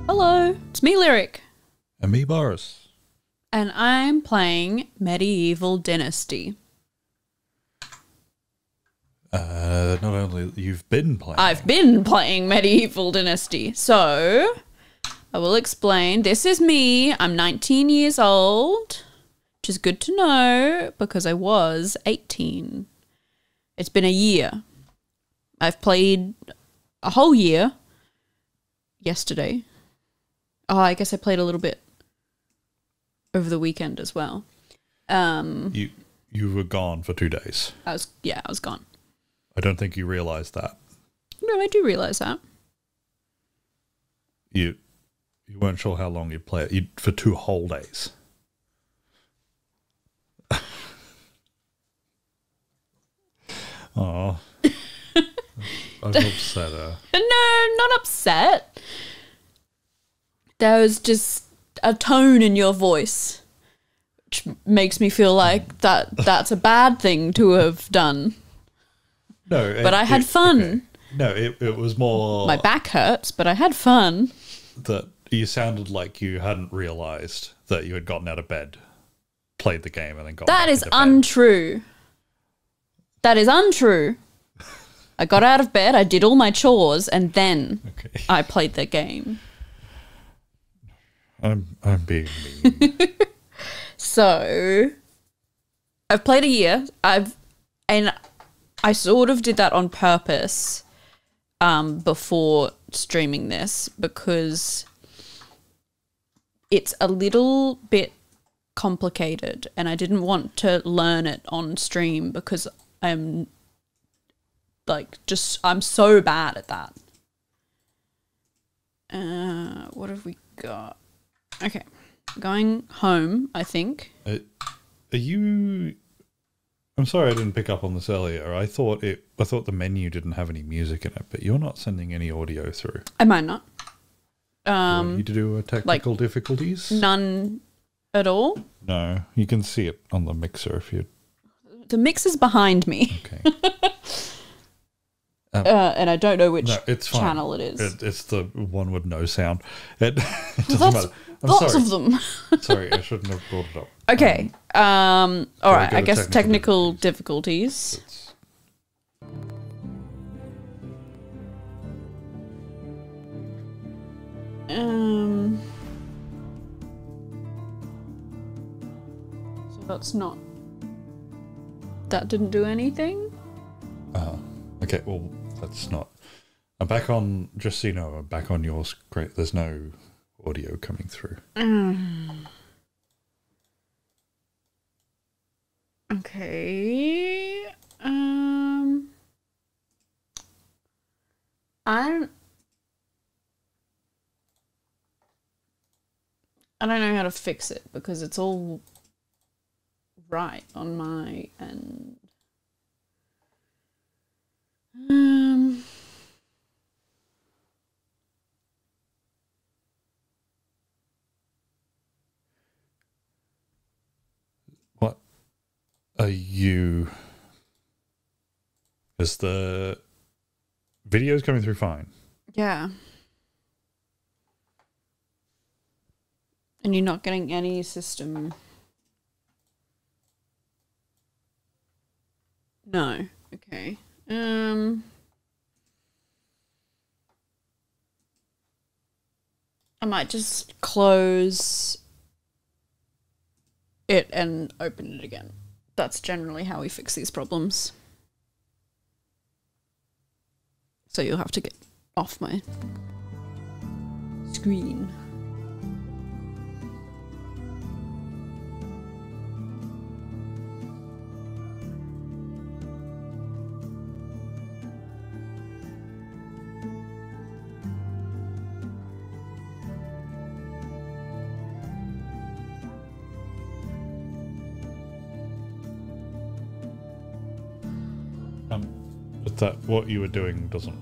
Hello, it's me, Lyric. And me, Boris. And I'm playing Medieval Dynasty. Not only you've been playing. I've been playing Medieval Dynasty. So, I will explain. This is me. I'm 19 years old, which is good to know because I was 18. It's been a year. I've played a whole year yesterday. Oh, I guess I played a little bit over the weekend as well. You were gone for 2 days. I was gone. I don't think you realised that. No, I do realise that. You weren't sure how long you'd play it. For 2 whole days. Oh, I've upset her. No, not upset. There was just a tone in your voice which makes me feel like that's a bad thing to have done. No, but I had fun. Okay. No, it was more... My back hurts, but I had fun. That you sounded like you hadn't realised that you had gotten out of bed, played the game, and then got That back is into bed. untrue. That is untrue. I got out of bed, I did all my chores, and then I played the game. I'm being mean. So, I've played a year. And I sort of did that on purpose before streaming this because it's a little bit complicated and I didn't want to learn it on stream because I'm so bad at that. What have we got? Okay, going home, I think. Are you... I'm sorry I didn't pick up on this earlier. I thought the menu didn't have any music in it, but you're not sending any audio through. I might not. You to do technical difficulties? None at all? No, you can see it on the mixer if you... The mixer's behind me. Okay. And I don't know which it's channel it is. It's the one with no sound. It doesn't matter. I'm lots sorry. of them. Sorry, I shouldn't have brought it up. Okay. All right. I guess technical difficulties. So that's not... That didn't do anything? Okay, well, that's not... I'm back on... Just so you know, I'm back on your screen. There's no audio coming through. Okay. I don't know how to fix it because it's all right on my end. What are you... Is the videos coming through fine? Yeah. And you're not getting any system... No. Okay. I might just close it and open it again. That's generally how we fix these problems. So you'll have to get off my screen. That what you were doing doesn't...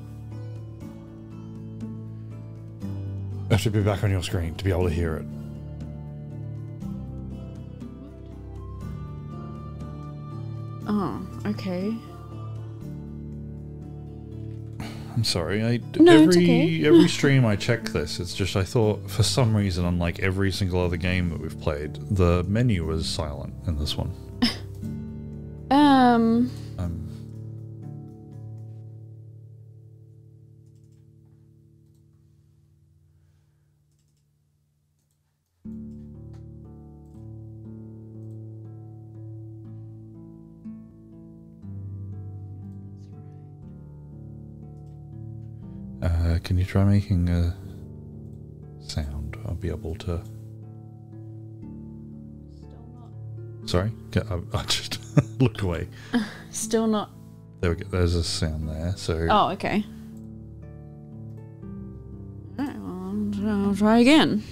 You have to be back on your screen to be able to hear it. Oh, okay. I'm sorry. No, it's okay. Every stream I check this. It's just I thought for some reason, unlike every single other game that we've played, the menu was silent in this one. Can you try making a sound? I'll be able to. Still not. Sorry, I just looked away. Still not. There we go. There's a sound there. So. Oh, okay. Alright, well, I'll try again.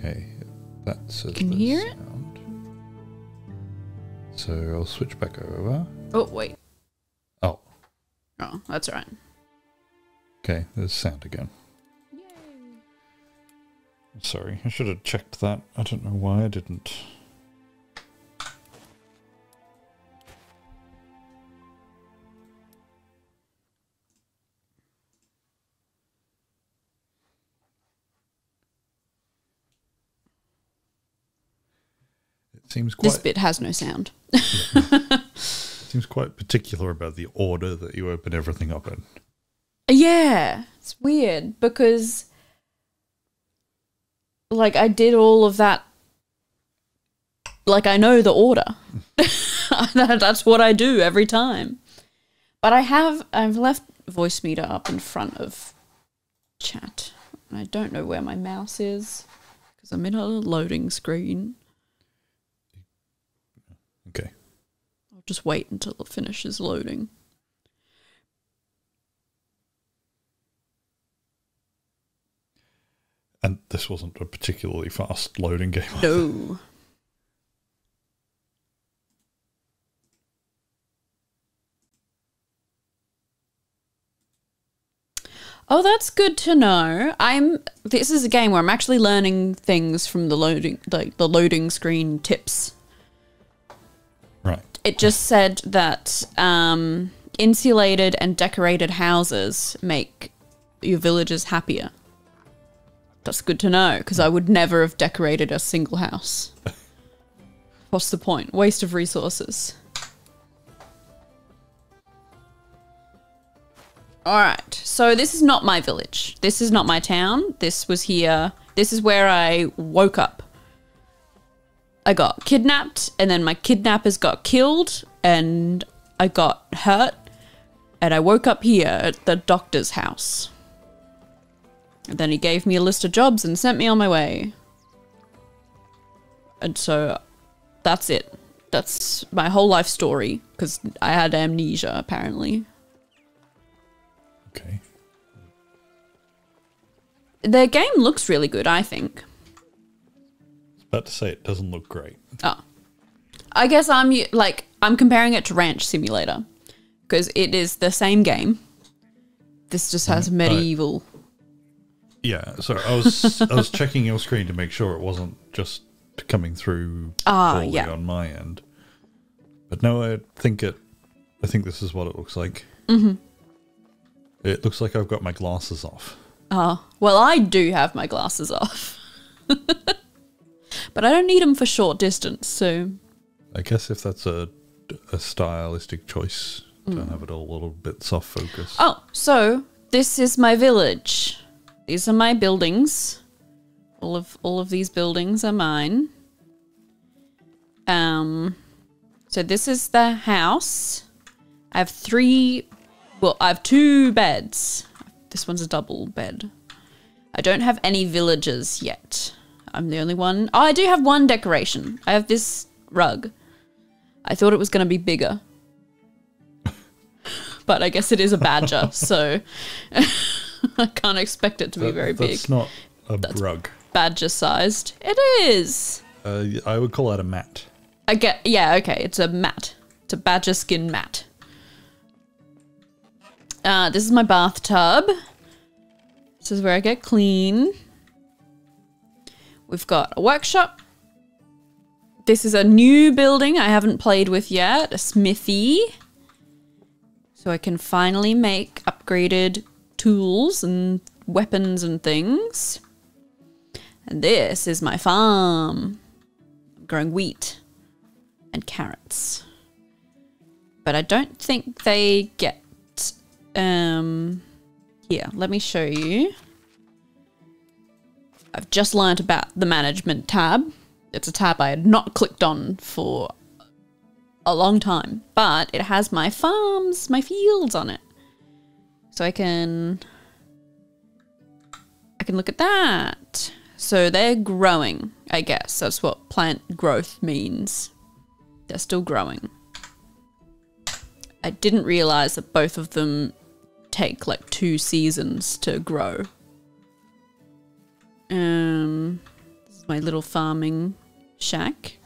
Okay, that's a Can you hear it? sound. So I'll switch back over. Oh, wait. Oh, Oh, that's all right. okay, there's sound again. Yay. Sorry, I should have checked that. I don't know why I didn't. It seems quite. This bit has no sound. Seems quite particular about the order that you open everything up in. Yeah, it's weird because, like, I did all of that. Like, I know the order. That's what I do every time. But I've left voice meter up in front of chat. And I don't know where my mouse is because I'm in a loading screen. Okay. I'll just wait until it finishes loading. And this wasn't a particularly fast loading game. No. Oh, that's good to know. This is a game where I'm actually learning things from the loading screen tips. Right. It just said that insulated and decorated houses make your villagers happier. That's good to know, because I would never have decorated a single house. What's the point? Waste of resources. Alright, so this is not my village. This is not my town. This was here. This is where I woke up. I got kidnapped, and then my kidnappers got killed, and I got hurt, and I woke up here at the doctor's house. And then he gave me a list of jobs and sent me on my way. And so that's it. That's my whole life story, because I had amnesia, apparently. Okay. The game looks really good, I think. I was about to say it doesn't look great. Oh. I guess I'm comparing it to Ranch Simulator, because it is the same game. This just has medieval. Yeah, so I was checking your screen to make sure it wasn't just coming through poorly on my end. But no, I think this is what it looks like. Mm-hmm. It looks like I've got my glasses off. Oh, well, I do have my glasses off. But I don't need them for short distance, so... I guess if that's a stylistic choice to have it a little bit soft focus. Oh, so this is my village. These are my buildings. All of these buildings are mine. So this is the house. I have two beds. This one's a double bed. I don't have any villagers yet. I'm the only one. Oh, I do have one decoration. I have this rug. I thought it was going to be bigger. But I guess it is a badger, so I can't expect it to be very big. That's not a rug. Badger-sized. It is. I would call that a mat. Okay, it's a mat. It's a badger skin mat. This is my bathtub. This is where I get clean. We've got a workshop. This is a new building I haven't played with yet, a smithy. So I can finally make upgraded tools and weapons and things. And this is my farm. I'm growing wheat and carrots. But I don't think they get... Here, let me show you. I've just learnt about the management tab. It's a tab I had not clicked on for a long time, but it has my farms, my fields on it. So I can look at that. So they're growing, I guess. That's what plant growth means. They're still growing. I didn't realize that both of them take like 2 seasons to grow. This is my little farming shack.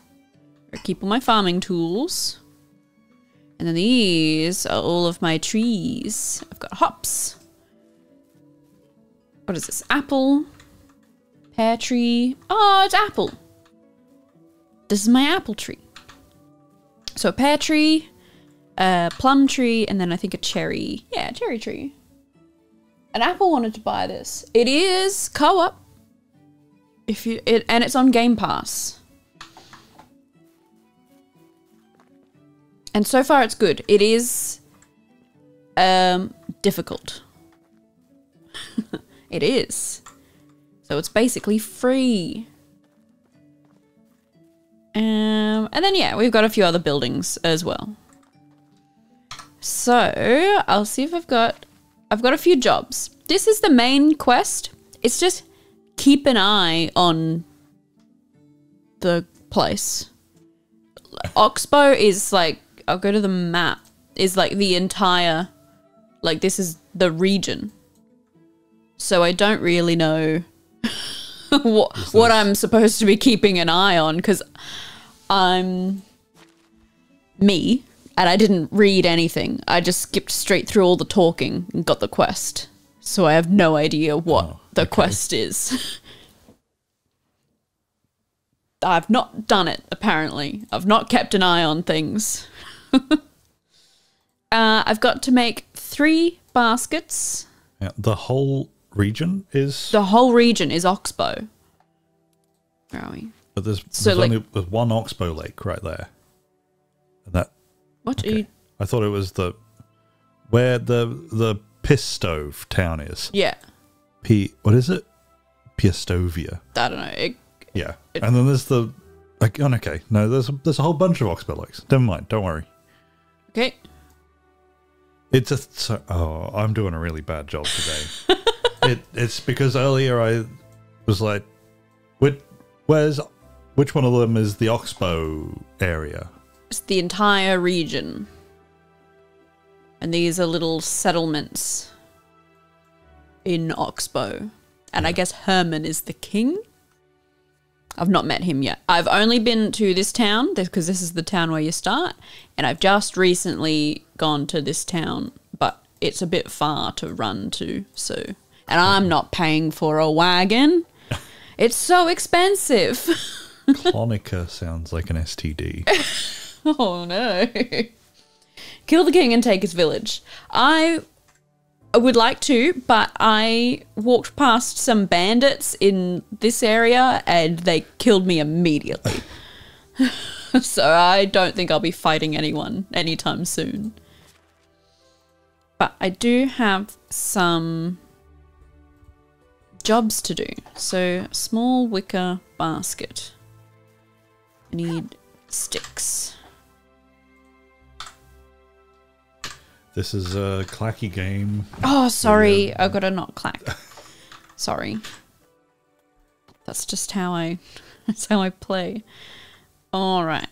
I keep all my farming tools. And then these are all of my trees. I've got hops. What is this? Apple. Pear tree. Oh, it's apple. This is my apple tree. So a pear tree, a plum tree, and then I think a cherry. Yeah, a cherry tree. And Apple wanted to buy this. It is co-op. And it's on Game Pass. And so far it's good. It is difficult. It is. So it's basically free. And then yeah, we've got a few other buildings as well. So I'll see if I've got a few jobs. This is the main quest. It's just keep an eye on the place. Oxbow is like, I'll go to the map, is like the entire, like this is the region. So I don't really know what I'm supposed to be keeping an eye on because I'm me and I didn't read anything. I just skipped straight through all the talking and got the quest. So I have no idea what the quest is. I've not done it, apparently. I've not kept an eye on things. I've got to make 3 baskets. Yeah, the whole region is... The whole region is Oxbow. Where are we? But there's only one Oxbow lake right there. And that... What are you... I thought it was where the piss stove town is. Yeah. What is it? Piestovia. I don't know. And then there's the... okay. No, there's a whole bunch of Oxbow lakes. Never mind. Don't worry. Okay. I'm doing a really bad job today. It's because earlier I was like, which one of them is the Oxbow area? It's the entire region. And these are little settlements in Oxbow. And I guess Herman is the king? I've not met him yet. I've only been to this town, because this is the town where you start, and I've just recently gone to this town, but it's a bit far to run to, so... And I'm not paying for a wagon. It's so expensive. Clonica sounds like an STD. Oh, no. Kill the king and take his village. I would like to, but I walked past some bandits in this area and they killed me immediately. So I don't think I'll be fighting anyone anytime soon. But I do have some jobs to do. So, small wicker basket. I need sticks. This is a clacky game. Oh, sorry. I've got to not clack. Sorry. That's just how I play. All right.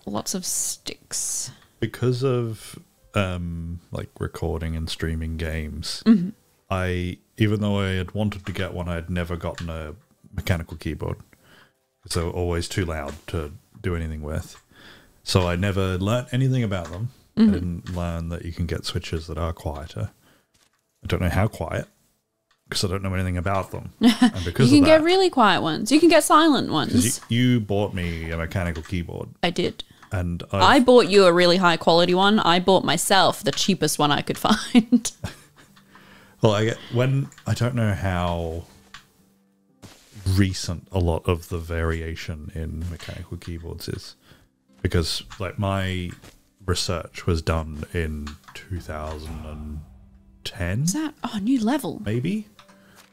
Lots of sticks. Because of like recording and streaming games, even though I had wanted to get one, I had never gotten a mechanical keyboard. So always too loud to do anything with. So I never learnt anything about them. I didn't learn that you can get switches that are quieter. I don't know how quiet, because I don't know anything about them. And because you can get really quiet ones. You can get silent ones. You bought me a mechanical keyboard. I did. And I bought you a really high quality one. I bought myself the cheapest one I could find. Well, I don't know how recent a lot of the variation in mechanical keyboards is, because like my research was done in 2010. Is that new level? Maybe.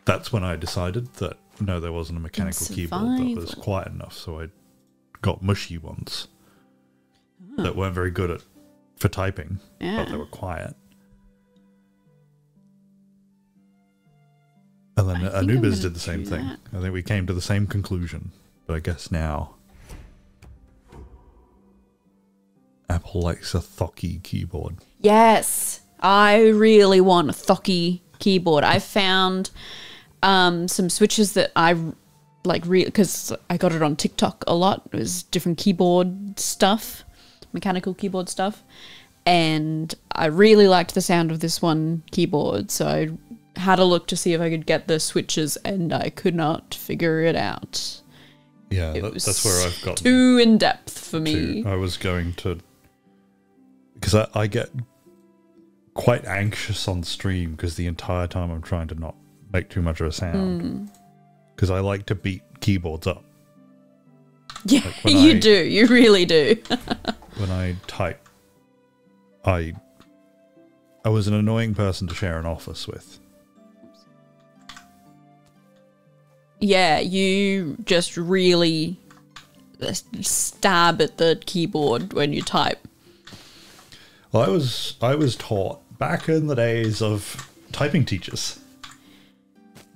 That's when I decided that no, there wasn't a mechanical keyboard that was quiet enough, so I got mushy ones that weren't very good for typing, but they were quiet. And then Anubis did the same thing. I think we came to the same conclusion, but I guess now Apple likes a thocky keyboard. Yes, I really want a thocky keyboard. I found some switches that I like because I got it on TikTok a lot. It was different keyboard stuff, mechanical keyboard stuff, and I really liked the sound of this one keyboard, so I had a look to see if I could get the switches, and I could not figure it out. Yeah, that's where I've got too in depth for me. I was going to, because I get quite anxious on stream because the entire time I'm trying to not make too much of a sound, because I like to beat keyboards up. Yeah, like you do. You really do. When I type, I was an annoying person to share an office with. Yeah, you just really stab at the keyboard when you type. Well, I was taught back in the days of typing teachers.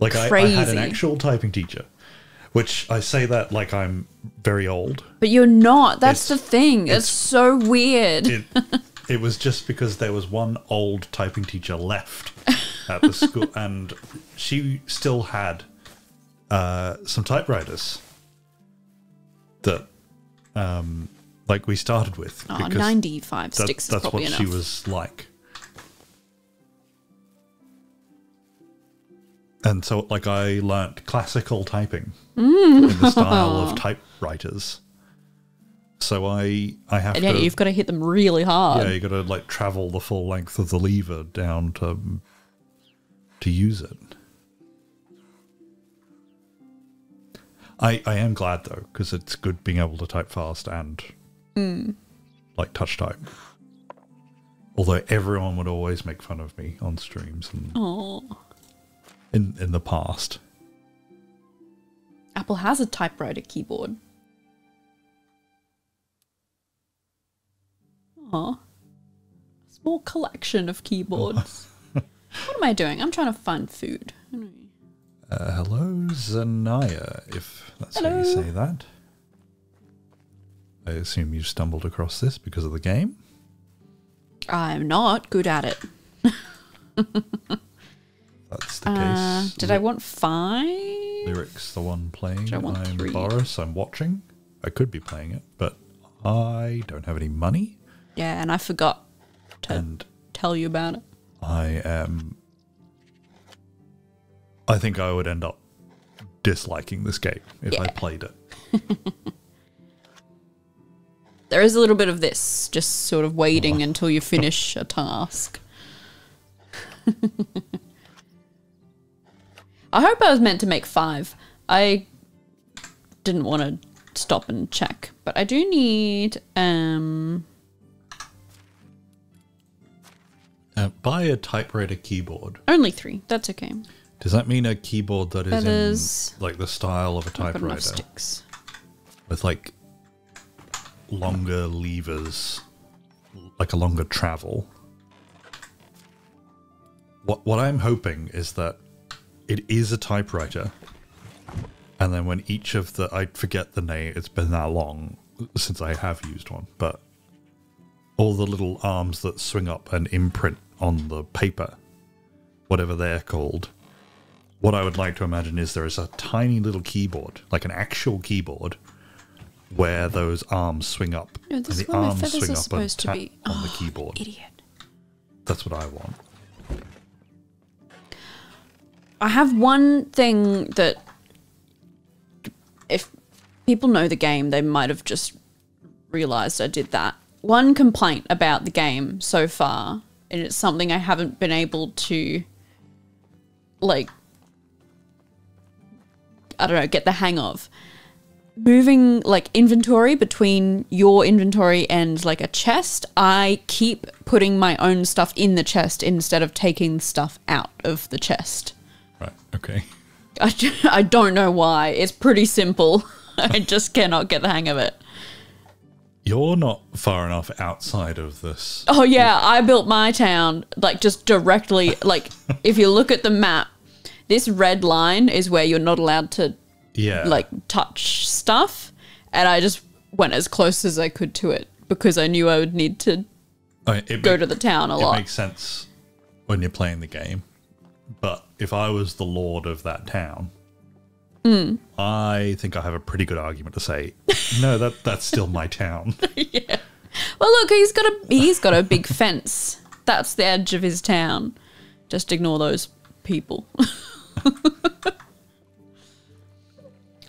Like I had an actual typing teacher, which I say that like I'm very old. But you're not. That's the thing. It's so weird. It was just because there was one old typing teacher left at the school, and she still had some typewriters that like we started with. 95 sticks is probably enough. That's what she was like. And so like I learnt classical typing in the style of typewriters. So I have to... Yeah, you've got to hit them really hard. Yeah, you've got to like travel the full length of the lever down to use it. I am glad though, because it's good being able to type fast and like touch type. Although everyone would always make fun of me on streams and in the past. Apple has a typewriter keyboard. A small collection of keyboards. What am I doing? I'm trying to find food. Hello, Zanaya, if that's how you say that. I assume you stumbled across this because of the game? I'm not good at it. That's the case. Did I want 5? Lyrics, the one playing. I'm 3. Boris, I'm watching. I could be playing it, but I don't have any money. Yeah, and I forgot to tell you about it. I think I would end up disliking this game if I played it. There is a little bit of this, just sort of waiting until you finish a task. I hope I was meant to make 5. I didn't want to stop and check, but I do need... buy a typewriter keyboard. Only 3. That's okay. Does that mean a keyboard that is in like the style of a typewriter? Sticks. With like longer levers, like a longer travel? What I'm hoping is that it is a typewriter, and then when each of the... I forget the name, it's been that long since I have used one, but all the little arms that swing up and imprint on the paper, whatever they're called, what I would like to imagine is there is a tiny little keyboard, like an actual keyboard, where those arms swing up. No, and this the is where my arms feathers swing are up and supposed to tap be. on the keyboard. Idiot. That's what I want. I have one thing that if people know the game, they might have just realized I did that. One complaint about the game so far, and it's something I haven't been able to, like, I don't know, get the hang of. Moving, like, inventory between your inventory and, like, a chest, I keep putting my own stuff in the chest instead of taking stuff out of the chest. Right, okay. I don't know why. It's pretty simple. I just cannot get the hang of it. You're not far enough outside of this. Oh, yeah, I built my town, like, just directly, like, if you look at the map, this red line is where you're not allowed to, like, touch stuff, and I just went as close as I could to it because I knew I would need to go to the town a lot. It makes sense when you're playing the game, but if I was the lord of that town, I think I have a pretty good argument to say, no, that's still my town. Yeah. Well, look, he's got a big fence. That's the edge of his town. Just ignore those people.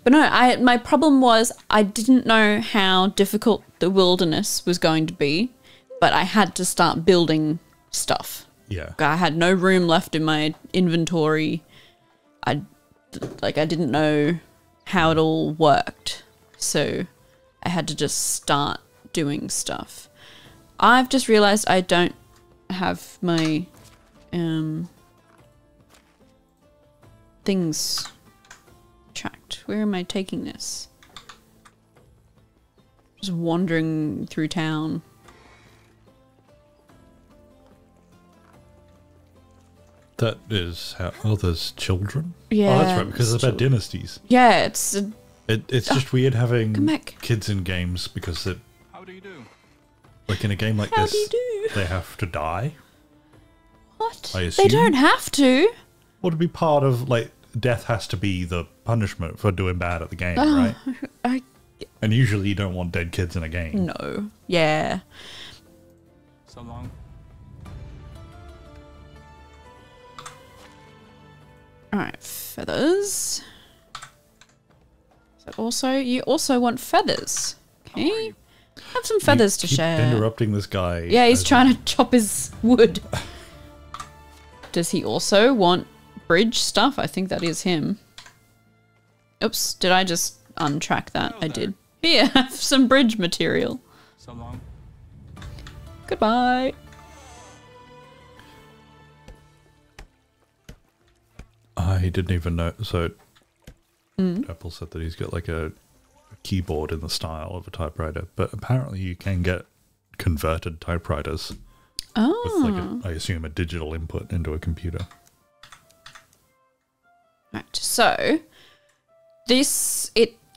But no, my problem was I didn't know how difficult the wilderness was going to be, but I had to start building stuff. Yeah. I had no room left in my inventory. I didn't know how it all worked, so I had to just start doing stuff. I've just realized I don't have my things tracked. Where am I taking this? Just wandering through town. That is how... Oh, there's children? Yeah. Oh, that's right, because it's about dynasties. Yeah, it's... It's just weird having back. kids in games because it... How do you do? Like in a game like How this, do you do? they have to die. What? I assume. They don't have to. Or to be part of, like, death has to be the punishment for doing bad at the game, right? And usually you don't want dead kids in a game. No. Yeah. So long. Alright, feathers. Is that also... You also want feathers. Okay. Have some feathers to keep share. Interrupting this guy. Yeah, he's trying to chop his wood. Does he also want bridge stuff? I think that is him. Oops, did I just untrack that? I did. Here, have some bridge material. So long. Goodbye. I didn't even know. So, Apple said that he's got like a keyboard in the style of a typewriter, but apparently you can get converted typewriters with like I assume a digital input into a computer. Right, so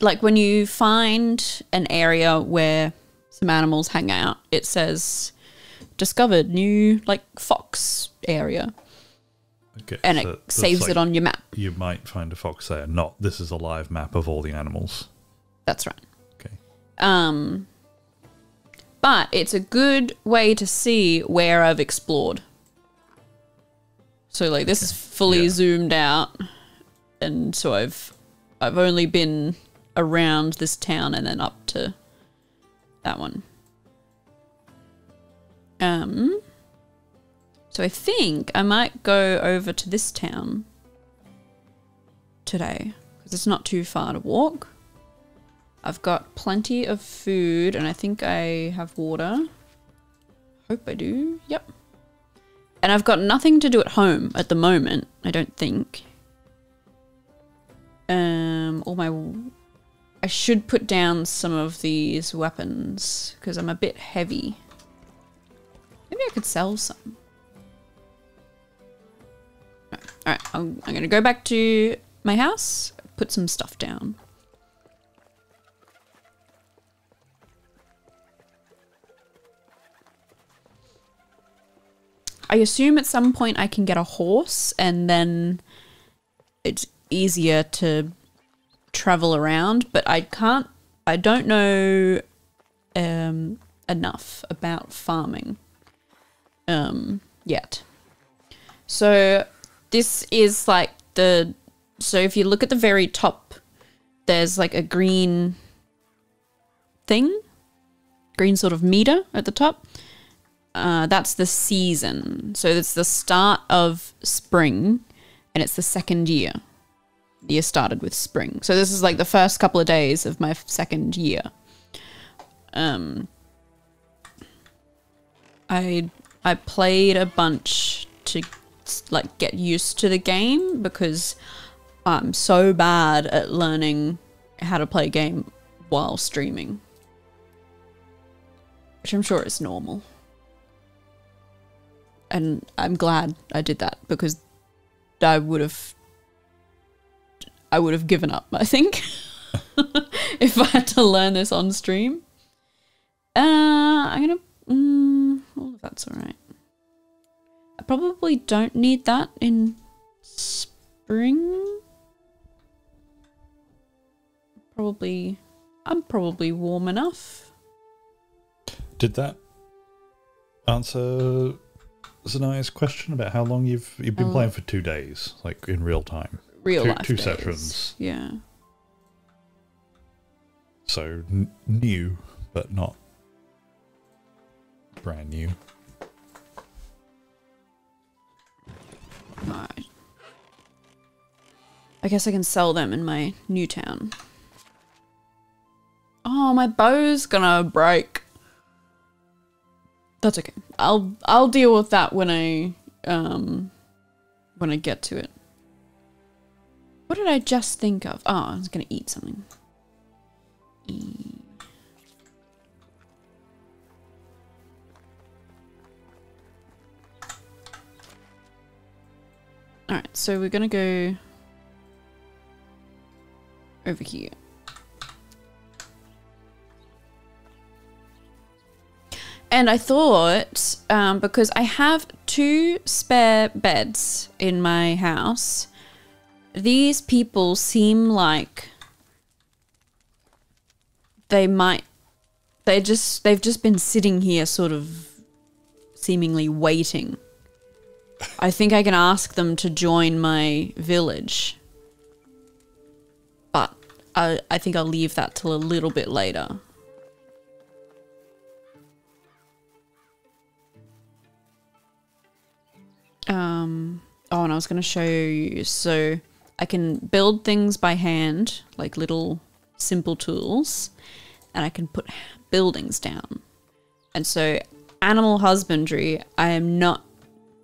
like when you find an area where some animals hang out, it says discovered new like fox area. Okay, and so it saves like, it on your map. You might find a fox there, not this is a live map of all the animals. That's right. Okay. But it's a good way to see where I've explored. So like this is fully zoomed out, and so I've only been around this town and then up to that one. So I think I might go over to this town today because it's not too far to walk. I've got plenty of food and I think I have water. Hope I do. Yep. And I've got nothing to do at home at the moment, I don't think. I should put down some of these weapons because I'm a bit heavy. Maybe I could sell some. Alright, I'm going to go back to my house, put some stuff down. I assume at some point I can get a horse and then it's easier to travel around, but I can't I don't know enough about farming yet. So this is like so if you look at the very top, there's like a green sort of meter at the top. That's the season. So it's the start of spring and it's the second year. The year started with spring. So this is like the first couple of days of my second year. I played a bunch to like get used to the game because I'm so bad at learning how to play a game while streaming, which I'm sure is normal. And I'm glad I did that because I would have given up, I think, if I had to learn this on stream. I'm gonna, oh, that's all right. I probably don't need that in spring. I'm probably warm enough. Did that answer Zanaya's question about how long you've been playing for 2 days, like in real time? Real life two days. sessions. Yeah. So new, but not brand new. Alright. I guess I can sell them in my new town. Oh, my bow's gonna break. That's okay. I'll deal with that when I get to it. What did I just think of? Oh, I was gonna eat something. Alright, so we're gonna go over here. And I thought, because I have 2 spare beds in my house, these people seem like they've just been sitting here sort of seemingly waiting. I think I can ask them to join my village. But I think I'll leave that till a little bit later. Oh, and I was going to show you. So I can build things by hand, like little simple tools, and I can put buildings down. And so animal husbandry, I am not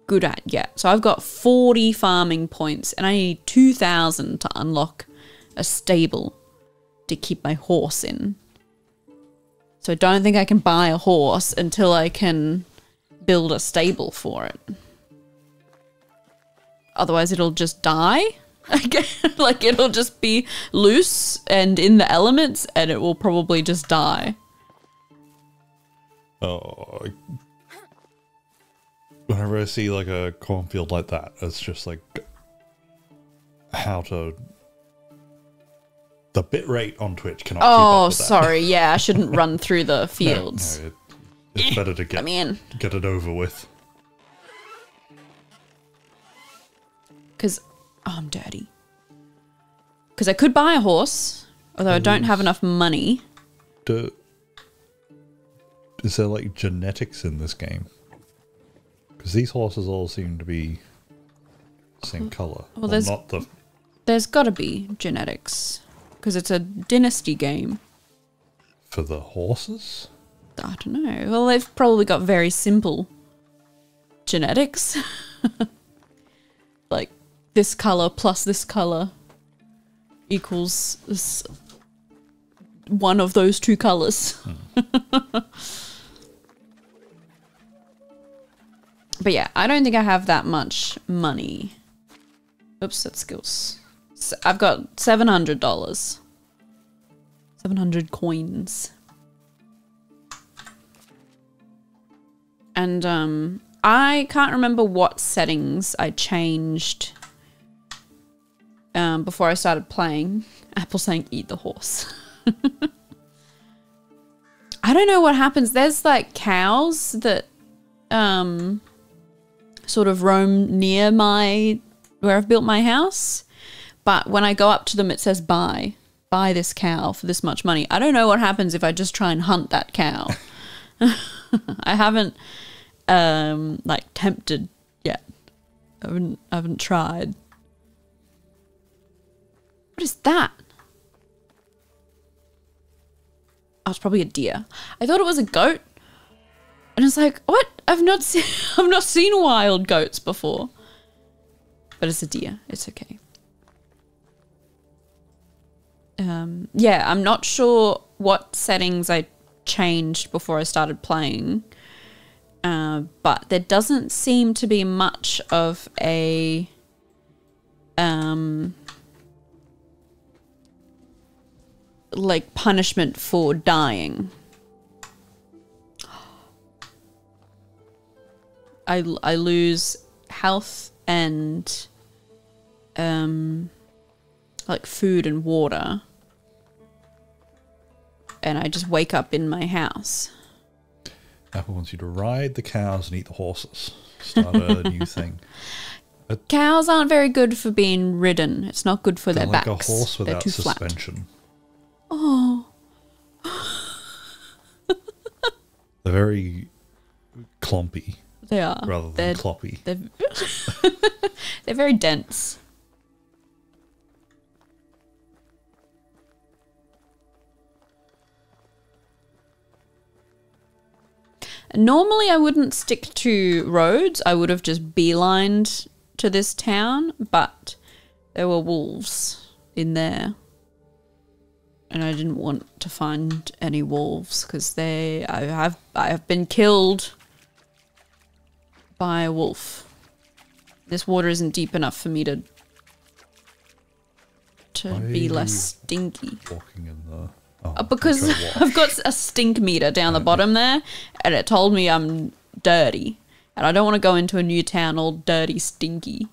good at yet. So I've got 40 farming points and I need 2,000 to unlock a stable to keep my horse in. So I don't think I can buy a horse until I can build a stable for it. Otherwise it'll just die. Like it'll just be loose and in the elements and it will probably just die. Oh, whenever I see like a cornfield like that, it's just like the bitrate on Twitch cannot keep up with that. Sorry, yeah, I shouldn't run through the fields. No, it's better to get it over with. Because I'm dirty. Because I could buy a horse, although I don't have enough money. Is there like genetics in this game? Because these horses all seem to be the same colour. Well, there's there's got to be genetics. Because it's a dynasty game. For the horses? I don't know. Well, they've probably got very simple genetics. Like this colour plus this colour equals this one of those 2 colours. But yeah, I don't think I have that much money. Oops, that's skills. So I've got $700. 700 coins. And I can't remember what settings I changed before I started playing. Apple saying eat the horse. I don't know what happens. There's like cows that sort of roam near where I've built my house. But when I go up to them, it says buy this cow for this much money. I don't know what happens if I just try and hunt that cow. I haven't like tempted yet. I haven't tried. What is that? Oh, it's probably a deer. I thought it was a goat. And it's like, what? I've not seen wild goats before. But it's a deer. It's okay. Yeah, I'm not sure what settings I changed before I started playing. But there doesn't seem to be much of a like punishment for dying. I lose health and like food and water, and I just wake up in my house. Apple wants you to ride the cows and eat the horses. Start a new thing. Cows aren't very good for being ridden. It's not good for their like backs. A horse without They're too suspension. Flat. Oh. They're very clompy. They are. Rather than cloppy. They're very dense. Normally I wouldn't stick to roads. I would have just beelined to this town, but there were wolves in there. And I didn't want to find any wolves because I have been killed by a wolf. This water isn't deep enough for me to be less stinky. Walking in the because I've got a stink meter down the bottom there, and it told me I'm dirty, and I don't want to go into a new town all dirty, stinky.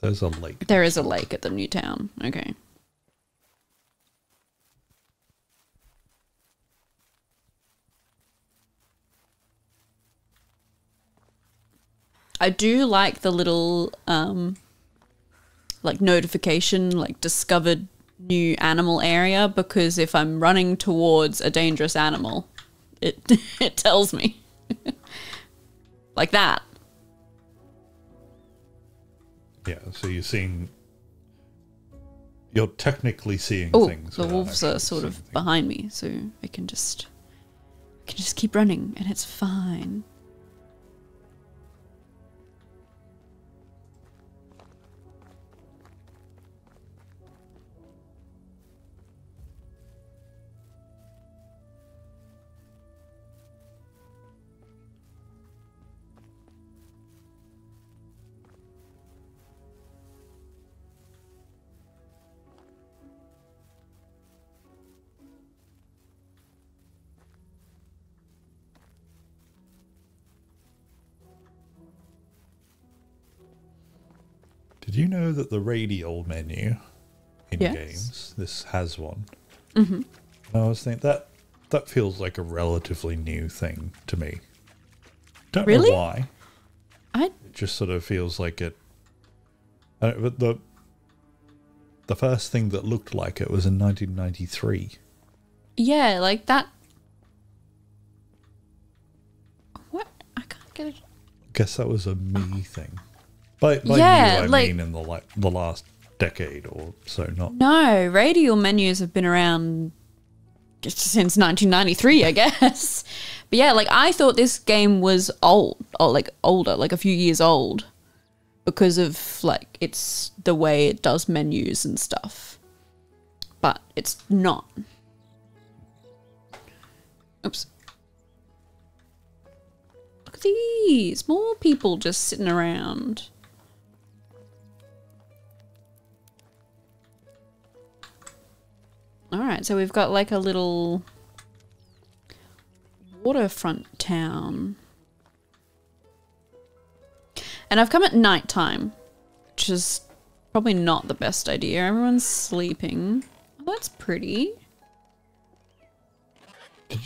There's a lake. There is a lake at the new town. Okay. I do like the little like notification, like discovered new animal area, because if I'm running towards a dangerous animal, it it tells me. Like that. Yeah, so you're technically seeing things. The wolves are sort of behind me, so I can just keep running and it's fine. Did you know that the radial menu in games, this has one? Mm-hmm. I was thinking that feels like a relatively new thing to me. Don't know why. It just sort of feels like it. But the first thing that looked like it was in 1993. Yeah, like that. What? I can't get it. I guess that was a me thing. By new, I mean in the last decade or so, not. No, radial menus have been around since 1993, I guess. But yeah, like I thought this game was old, or like older, like a few years old, because of like it's the way it does menus and stuff. But it's not. Oops. Look at these, more people just sitting around. Alright, so we've got like a little waterfront town. And I've come at night time, which is probably not the best idea. Everyone's sleeping. Oh, that's pretty.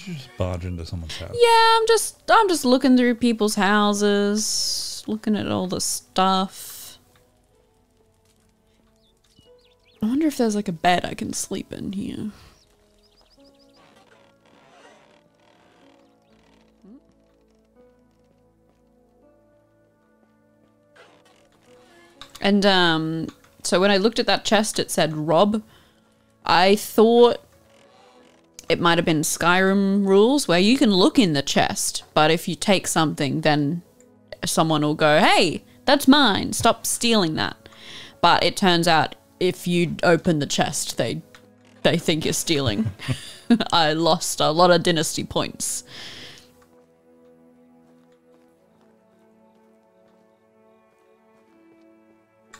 Did you just barge into someone's house? Yeah, I'm just looking through people's houses, looking at all the stuff. I wonder if there's like a bed I can sleep in here. And so when I looked at that chest, it said Rob. I thought it might have been Skyrim rules where you can look in the chest, but if you take something, then someone will go, hey, that's mine, stop stealing that. But it turns out if you open the chest, they think you're stealing. I lost a lot of dynasty points.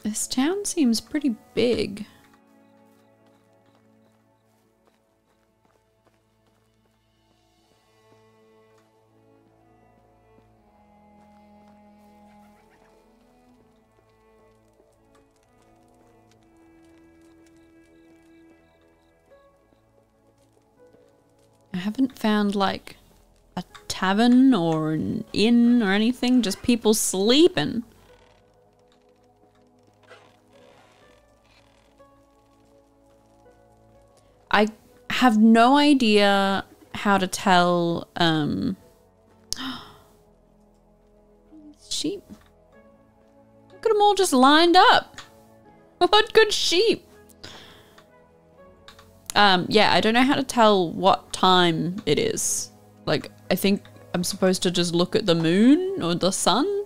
This town seems pretty big. I haven't found like a tavern or an inn or anything, just people sleeping. I have no idea how to tell, sheep. Look at them all just lined up. What good sheep. Yeah, I don't know how to tell what time it is. Like, I think I'm supposed to just look at the moon or the sun.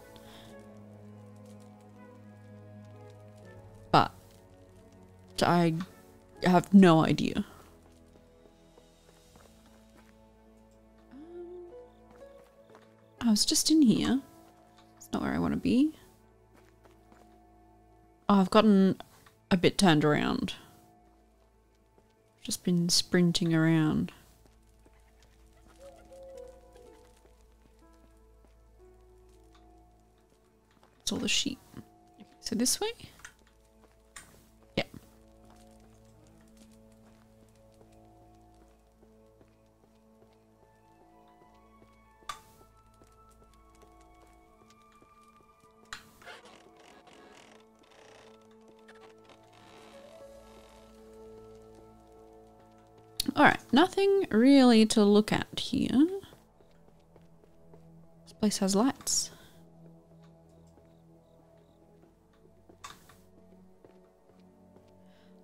But I have no idea. I was just in here. It's not where I want to be. Oh, I've gotten a bit turned around. Just been sprinting around. It's all the sheep. So this way? Yeah. Alright, nothing really to look at here. This place has lights.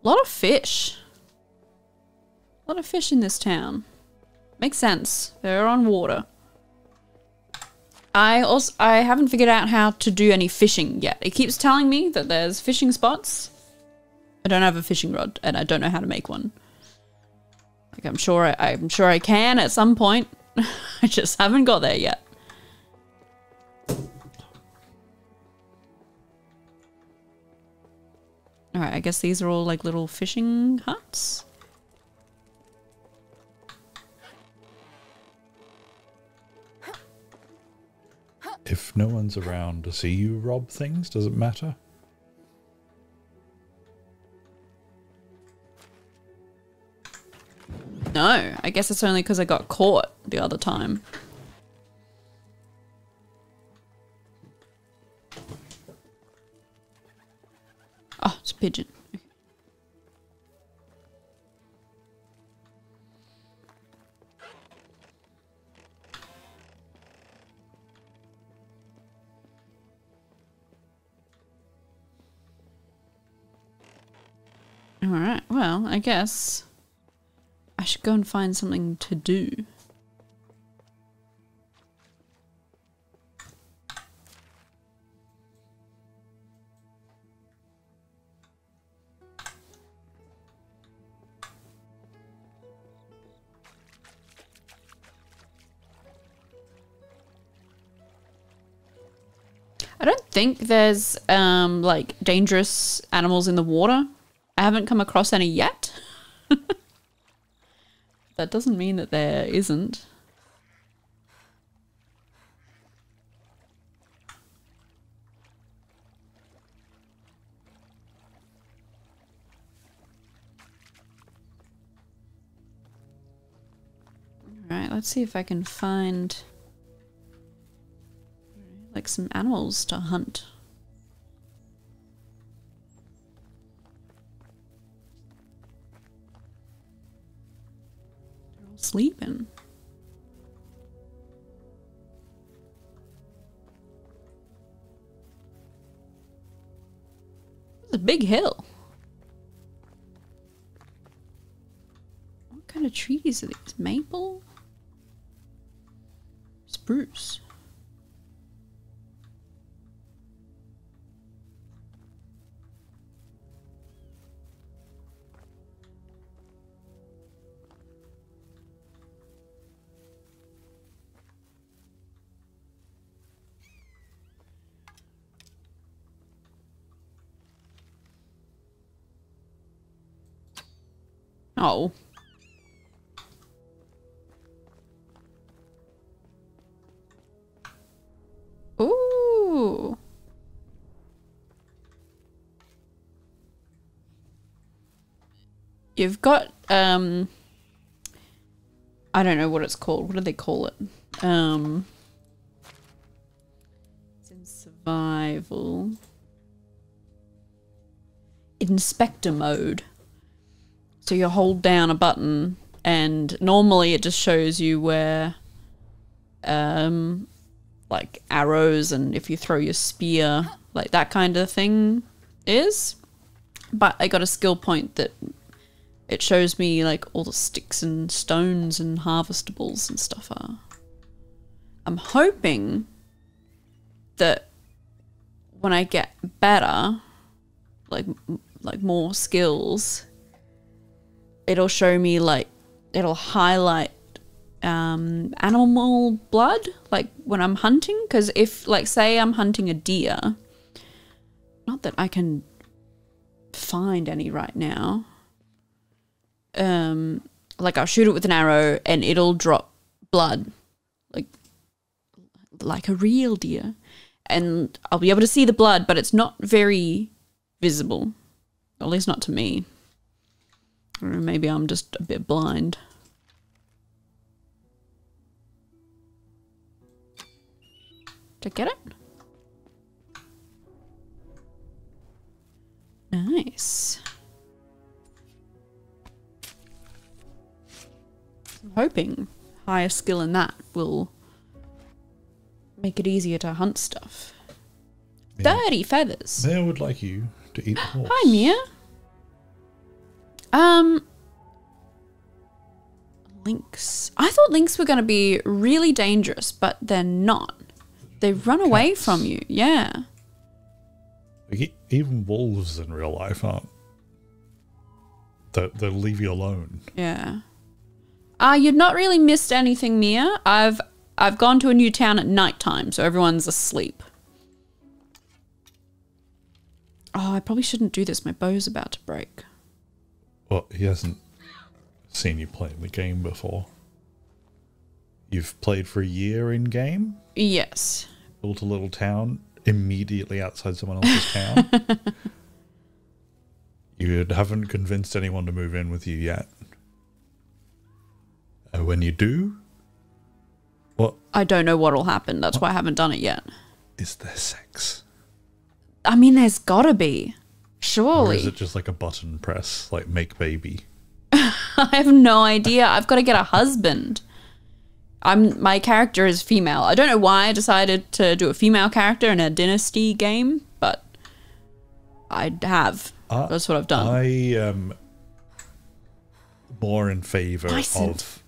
A lot of fish. A lot of fish in this town. Makes sense. They're on water. I haven't figured out how to do any fishing yet. It keeps telling me that there's fishing spots. I don't have a fishing rod and I don't know how to make one. Like I'm sure I can at some point. I just haven't got there yet. Alright, I guess these are all like little fishing huts. If no one's around to see you rob things, does it matter? No, I guess it's only because I got caught the other time. Oh, it's a pigeon. Alright, well, I guess I should go and find something to do. I don't think there's like dangerous animals in the water. I haven't come across any yet. That doesn't mean that there isn't. Alright, let's see if I can find like some animals to hunt. They're all sleeping. It's a big hill. What kind of trees are these? Maple? Spruce. Oh. Ooh. You've got, I don't know what it's called. What do they call it? It's in survival. Inspector mode. So you hold down a button and normally it just shows you where, like arrows and if you throw your spear, like that kind of thing is. But I got a skill point that it shows me like all the sticks and stones and harvestables and stuff are. I'm hoping that when I get better, like more skills, it'll show me like, it'll highlight animal blood, like when I'm hunting. Because if, like, say I'm hunting a deer, not that I can find any right now, like I'll shoot it with an arrow and it'll drop blood, like a real deer, and I'll be able to see the blood, but it's not very visible, at least not to me. Or maybe I'm just a bit blind. Did I get it? Nice. I'm hoping higher skill in that will make it easier to hunt stuff. Yeah. 30 feathers. Mia would like you to eat the horse. Hi, Mia. Lynx. I thought lynx were going to be really dangerous, but they're not. They run away from you. Yeah. Like, even wolves in real life aren't. They'll leave you alone. Yeah. You've not really missed anything, Mia. I've gone to a new town at nighttime, so everyone's asleep. Oh, I probably shouldn't do this. My bow's about to break. Well, he hasn't seen you playing the game before. You've played for a year in game? Yes. Built a little town immediately outside someone else's town. You haven't convinced anyone to move in with you yet. When you do, what? I don't know what'll happen. That's why I haven't done it yet. Is there sex? I mean, there's gotta be. Surely. Or is it just like a button press, like make baby? I have no idea. I've got to get a husband. My character is female. I don't know why I decided to do a female character in a dynasty game, but I have. That's what I've done. I am more in favor of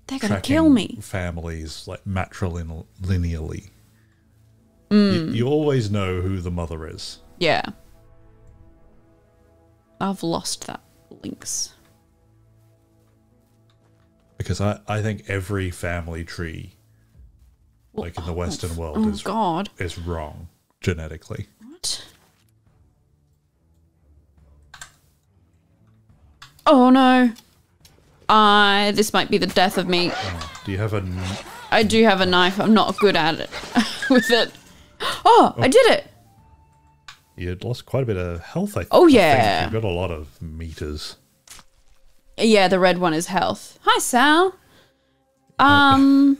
they're gonna kill me. Families like matrilineally. You always know who the mother is. Yeah. I've lost that lynx. Because I think every family tree, like in the Western world, is wrong genetically. What? Oh no. This might be the death of me. Do you have a... I do have a knife. I'm not good at it with it. Oh, I did it. You lost quite a bit of health, I think. Oh, yeah. You've got a lot of meters. Yeah, the red one is health. Hi, Sal. I'm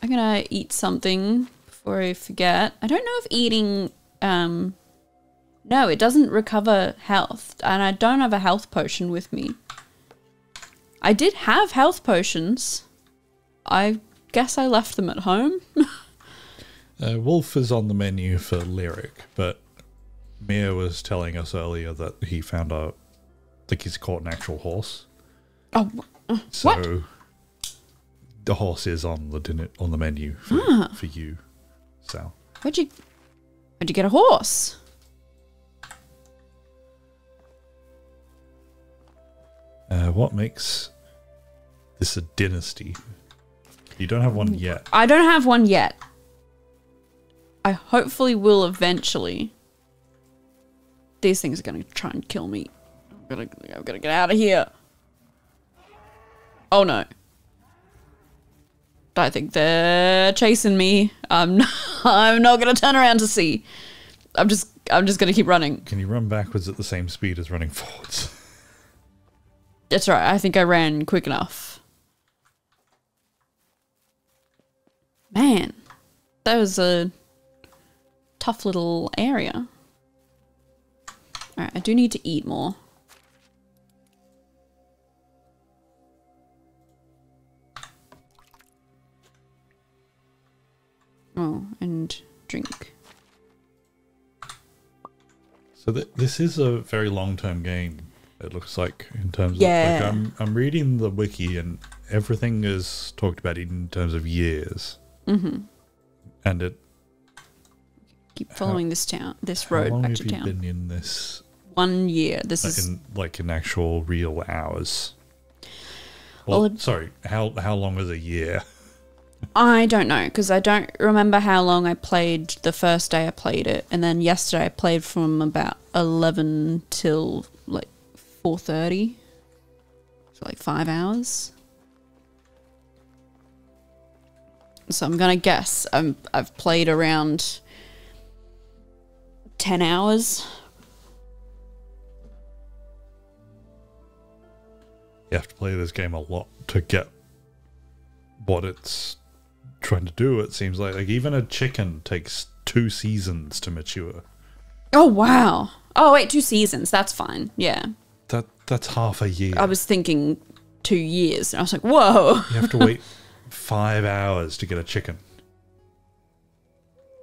gonna eat something before I forget. I don't know if eating, no, it doesn't recover health, and I don't have a health potion with me. I did have health potions. I guess I left them at home. Wolf is on the menu for Lyric, but Mia was telling us earlier that he found I think he's caught an actual horse. Oh, So what? the horse is on the menu for you, Sal. Where'd you get a horse? What makes this a dynasty? You don't have one yet. I don't have one yet. I hopefully will eventually. These things are gonna try and kill me. I'm gonna get out of here. Oh no. I think they're chasing me. I'm not gonna turn around to see. I'm just gonna keep running. Can you run backwards at the same speed as running forwards? That's right. I think I ran quick enough. Man, that was a tough little area. Alright, I do need to eat more. Oh, and drink. So this is a very long-term game. It looks like in terms Yeah. of like I'm reading the wiki and everything is talked about in terms of years. Mm-hmm. And it. Keep following this How road long back have to you town. been in this? 1 year. This is in actual real hours. Well, Sorry, how long is a year? I don't know, because I don't remember how long I played the first day I played it, and then yesterday I played from about 11 till like 4:30, so like 5 hours. So I'm gonna guess I've played around 10 hours. You have to play this game a lot to get what it's trying to do. It seems like even a chicken takes 2 seasons to mature. Oh wow! Oh wait, 2 seasons. That's fine. Yeah. That's half a year. I was thinking 2 years, and I was like, whoa. You have to wait 5 hours to get a chicken.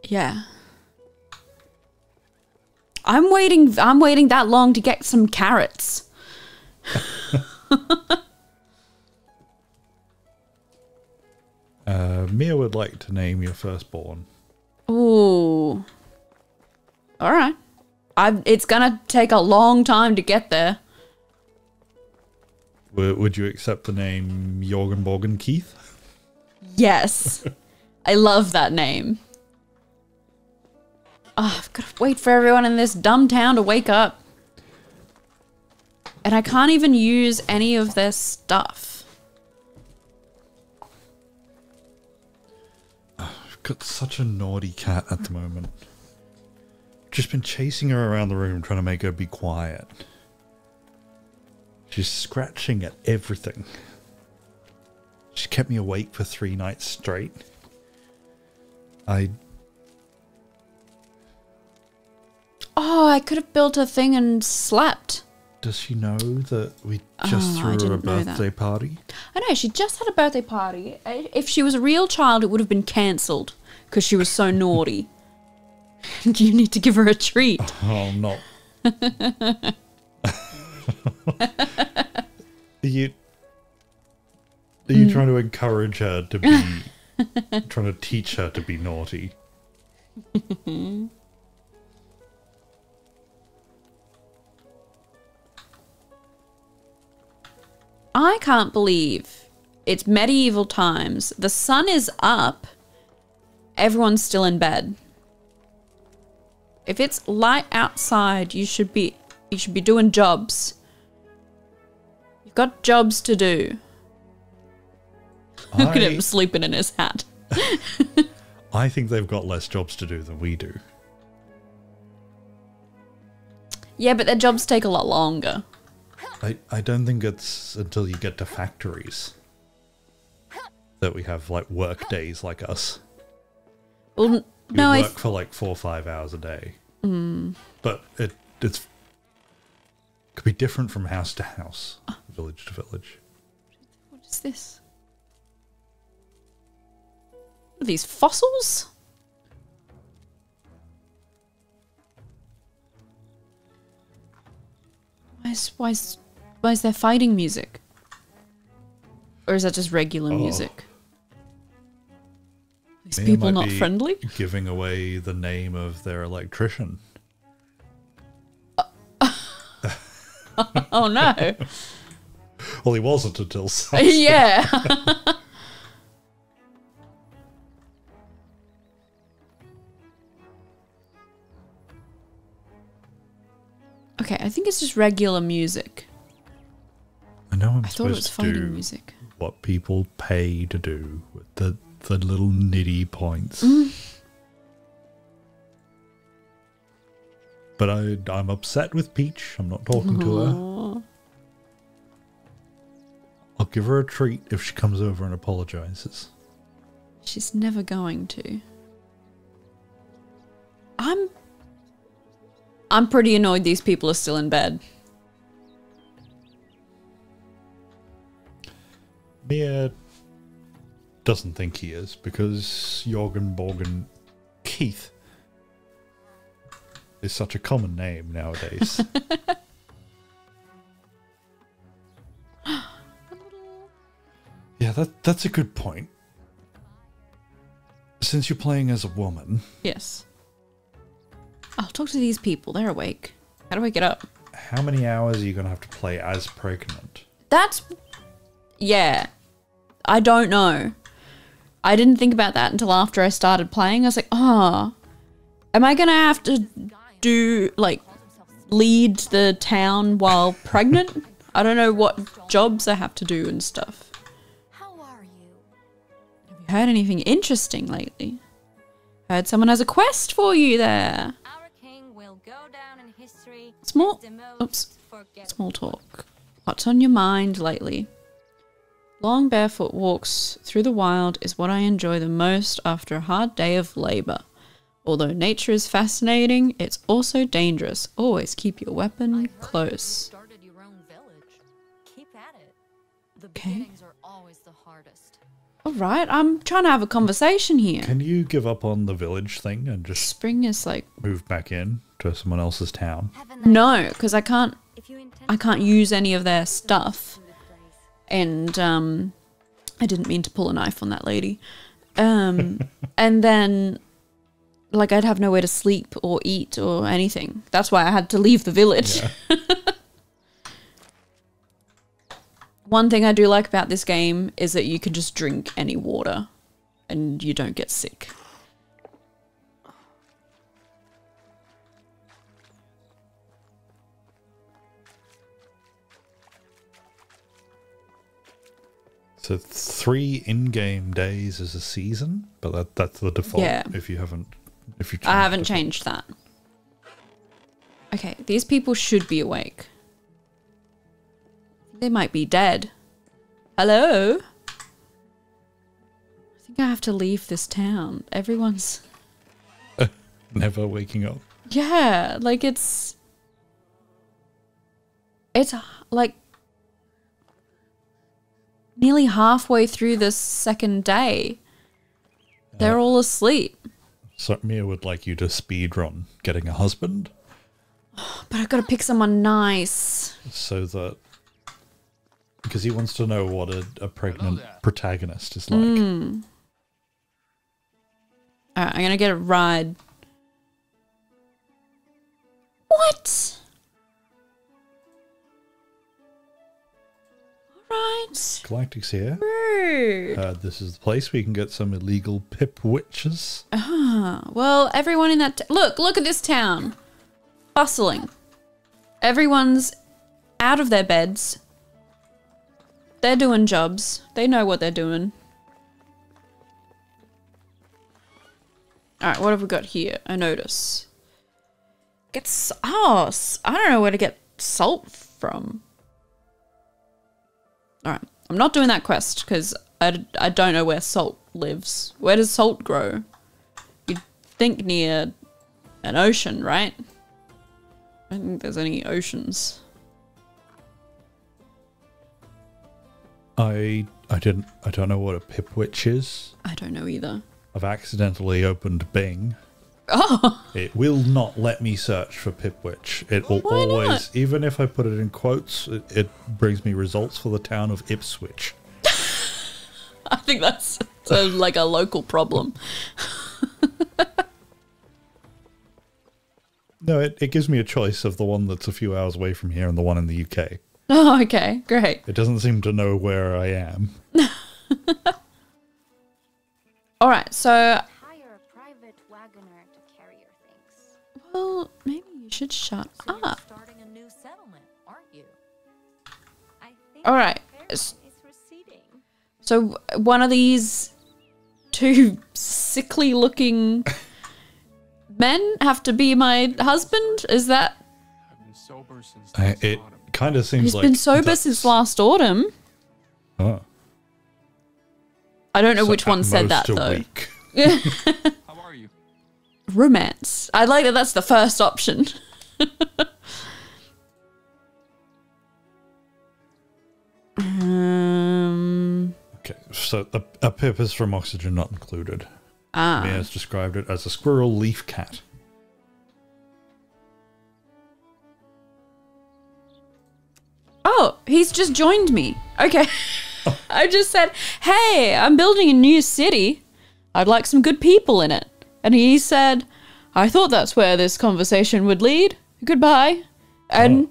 Yeah. I'm waiting that long to get some carrots. Mia would like to name your firstborn. Ooh. All right. It's gonna take a long time to get there. Would you accept the name Jorgen Borgen Keith? Yes. I love that name. Oh, I've got to wait for everyone in this dumb town to wake up. And I can't even use any of their stuff. I've got such a naughty cat at the moment. Just been chasing her around the room trying to make her be quiet. She's scratching at everything. She kept me awake for 3 nights straight. Oh, I could have built a thing and slept. Does she know that we just threw her a didn't know that. birthday party? I know, she just had a birthday party. If she was a real child, it would have been cancelled because she was so naughty. You need to give her a treat. Oh, no. Are you trying to encourage her to be... trying to teach her to be naughty? I can't believe it's medieval times. The sun is up. Everyone's still in bed. If it's light outside, you should be doing jobs. You've got jobs to do. Look at him sleeping in his hat. I think they've got less jobs to do than we do. Yeah, but their jobs take a lot longer. I don't think it's until you get to factories. that we have like work days like us. Well, You no, work for like 4 or 5 hours a day. But it's could be different from house to house, village to village. what is this? What are these fossils? Why is there fighting music? Or is that just regular music? These Mia people might not be friendly? Giving away the name of their electrician. Oh no. Well, he wasn't until Sunset. Yeah. Okay, I think it's just regular music. I know I'm I thought it was supposed to fighting do music. what people pay to do with the little nitty points. But I'm upset with Peach. I'm not talking to her. Aw. I'll give her a treat if she comes over and apologizes. She's never going to. I'm pretty annoyed these people are still in bed. Mia doesn't think he is because Jorgen Borgen Keith is such a common name nowadays. Yeah, that's a good point. Since you're playing as a woman, Yes. I'll talk to these people. They're awake. How do I get up? how many hours are you going to have to play as pregnant? That's... Yeah. I don't know. I didn't think about that until after I started playing. I was like, oh, am I going to have to do, like, lead the town while pregnant? I don't know what jobs I have to do and stuff. How are you? Have you heard anything interesting lately? Heard someone has a quest for you there. Our king will go down in history Small, as the most oops, forgettable. small talk. What's on your mind lately? Long barefoot walks through the wild is what I enjoy the most after a hard day of labor. Although nature is fascinating, it's also dangerous. Always keep your weapon close. Started your own village. Keep at it. The Okay. beginnings are always the hardest. All right, I'm trying to have a conversation here. Can you give up on the village thing and just Spring is like, move back in to someone else's town? no, because I can't If you intend I can't use any of their stuff. to the place, And I didn't mean to pull a knife on that lady. And then, like, I'd have nowhere to sleep or eat or anything. That's why I had to leave the village. Yeah. One thing I do like about this game is that you can just drink any water and you don't get sick. So 3 in-game days is a season, but that's the default. Yeah. If you I haven't changed that. Okay, these people should be awake. They might be dead. Hello? I think I have to leave this town. Everyone's... Never waking up. Yeah, like it's like nearly halfway through the second day. They're all asleep. So Mia would like you to speedrun getting a husband But I've got to pick someone nice. so that because he wants to know what a pregnant there. protagonist is like. Alright, I'm going to get a ride. What? Alright. Galactic's here. Rude. This is the place where you can get some illegal pip witches. Well, everyone in that... look at this town. Bustling. Everyone's out of their beds. They're doing jobs. They know what they're doing. Alright, what have we got here? I notice. I don't know where to get salt from. Alright, I'm not doing that quest because I don't know where salt lives. Where does salt grow? You'd think near an ocean, right? I don't think there's any oceans. I don't know what a pipwitch is. I don't know either. I've accidentally opened Bing. Oh, It will not let me search for pipwitch. It will Why always, not? even if I put it in quotes, it brings me results for the town of Ipswich. I think that's like a local problem. No, it gives me a choice of the one that's a few hours away from here and the one in the UK. Oh, okay, great. It doesn't seem to know where I am. All right, so Hire a private wagoner to carry your things. well, maybe you should shut So you're up. starting a new settlement, aren't you? I think All right. the pharaoh is receding. So one of these two sickly-looking men have to be my husband? Is that? I've been sober since It last autumn. kind of seems He's like been sober that's- since last autumn. Oh, I don't know so which one at said that most a though. week. How are you? Romance. I like that. That's the first option. Okay, so a pip is from Oxygen Not Included. Ah. Mia has described it as a squirrel leaf cat. Oh, he's just joined me. Okay. I just said, hey, I'm building a new city. I'd like some good people in it. And he said, I thought that's where this conversation would lead. Goodbye. And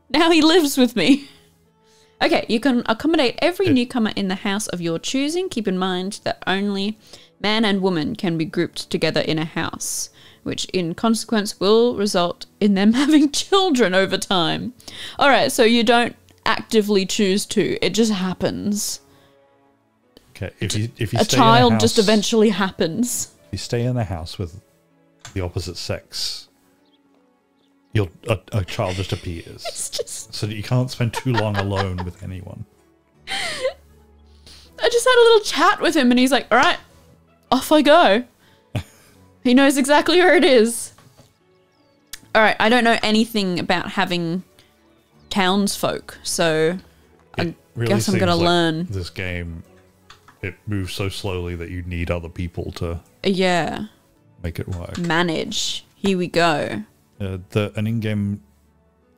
now he lives with me. Okay, you can accommodate every newcomer in the house of your choosing. Keep in mind that only man and woman can be grouped together in a house, which in consequence will result in them having children over time. All right, so you don't actively choose to. It just happens. Okay, if you A stay child in a just house, eventually happens. If you stay in a house with the opposite sex, a child just appears. It's just, So that you can't spend too long alone with anyone. I just had a little chat with him and he's like, all right, off I go. He knows exactly where it is. All right, I don't know anything about having townsfolk, so I It really guess I'm seems going to like learn. This game, it moves so slowly that you need other people to Yeah, make it work. manage. Here we go. An in-game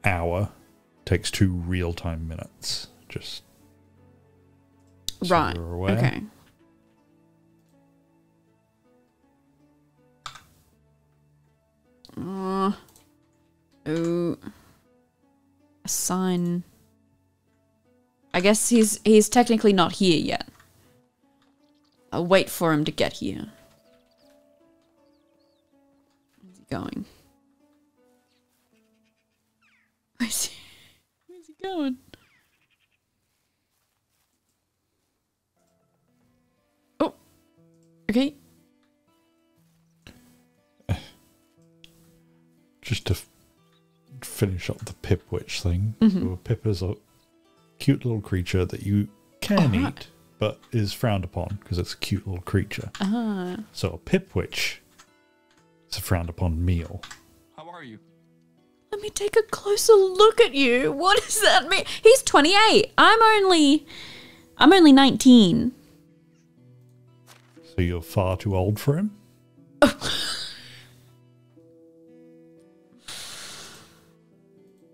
hour takes 2 real-time minutes. Just so Right, you're aware. okay. Oh. Assign. I guess he's technically not here yet. I'll wait for him to get here. Where's he going? Where's he going? Oh. Okay. Just to finish up the Pipwitch thing. Mm-hmm. So a Pip is a cute little creature that you can eat, but is frowned upon because it's a cute little creature. Ah. So a Pipwitch is a frowned upon meal. How are you? Let me take a closer look at you. What does that mean? He's 28. I'm only 19. So you're far too old for him?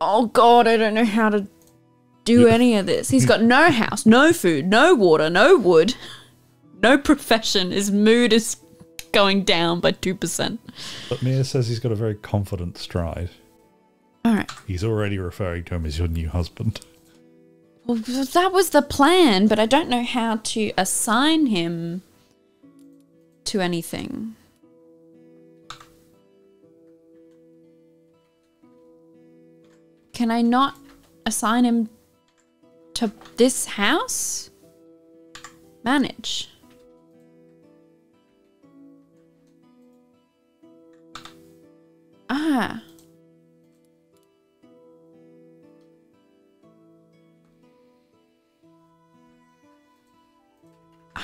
Oh God, I don't know how to do any of this. He's got no house, no food, no water, no wood, no profession. His mood is going down by 2%. But Mia says he's got a very confident stride. All right. He's already referring to him as your new husband. Well, that was the plan, but I don't know how to assign him to anything. Can I not assign him to this house? Manage. Ah.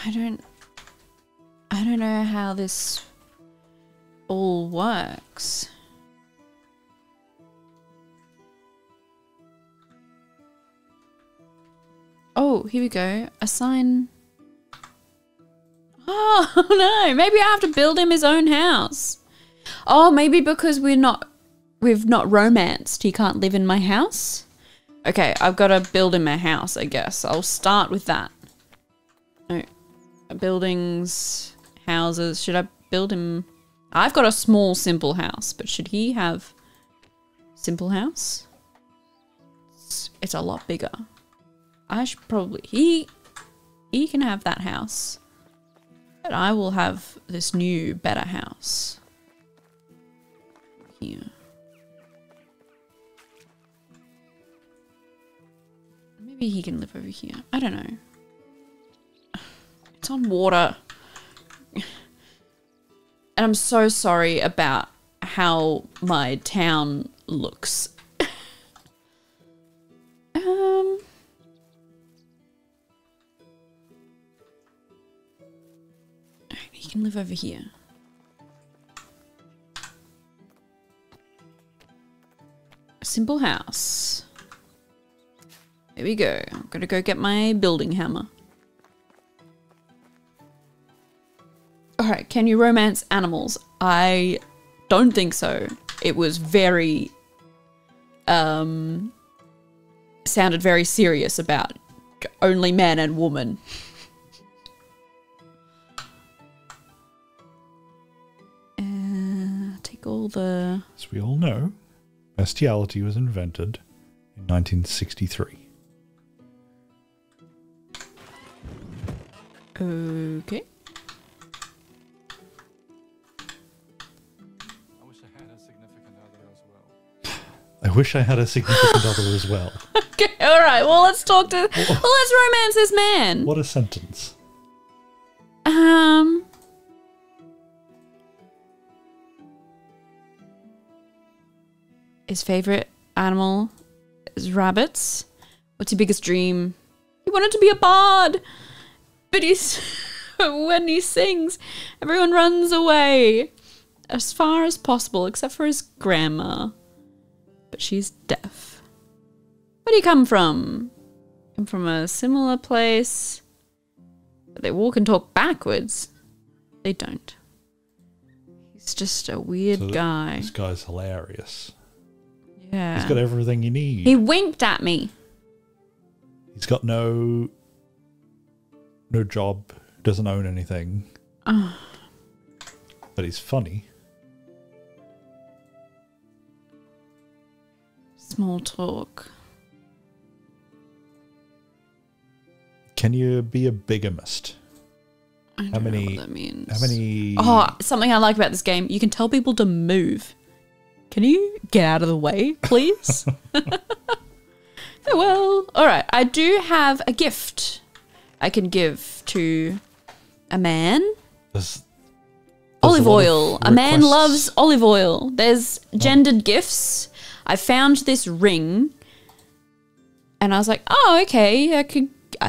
I don't know how this all works. Oh, here we go. Assign. Oh no, maybe I have to build him his own house. Oh, maybe because we've not romanced, he can't live in my house. Okay, I've got to build him a house, I guess. I'll start with that. No. Buildings, houses. Should I build him? I've got a small, simple house, but should he have simple house? It's a lot bigger. I should probably... He can have that house. But I will have this new, better house. Here. Maybe he can live over here. I don't know. It's on water. And I'm so sorry about how my town looks. He can live over here. A simple house. There we go. I'm gonna go get my building hammer. Alright, can you romance animals? I don't think so. It was very... sounded very serious about only man and woman. Take all the... As we all know, bestiality was invented in 1963. Okay. I wish I had a significant other as well. I wish I had a significant other as well. Okay, alright, well let's talk to... Well, let's romance this man. What a sentence. His favorite animal is rabbits. What's your biggest dream? He wanted to be a bard, but when he sings, everyone runs away as far as possible, except for his grandma. But she's deaf. Where do you come from? Come from a similar place. But they walk and talk backwards. They don't. He's just a weird guy. This guy's hilarious. Yeah. He's got everything you need. He winked at me. He's got no job, doesn't own anything. But he's funny. Small talk. Can you be a bigamist? I don't know what that means. How many... Oh, something I like about this game. You can tell people to move. Can you get out of the way, please? Well, alright. I do have a gift I can give to a man. There's olive oil. A man loves olive oil. There's gendered gifts. I found this ring. And I was like, oh, okay. I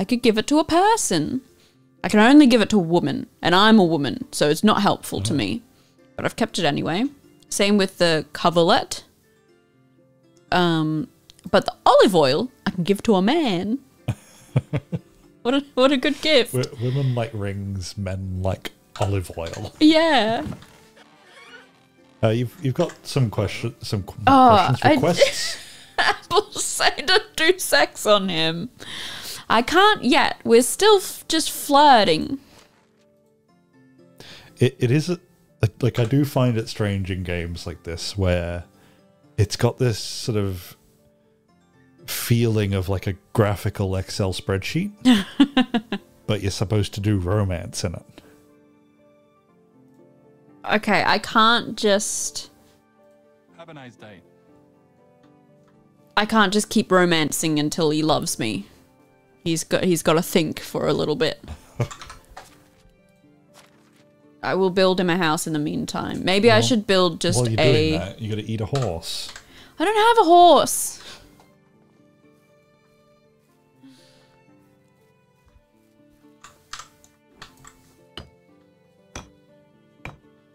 could give it to a person. I can only give it to a woman. And I'm a woman, so it's not helpful to me. But I've kept it anyway. Same with the coverlet. But the olive oil I can give to a man. What a good gift. Women like rings, men like olive oil. Yeah. You've got some questions requests. Apple say to do sex on him. I can't yet. We're still just flirting. It is like I do find it strange in games like this where it's got this sort of feeling of like a graphical Excel spreadsheet, but you're supposed to do romance in it. Okay, I can't just... Have a nice day. I can't just keep romancing until he loves me. He's got to think for a little bit. I will build him a house in the meantime. Maybe I should build just while you're doing that, you got to eat a horse. I don't have a horse.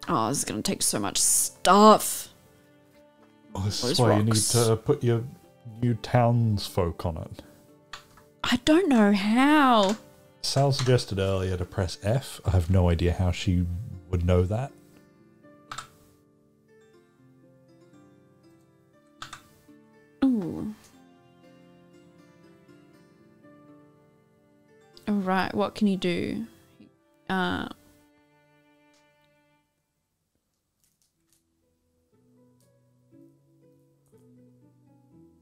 Oh, this is going to take so much stuff. Oh, this Those is why rocks. you need to put your new townsfolk on it. I don't know how. Sal suggested earlier to press F. I have no idea how she would know that. Ooh. All right, what can you do?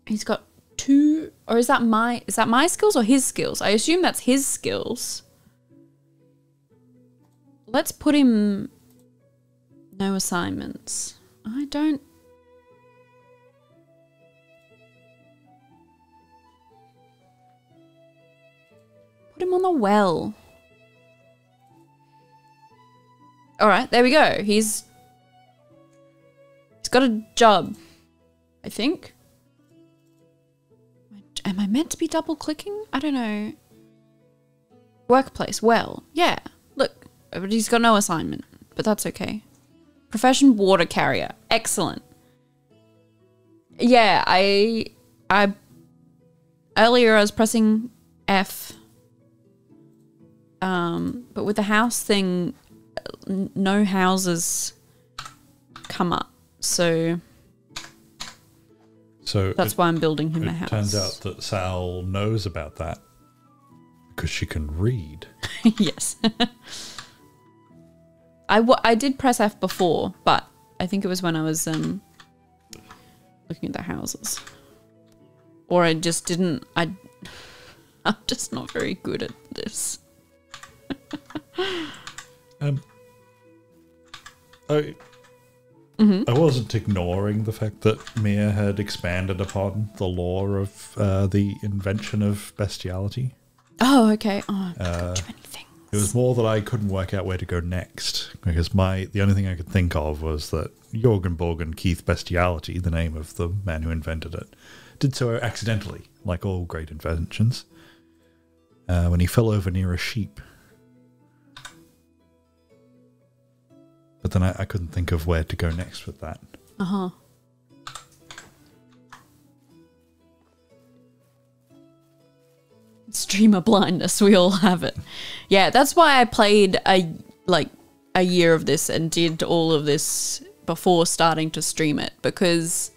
He's got 2, or is that my skills or his skills? I assume that's his skills. Let's put him no assignments. I don't. Put him on the well. All right, there we go. He's got a job, I think. Am I meant to be double clicking? I don't know. Workplace, well, yeah. Look, but he's got no assignment, but that's okay. Profession water carrier, excellent. Yeah, I earlier I was pressing F, but with the house thing, no houses come up, so that's why I'm building him a house. It turns out that Sal knows about that because she can read. Yes. I did press F before, but I think it was when I was looking at the houses. Or I just didn't... I'm just not very good at this. I wasn't ignoring the fact that Mia had expanded upon the lore of the invention of bestiality. Oh, okay. Oh, too many things. It was more that I couldn't work out where to go next, because the only thing I could think of was that Jorgen Borgen Keith Bestiality, the name of the man who invented it, did so accidentally, like all great inventions, when he fell over near a sheep. But then I couldn't think of where to go next with that. Uh-huh. Streamer blindness, we all have it. Yeah, that's why I played a year of this and did all of this before starting to stream it, because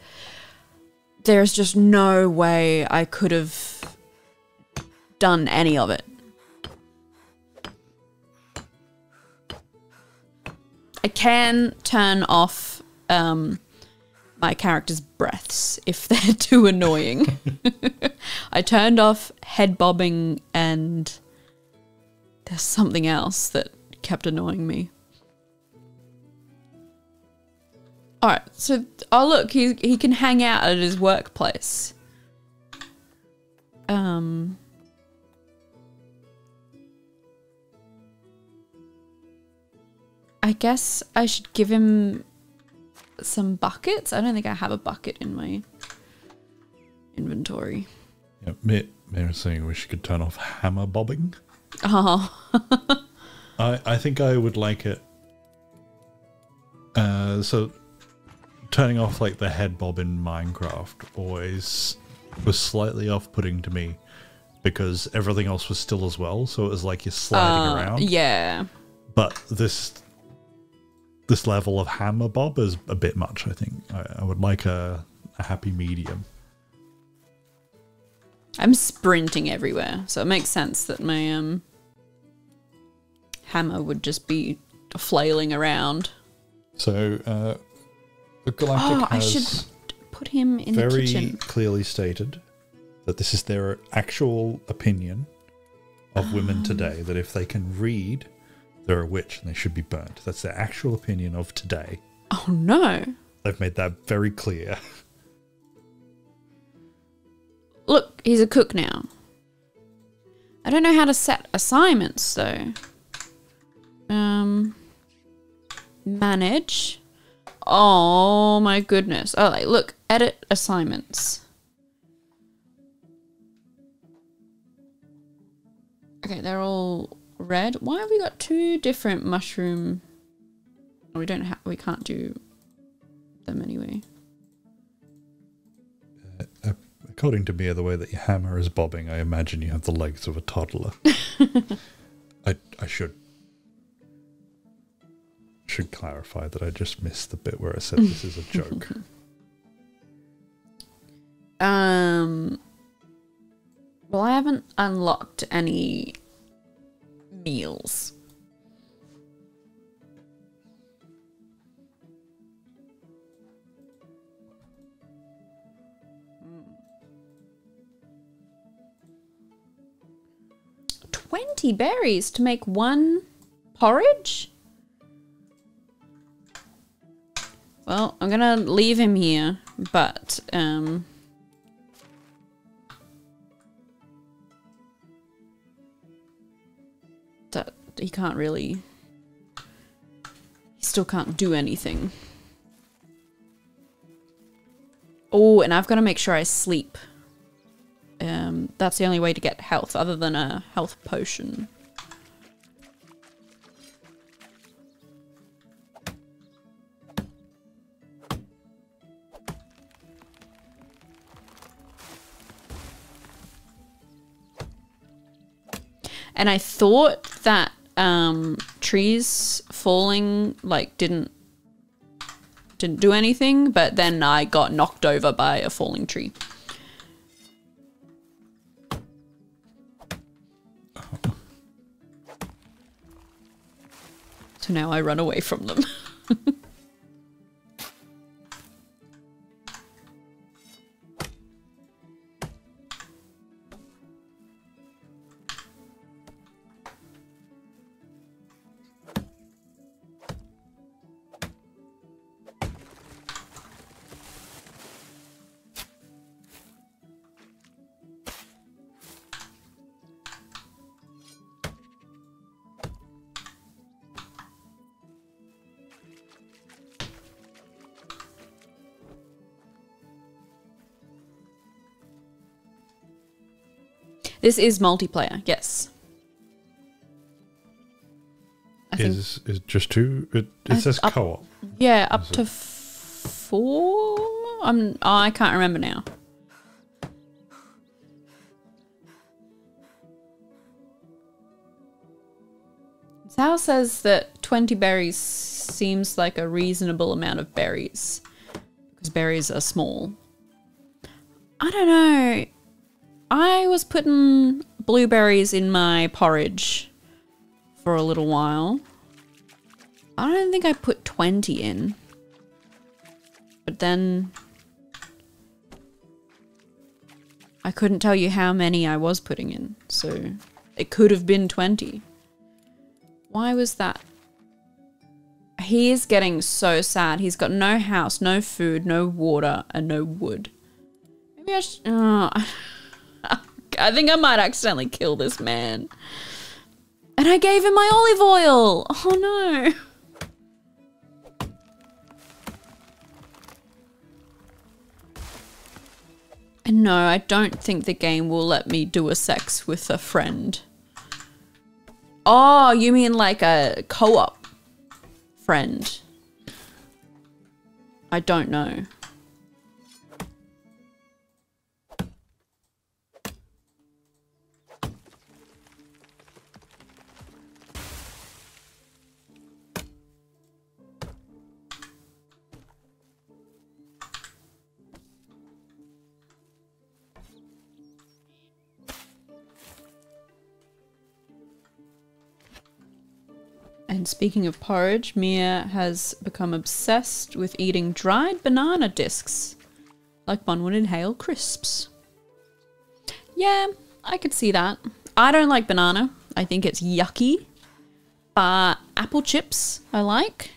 there's just no way I could have done any of it. I can turn off my character's breaths if they're too annoying. I turned off head bobbing, and there's something else that kept annoying me. Alright, so, oh look, he can hang out at his workplace. I guess I should give him some buckets. I don't think I have a bucket in my inventory. Yeah, Mia was saying we could turn off hammer bobbing. Oh. I think I would like it. So turning off like the head bob in Minecraft always was slightly off-putting to me, because everything else was still as well. So it was like you're sliding around. Yeah. But this level of hammer bob is a bit much, I think. I would like a happy medium. I'm sprinting everywhere, so it makes sense that my hammer would just be flailing around. So the Galactic I has should put him in the very kitchen. clearly stated that this is their actual opinion of women today, that if they can read, they're a witch and they should be burnt. That's their actual opinion of today. Oh no. They've made that very clear. Look, he's a cook now. I don't know how to set assignments though. Manage. Oh my goodness. Oh, like, look, edit assignments. Okay, they're all red. Why have we got two different mushroom We can't do them anyway. According to Mia, the way that your hammer is bobbing, I imagine you have the legs of a toddler. I should clarify that I just missed the bit where I said this is a joke. Well, I haven't unlocked any meals. Mm. 20 berries to make one porridge? Well, I'm gonna leave him here, but that he can't really. He still can't do anything. Oh, and I've got to make sure I sleep. That's the only way to get health, other than a health potion. And I thought that trees falling like didn't do anything, but then I got knocked over by a falling tree. So now I run away from them. This is multiplayer, yes. I think Is just two? It says co-op. Yeah, up to 4. I can't remember now. Sal says that 20 berries seems like a reasonable amount of berries because berries are small. I don't know. I was putting blueberries in my porridge for a little while. I don't think I put 20 in. But then I couldn't tell you how many I was putting in, so it could have been 20. Why was that? He is getting so sad. He's got no house, no food, no water, and no wood. Maybe I should... I think I might accidentally kill this man. And I gave him my olive oil. Oh no. And no, I don't think the game will let me do a sex with a friend. Oh, you mean like a co-op friend? I don't know. And speaking of porridge, Mia has become obsessed with eating dried banana discs, like one would inhale crisps. Yeah, I could see that. I don't like banana. I think it's yucky. Apple chips, I like.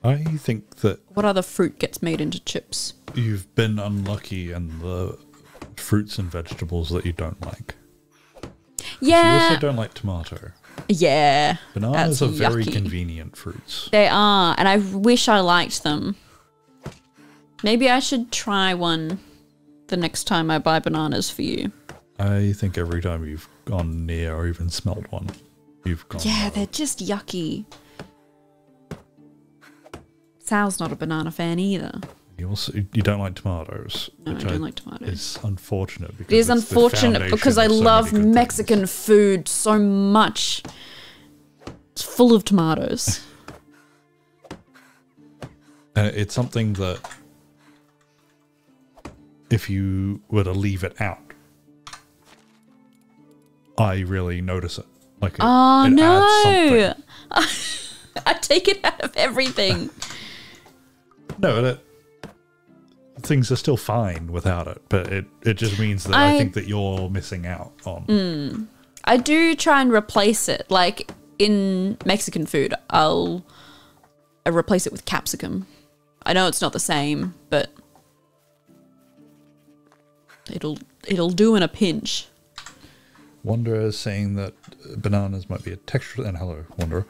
I think that... What other fruit gets made into chips? You've been unlucky in the fruits and vegetables that you don't like. Yeah. You also don't like tomato. Yeah. Bananas are very convenient fruits. They are, and I wish I liked them. Maybe I should try one the next time I buy bananas for you. I think every time you've gone near or even smelled one, you've gone. Yeah, no. they're just yucky. Sal's not a banana fan either. You don't like tomatoes. No, which I don't like tomatoes. It's unfortunate. Because It is it's the unfortunate because foundation I of so love many good Mexican things. food so much. It's full of tomatoes. It's something that if you were to leave it out, I really notice it. Like it adds something. I take it out of everything. No, things are still fine without it, but it just means that I think that you're missing out on. I do try and replace it. Like in Mexican food, I replace it with capsicum. I know it's not the same, but it'll do in a pinch. Wanderer is saying that bananas might be a texture, and hello, Wanderer,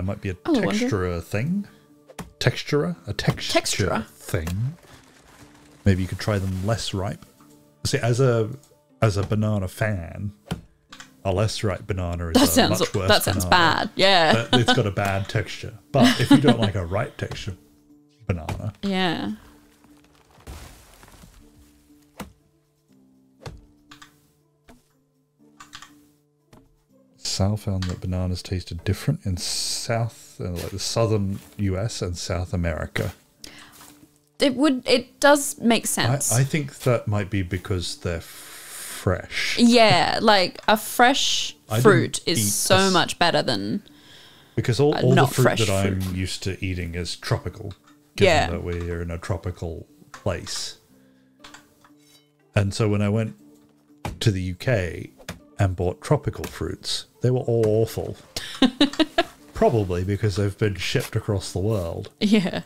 might be a texturer thing. A texture thing. Maybe you could try them less ripe. See, as a banana fan, a less ripe banana is much worse. That sounds banana. bad. Yeah, It's got a bad texture. But if you don't like a ripe texture banana, yeah. Sal found that bananas tasted different in like the southern US and South America. It does make sense. I think that might be because they're fresh. Yeah, like a fresh fruit is so much better than because all the not fruit fresh that I'm fruit. used to eating is tropical, given that we're in a tropical place. And so when I went to the UK and bought tropical fruits, they were all awful. Probably because they've been shipped across the world. Yeah.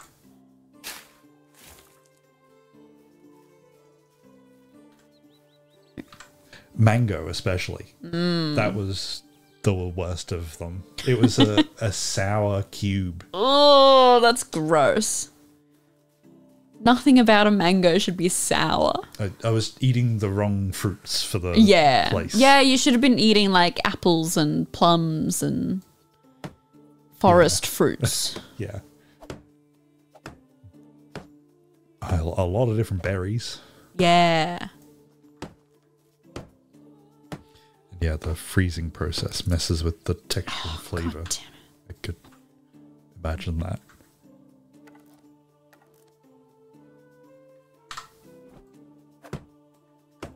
Mango, especially. That was the worst of them. It was a sour cube. Oh, that's gross. Nothing about a mango should be sour. I was eating the wrong fruits for the place. Yeah, you should have been eating like apples and plums and forest fruits. Yeah. A lot of different berries. Yeah. Yeah, the freezing process messes with the texture and flavour. God damn it. I could imagine that.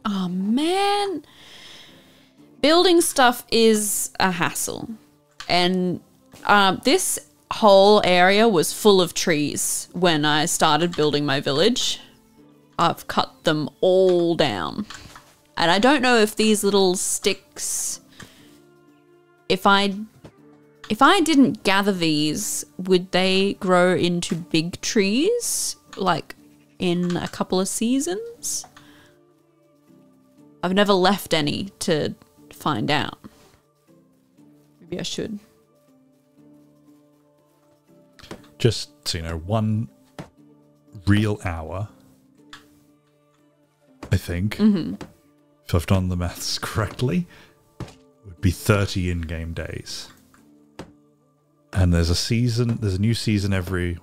Oh, man. Building stuff is a hassle. And this whole area was full of trees when I started building my village. I've cut them all down. And I don't know if these little sticks, if I didn't gather these, would they grow into big trees, like in a couple of seasons? I've never left any to find out. Maybe I should. Just so you know, 1 real hour, I think, if I've done the maths correctly, would be 30 in-game days. And there's a new season every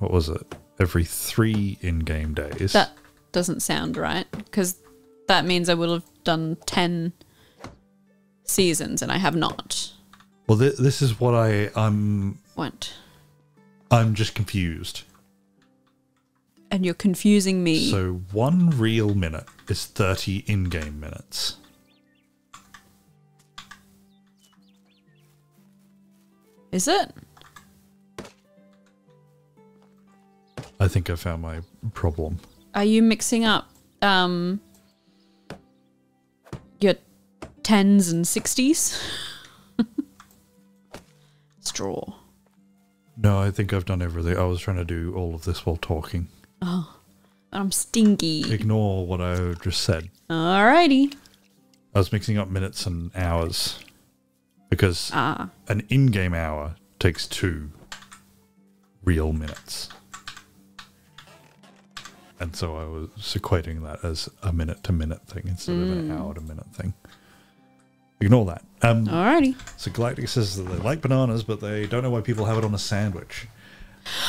3 in-game days. That doesn't sound right, because that means I would have done 10 seasons, and I have not. Well, this is what I'm What? I'm just confused. And you're confusing me. So 1 real minute is 30 in-game minutes. Is it? I think I found my problem. Are you mixing up your 10s and 60s? Straw. No, I think I've done everything. I was trying to do all of this while talking. Oh, I'm stinky. Ignore what I just said. Alrighty. I was mixing up minutes and hours. Because an in-game hour takes 2 real minutes. And so I was equating that as a minute-to-minute thing instead of an hour-to-minute thing. Ignore that. Alrighty. So Galactic says that they like bananas, but they don't know why people have it on a sandwich.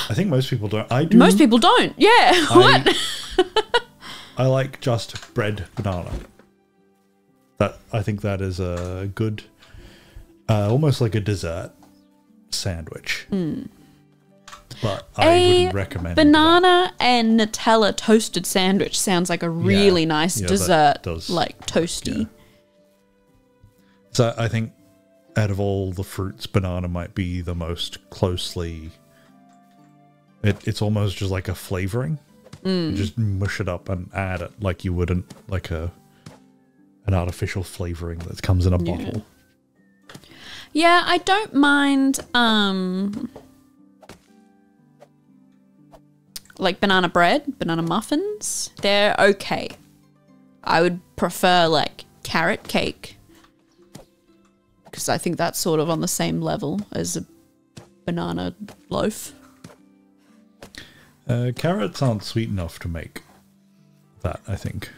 I think most people don't. I do. Most people don't. Yeah. What? I like just bread banana. I think that is a good, almost like a dessert sandwich. But I wouldn't recommend banana and Nutella toasted sandwich sounds like a really nice dessert, like toasty. Yeah. So I think out of all the fruits, banana might be the most closely. It's almost just like a flavoring. You just mush it up and add it like you wouldn't like an artificial flavoring that comes in a bottle. Yeah, I don't mind like banana bread, banana muffins. They're okay. I would prefer like carrot cake because I think that's sort of on the same level as a banana loaf. Carrots aren't sweet enough to make that, I think.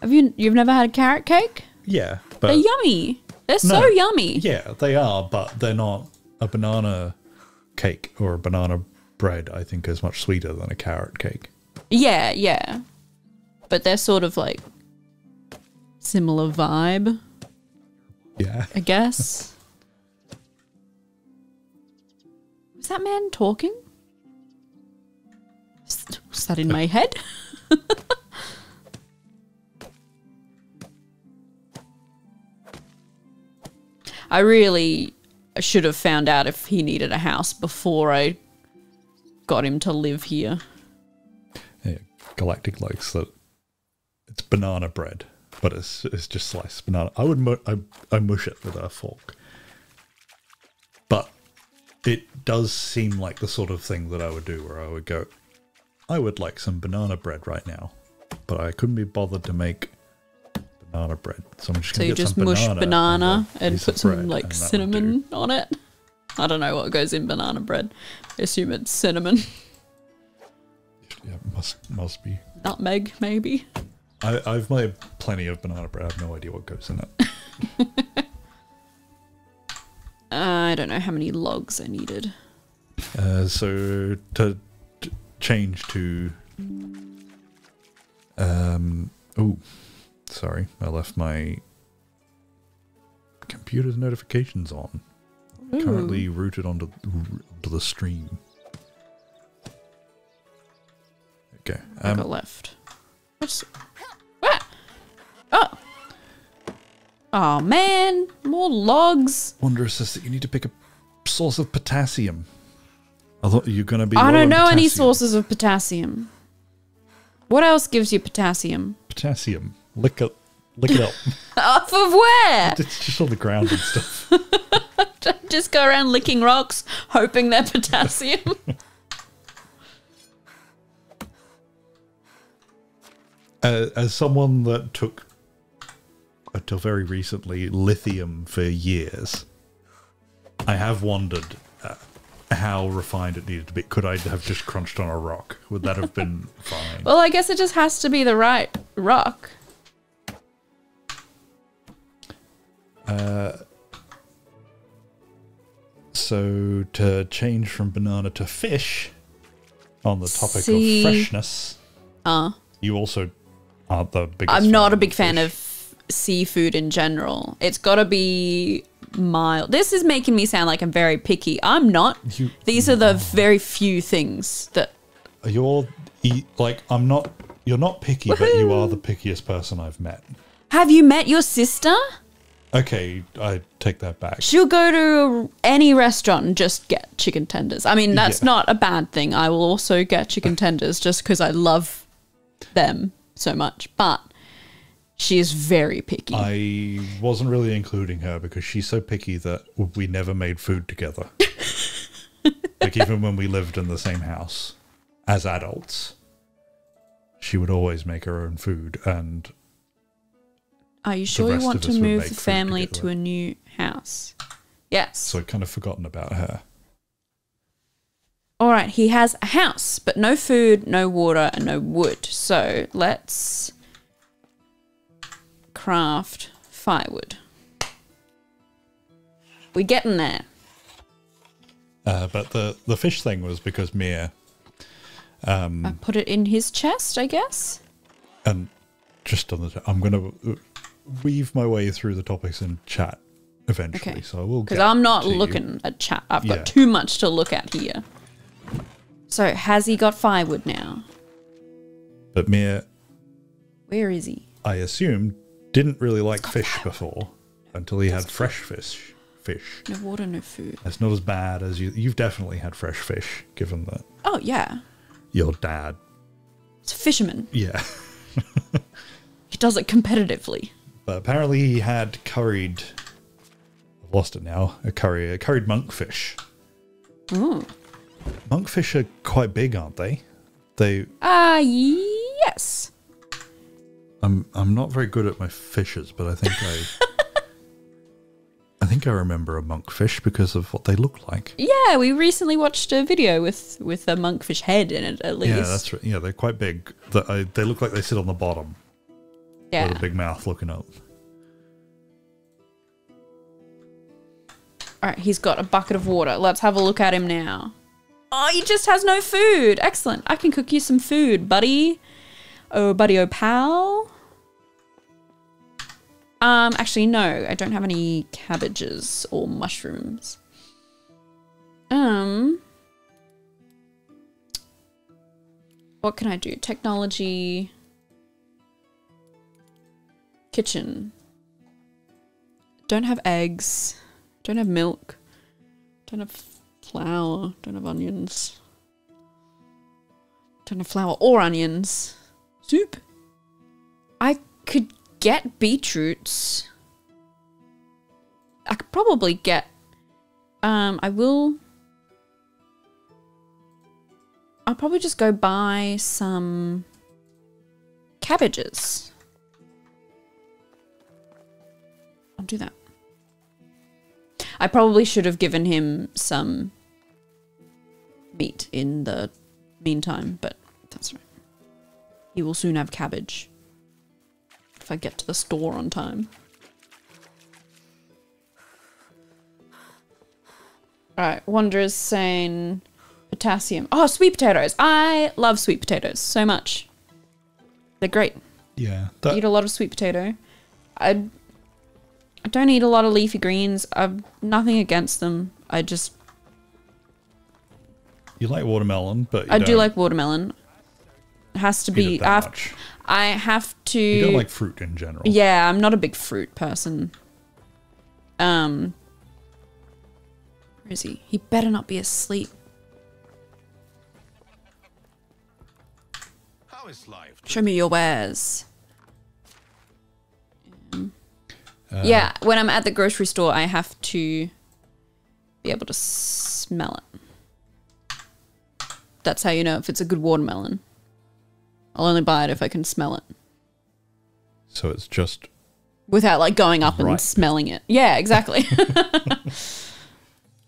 You've never had a carrot cake? Yeah, but they're yummy. They're so yummy. Yeah, they are, but they're not. A banana cake or a banana bread, I think, is much sweeter than a carrot cake. Yeah, yeah. But they're sort of like similar vibe. Yeah. I guess. Was that man talking? Was that in my head? I really should have found out if he needed a house before I got him to live here. Yeah, Galactic likes that it's banana bread, but it's just sliced banana. I would I mush it with a fork, but it does seem like the sort of thing that I would do, where I would go, I would like some banana bread right now, but I couldn't be bothered to make banana bread, so I'm just going to get some mush banana and put some bread, like cinnamon on it. I don't know what goes in banana bread. I assume it's cinnamon. Yeah, must be. Nutmeg, maybe. I've made plenty of banana bread. I have no idea what goes in it. I don't know how many logs I needed. So to change to oh, sorry, I left my computer's notifications on. Ooh. Currently routed onto the stream. Okay. I got left. What's... Ah! Oh! Oh man, more logs. Wanderer says that you need to pick a source of potassium. I thought you were going to be. I don't know any sources of potassium. What else gives you potassium? Potassium. Lick it up. Off of where? It's just on the ground and stuff. Just go around licking rocks, hoping they're potassium. As someone that took, until very recently, lithium for years, I have wondered how refined it needed to be. Could I have just crunched on a rock? Would that have been fine? Well, I guess it just has to be the right rock. So to change from banana to fish, on the topic of freshness, you also aren't the biggest. I'm not a big fan of seafood in general. It's got to be mild. This is making me sound like I'm very picky. I'm not. These are the very few things that you're like. I'm not. You're not picky, but you are the pickiest person I've met. Have you met your sister? Okay, I take that back. She'll go to any restaurant and just get chicken tenders. I mean, that's not a bad thing. I will also get chicken tenders just because I love them so much. But she is very picky. I wasn't really including her because she's so picky that we never made food together. Like, even when we lived in the same house as adults, she would always make her own food, and are you sure you want to move the family to a new house? Yes. So I'd kind of forgotten about her. All right, he has a house, but no food, no water, and no wood. So let's craft firewood. We're getting there. But the fish thing was because Mia... I put it in his chest, I guess. And just on the... I'm going to weave my way through the topics in chat eventually. Okay. So I will get Because I'm not to you. looking at chat. I've Yeah. got too much to look at here. So, has he got firewood now? But Mia, Where is he? I assume, didn't really like fish before until he had fresh fish. No water, no food. It's not as bad as you've definitely had fresh fish, given that Oh, yeah. your dad. It's a fisherman. Yeah. He does it competitively. But apparently he had curried... I've lost it now. A curried monkfish. Ooh. Monkfish are quite big, aren't they? Yes. I'm not very good at my fishes, but I think I remember a monkfish because of what they look like. Yeah, we recently watched a video with a monkfish head in it, at least. Yeah, that's right. Yeah, they're quite big. They look like they sit on the bottom Yeah. with a big mouth looking up. All right, he's got a bucket of water. Let's have a look at him now. Oh, he just has no food. Excellent. I can cook you some food, buddy. Oh, buddy, oh, pal. Actually, no. I don't have any cabbages or mushrooms. What can I do? Technology. Kitchen. Don't have eggs. Don't have milk. Don't have flour. Don't have onions. Don't have flour or onions. Soup. I could get beetroots. I could probably get... I'll probably just go buy some cabbages. I'll do that. I probably should have given him some meat in the meantime, but that's right. He will soon have cabbage. If I get to the store on time. Alright, Wanderer's saying potassium. Oh, sweet potatoes. I love sweet potatoes so much. They're great. Yeah. I eat a lot of sweet potato. I don't eat a lot of leafy greens. I've nothing against them. I just... You like watermelon, but I do like watermelon. It has to be... much. I have to... You don't like fruit in general. Yeah, I'm not a big fruit person. Where is he? He better not be asleep. How is life? Show me your wares. Yeah, when I'm at the grocery store, I have to be able to smell it. That's how you know if it's a good watermelon. I'll only buy it if I can smell it. So it's just... Without like going up and Right. smelling it. Yeah, exactly.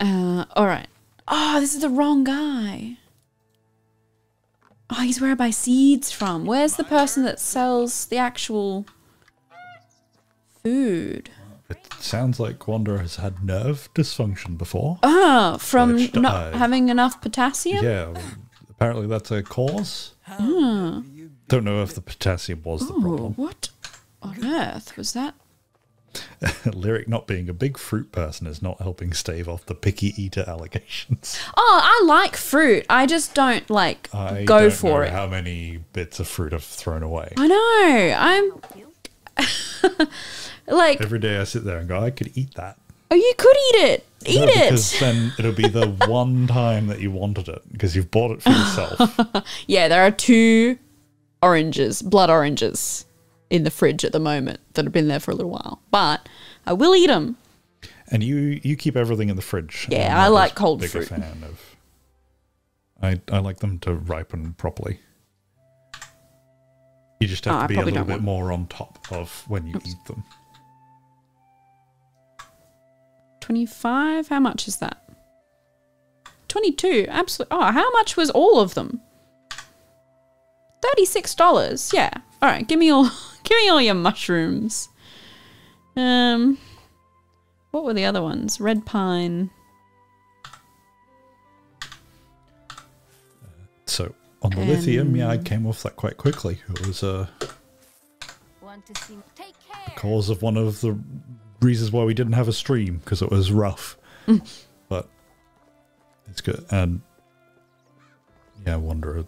All right. Oh, this is the wrong guy. Oh, he's where I buy seeds from. Where's the person that sells the actual food? It sounds like Wanderer has had nerve dysfunction before. Oh, from Which not having enough potassium? Yeah, well, apparently that's a cause. Don't know if the potassium was the Oh, problem. what on earth was that? Lyric not being a big fruit person is not helping stave off the picky eater allegations. Oh, I like fruit. I just don't like I go don't for know it. how many bits of fruit I've thrown away. I know. I'm like, Every day I sit there and go, I could eat that. oh, you could eat it. Eat No, it. because then it'll be the one time that you wanted it because you've bought it for yourself. Yeah, there are 2 oranges, blood oranges, in the fridge at the moment that have been there for a little while. But I will eat them. And you keep everything in the fridge. Yeah, I'm I not like as cold big fruit. A fan of. I like them to ripen properly. You just have Oh, to I be a probably little don't bit more on top of when you eat them. 25? How much is that? 22. Absolutely. Oh, how much was all of them? $36. Yeah. All right. Give me all your mushrooms. What were the other ones? Red pine. So on the lithium, yeah, I came off that quite quickly. It was Want to see? Take care. cause of one of the reasons why we didn't have a stream, because it was rough. But it's good. And yeah, Wanderer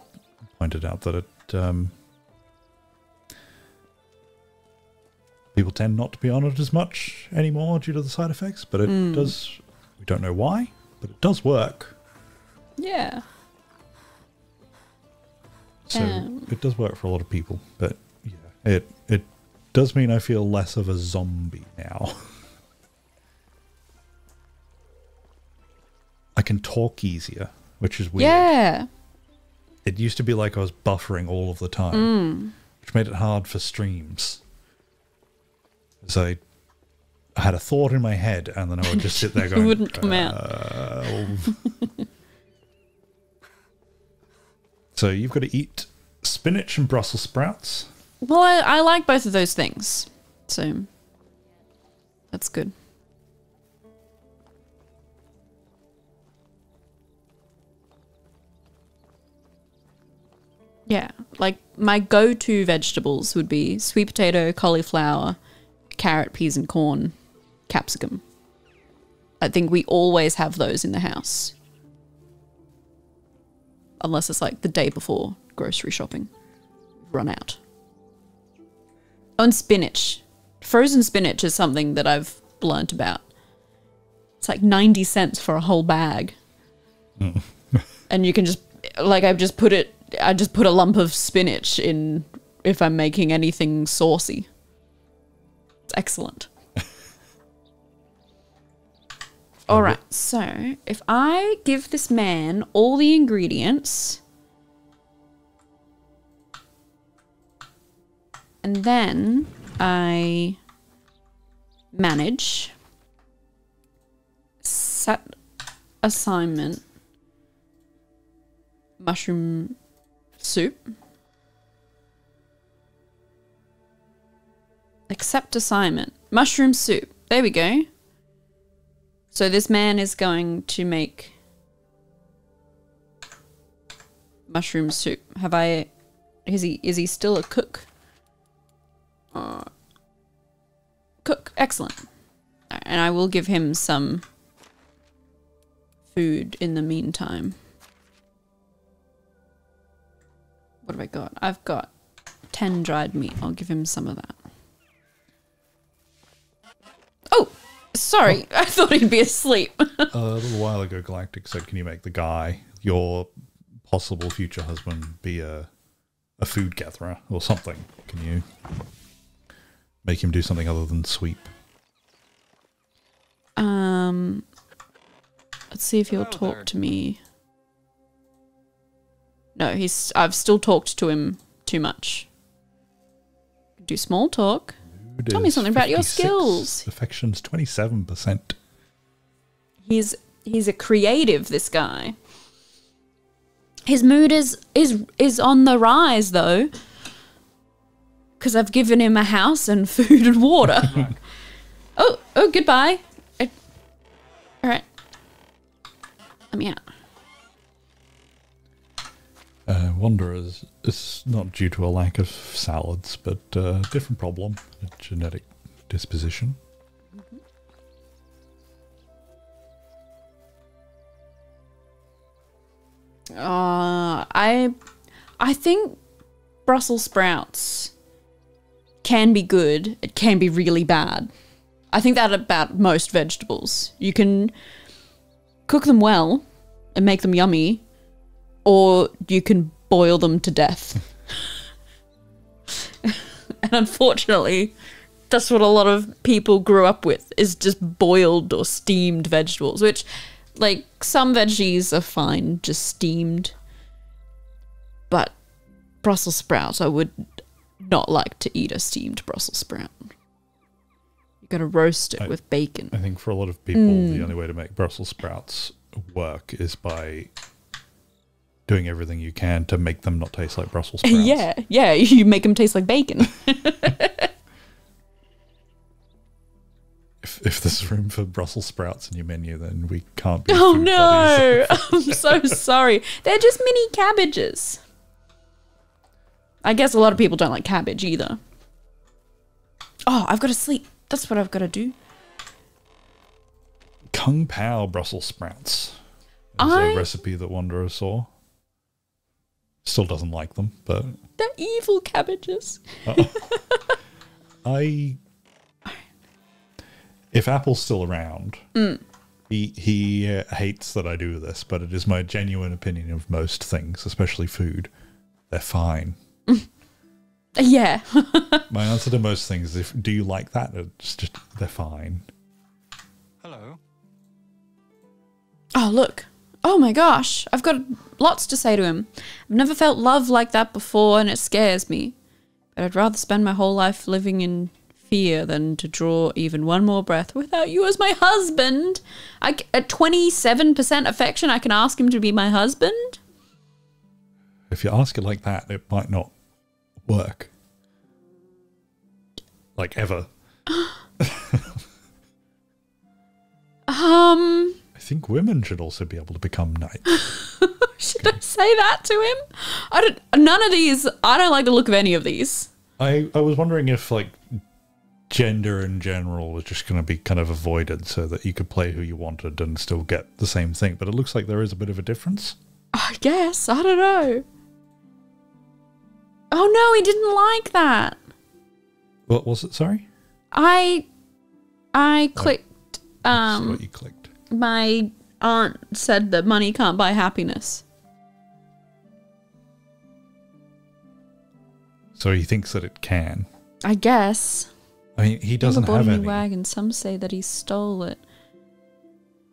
pointed out that it people tend not to be on it as much anymore due to the side effects, but it does. We don't know why, but it does work. Yeah. So it does work for a lot of people, but yeah, it does mean I feel less of a zombie now. I can talk easier, which is weird. Yeah. It used to be like I was buffering all of the time, which made it hard for streams. So I had a thought in my head, and then I would just sit there going, It wouldn't come out. So you've got to eat spinach and Brussels sprouts. Well, I like both of those things. So that's good. Yeah, like my go-to vegetables would be sweet potato, cauliflower, carrot, peas and corn, capsicum. I think we always have those in the house. Unless it's like the day before grocery shopping. Run out. Oh, and spinach. Frozen spinach is something that I've learnt about. It's like 90 cents for a whole bag. And you can just, like, I just put a lump of spinach in if I'm making anything saucy. It's excellent. All right, so if I give this man all the ingredients and then I manage, set assignment, mushroom soup, accept assignment, mushroom soup, there we go. So this man is going to make mushroom soup. Is he still a cook? Cook, excellent. And I will give him some food in the meantime. What have I got? I've got 10 dried meat. I'll give him some of that. Oh! Sorry, I thought he'd be asleep. A little while ago, Galactic said, can you make the guy, your possible future husband, be a food gatherer or something? Can you make him do something other than sweep? Let's see if he'll talk to me. No, I've still talked to him too much. Do small talk. Tell me something about your skills. Affection's 27%. He's a creative, this guy. His mood is on the rise though. Because I've given him a house and food and water. oh, goodbye. Alright. Let me out. Wanderers is not due to a lack of salads, but a different problem, a genetic disposition. I think Brussels sprouts can be good. It can be really bad. I think that about most vegetables. You can cook them well and make them yummy, or you can boil them to death. And unfortunately, that's what a lot of people grew up with, is just boiled or steamed vegetables, which, like, some veggies are fine, just steamed. But Brussels sprouts, I would not like to eat a steamed Brussels sprout. You gotta roast it with bacon. I think for a lot of people, the only way to make Brussels sprouts work is by doing everything you can to make them not taste like Brussels sprouts. Yeah, you make them taste like bacon. if there's room for Brussels sprouts in your menu, then we can't be Oh food no! buddies. I'm so sorry. They're just mini cabbages. I guess a lot of people don't like cabbage either. Oh, I've got to sleep. That's what I've got to do. Kung Pao Brussels sprouts is a recipe that Wanderer saw. Still doesn't like them, but... They're evil cabbages. If Apple's still around, he hates that I do this, but it is my genuine opinion of most things, especially food. They're fine. Yeah. My answer to most things is, do you like that? It's just, they're fine. Hello. Oh, look. Oh my gosh. I've got lots to say to him. I've never felt love like that before, and it scares me. But I'd rather spend my whole life living in fear than to draw even one more breath without you as my husband. At 27% affection, I can ask him to be my husband? If you ask it like that, it might not work. Like, ever. I think women should also be able to become knights. Should I say that to him? None of these, I don't like the look of any of these. I was wondering if, like, gender in general was just going to be kind of avoided so that you could play who you wanted and still get the same thing. But it looks like there is a bit of a difference. I guess. I don't know. Oh no, he didn't like that. What was it? Sorry? I clicked, That's what you clicked. My aunt said that money can't buy happiness. So he thinks that it can. I guess. I mean, he doesn't Never bought have a any. new wagon. Some say that he stole it.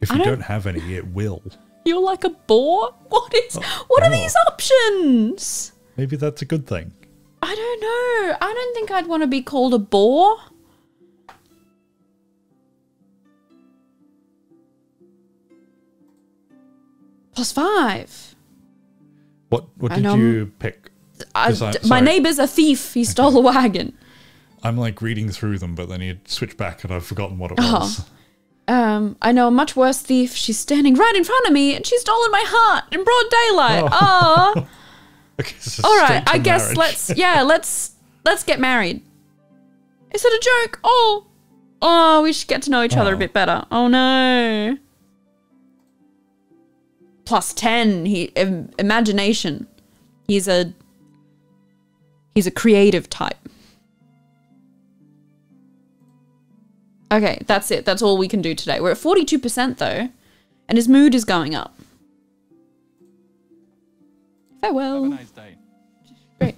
If you don't have any, it will. You're like a bore? What are these options? Maybe that's a good thing. I don't know. I don't think I'd want to be called a bore. +5. What did you pick? My neighbour's a thief. He stole a wagon. I'm like reading through them, but then you switch back and I've forgotten what it was. I know a much worse thief. She's standing right in front of me and she's stolen my heart in broad daylight. Oh. Okay, so all right, I guess marriage. let's get married. Is it a joke? Oh, we should get to know each other a bit better. Oh no. +10. Imagination. He's a creative type. Okay, that's it. That's all we can do today. We're at 42% though, and his mood is going up. Farewell. Have a nice day. Great.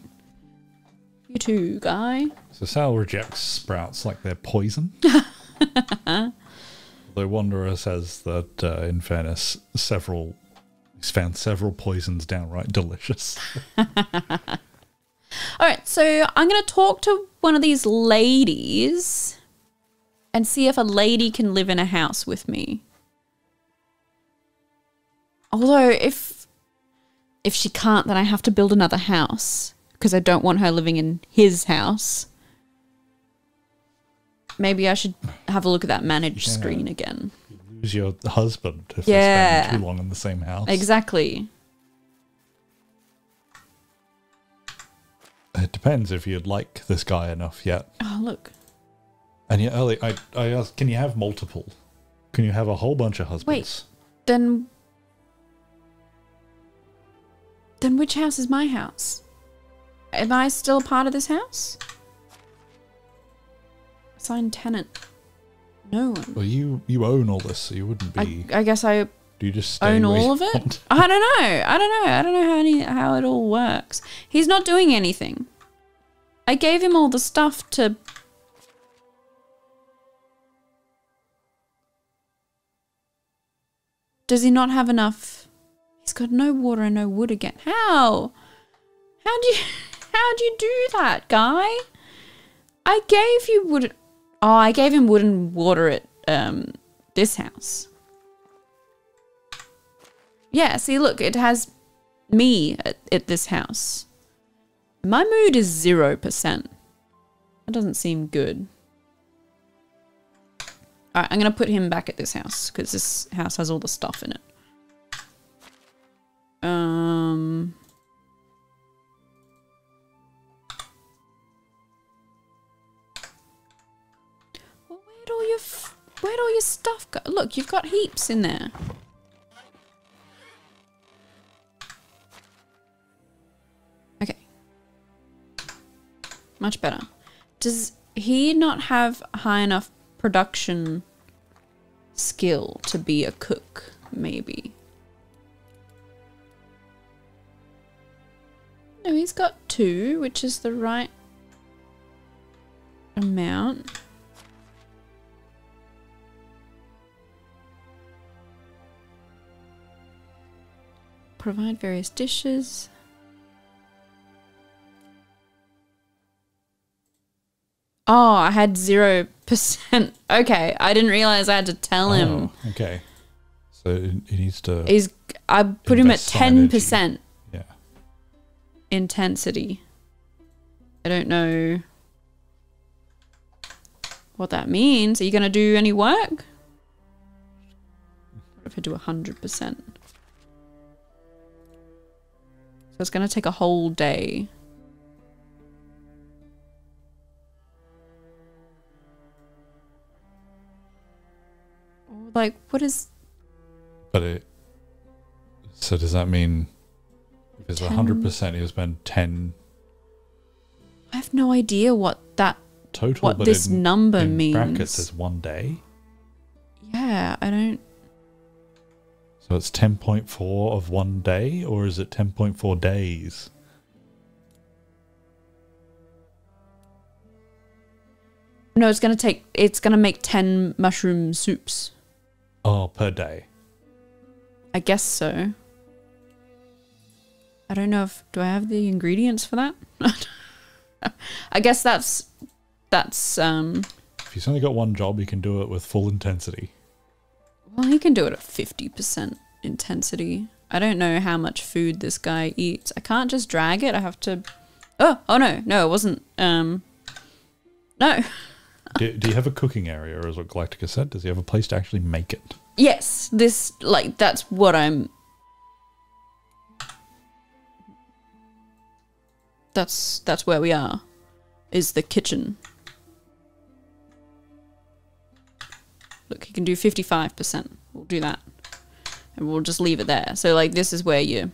You too, guy. So Sal rejects sprouts like they're poison. Although Wanderer says that, in fairness, he's found several poisons downright delicious. All right, so I'm going to talk to one of these ladies and see if a lady can live in a house with me. Although if she can't, then I have to build another house because I don't want her living in his house. Maybe I should have a look at that manage screen again. You lose your husband if they spend too long in the same house. Exactly. It depends if you'd like this guy enough yet. Oh, look. And yet, early, I asked, can you have multiple? Can you have a whole bunch of husbands? Wait, then which house is my house? Am I still a part of this house? Assigned tenant. No one. Well, you own all this, so you wouldn't be... I guess I do you just stay own where all you of it? want? I don't know how it all works. He's not doing anything. I gave him all the stuff to... Does he not have enough? He's got no water and no wood again. How? How'd you do that, guy? I gave you wood. Oh, I gave him wood and water at this house. Yeah, see, look, it has me at this house. My mood is 0%. That doesn't seem good. Alright, I'm going to put him back at this house because this house has all the stuff in it. Well, where'd all your stuff go? Look, you've got heaps in there. Okay. Much better. Does he not have high enough production skill to be a cook, maybe? No, he's got 2, which is the right amount. Provide various dishes. Oh, I had 0%. Okay, I didn't realize I had to tell him. Okay. So he needs to... I put him at 10%. Yeah. Intensity. I don't know what that means. Are you going to do any work? What if I do 100%? So it's going to take a whole day. Like, what is... So does that mean if it's 100%, he'll spend 10... I have no idea what that... Total, what this number means. In brackets is 1 day? Yeah, I don't... So it's 10.4 of 1 day, or is it 10.4 days? No, it's gonna make 10 mushroom soups. Oh, per day. I guess so. I don't know do I have the ingredients for that? I guess that's If he's only got one job, he can do it with full intensity. well, he can do it at 50% intensity. I don't know how much food this guy eats. I can't just drag it. I have to... Oh no, it wasn't... No. Do you have a cooking area, or is what Galactica said? Does he have a place to actually make it? Yes, that's what I'm... That's where we are, is the kitchen. Look, you can do 55%. We'll do that. And we'll just leave it there. So, like, this is where you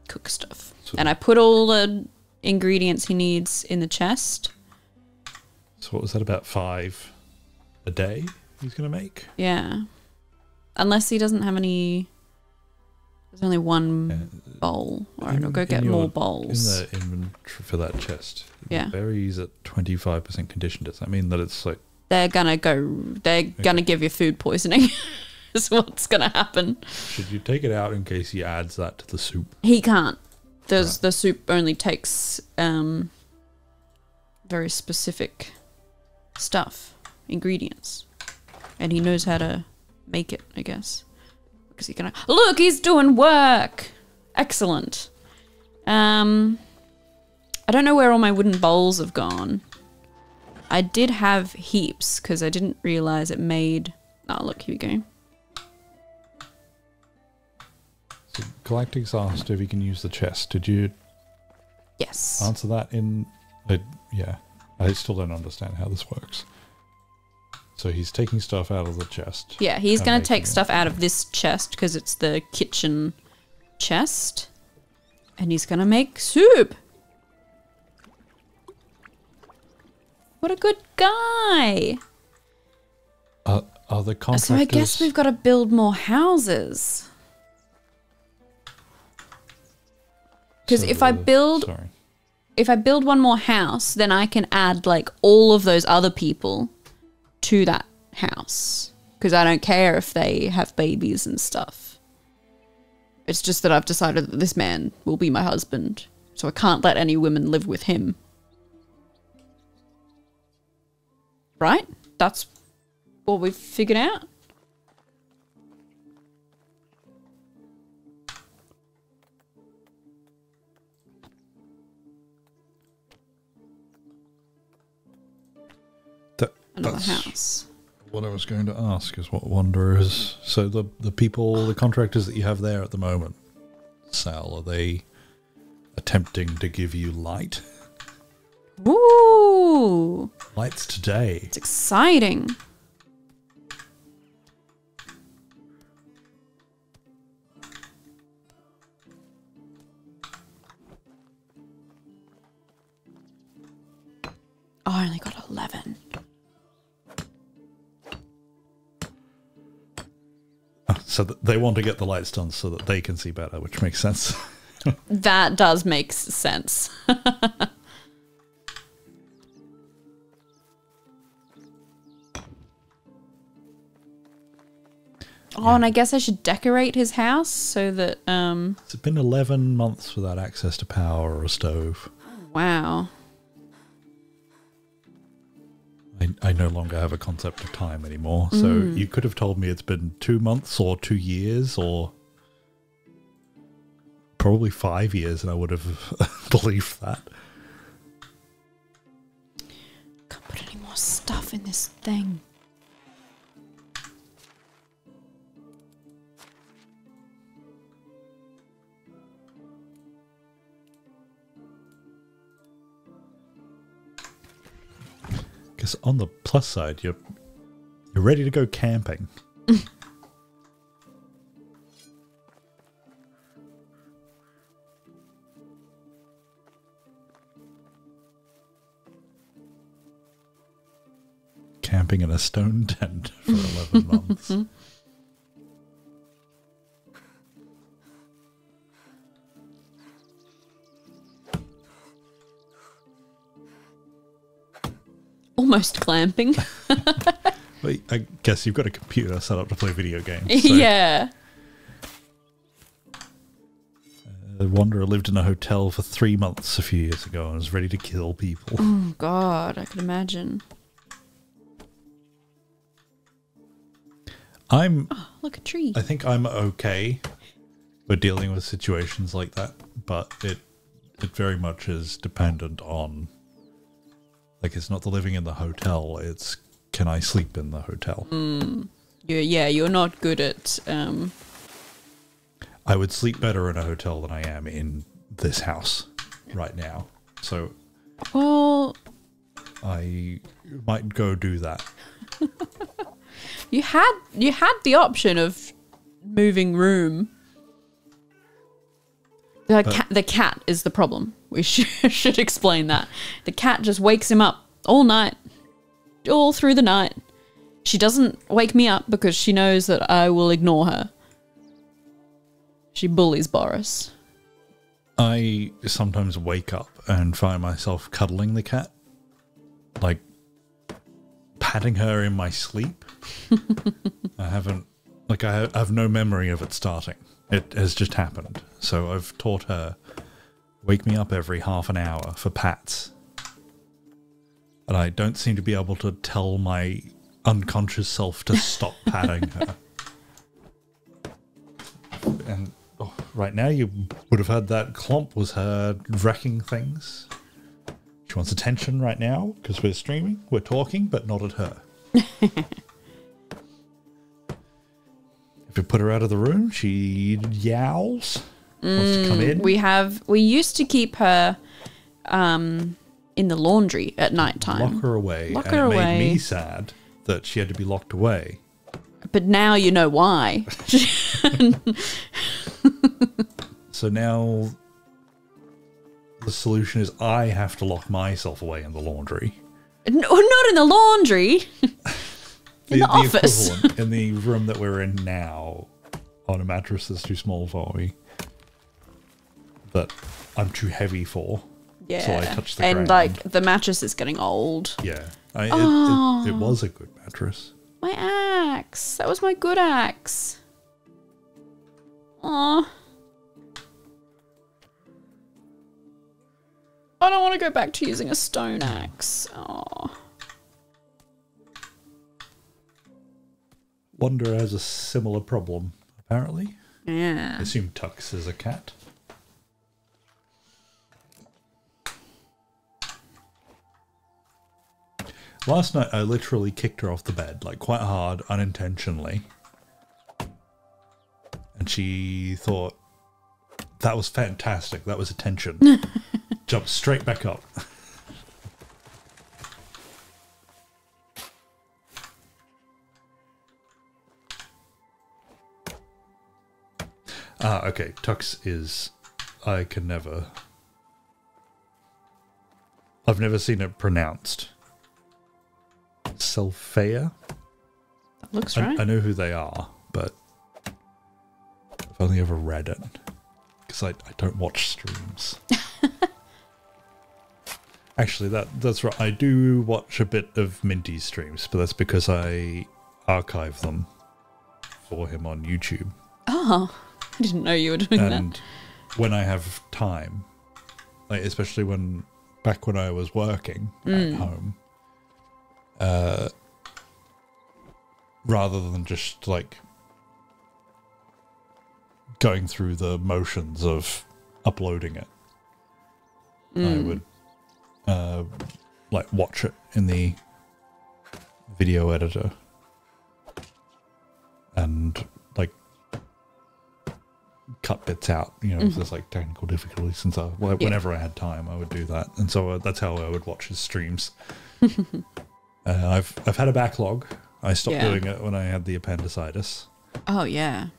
cook stuff. So, and I put all the ingredients he needs in the chest. So what was that, about 5 a day he's going to make? Yeah. Unless he doesn't have any... There's only one bowl. Alright, I'll go get more bowls. In the inventory for that chest, yeah. Berries at 25% condition. Does that mean that it's like... They're gonna give you food poisoning. Is what's gonna happen. Should you take it out in case he adds that to the soup? He can't. The soup only takes very specific ingredients. And he knows how to make it, I guess. Because look, he's doing work. Excellent. I don't know where all my wooden bowls have gone. I did have heaps because I didn't realize it made... Oh, look, here we go. So Galactic's asked if he can use the chest. Did you Yes. answer that in... yeah. I still don't understand how this works. So he's taking stuff out of the chest. Yeah, he's going to take stuff out of this chest because it's the kitchen chest. And he's going to make soup. What a good guy. Are the contractors... So I guess we've got to build more houses. Because if I build one more house, then I can add like all of those other people to that house. Because I don't care if they have babies and stuff. It's just that I've decided that this man will be my husband. So I can't let any women live with him. Right? That's what we've figured out. Another house. what I was going to ask is what Wanderers... So the people, the contractors that you have there at the moment, Sal, are they attempting to give you light? Ooh! Lights today. It's exciting. Oh, I only got 11. So they want to get the lights done so that they can see better, which makes sense. That does make sense. Oh, and I guess I should decorate his house so that, It's been 11 months without access to power or a stove. wow. I no longer have a concept of time anymore. So you could have told me it's been 2 months or 2 years or probably 5 years and I would have believed that. Can't put any more stuff in this thing. Because on the plus side, you're ready to go camping. Camping in a stone tent for 11 months. Almost clamping. Well, I guess you've got a computer set up to play video games. So. Yeah. Wanderer lived in a hotel for 3 months a few years ago and was ready to kill people. Oh, God, I could imagine. Oh, look, a tree. I think I'm okay with dealing with situations like that, but it very much is dependent on, like, it's not the living in the hotel, it's can I sleep in the hotel. You're not good at I would sleep better in a hotel than I am in this house right now, so well, I might go do that. you had the option of moving room. The cat is the problem. We should explain that. The cat just wakes him up all night, all through the night. She doesn't wake me up because she knows that I will ignore her. She bullies Boris. I sometimes wake up and find myself cuddling the cat, like patting her in my sleep. I have no memory of it starting. It has just happened. So I've taught her, wake me up every half an hour for pats. And I don't seem to be able to tell my unconscious self to stop patting her. And right now you would have heard that clomp was her wrecking things. She wants attention right now because we're streaming, we're talking, but not at her. If you put her out of the room, she yowls. Wants to come in. We used to keep her in the laundry at night time. Lock her away. It made me sad that she had to be locked away. But now you know why. So now the solution is I have to lock myself away in the laundry. No, not in the laundry. In the office. Equivalent, in the room that we're in now, on a mattress that's too small for me, that I'm too heavy for. Yeah. So I touch the ground. And like the mattress is getting old. Yeah. It was a good mattress. My axe. That was my good axe. Aw. I don't want to go back to using a stone axe. Aw. Wonder has a similar problem, apparently. Yeah. I assume Tux is a cat. Last night I literally kicked her off the bed, like quite hard, unintentionally. And she thought, that was fantastic, that was attention. Jumped straight back up. Okay, Tux is... I've never seen it pronounced. Selphia? That looks right. I know who they are, but I've only ever read it. Because I don't watch streams. Actually, that's right. I do watch a bit of Minty's streams, but that's because I archive them for him on YouTube. Oh, I didn't know you were doing that. And when I have time, like especially back when I was working at home, rather than just like going through the motions of uploading it, I would like watch it in the video editor and like cut bits out, if there's like technical difficulties and stuff. Whenever I had time, I would do that, and so that's how I would watch his streams. I've had a backlog. I stopped doing it when I had the appendicitis. Oh yeah.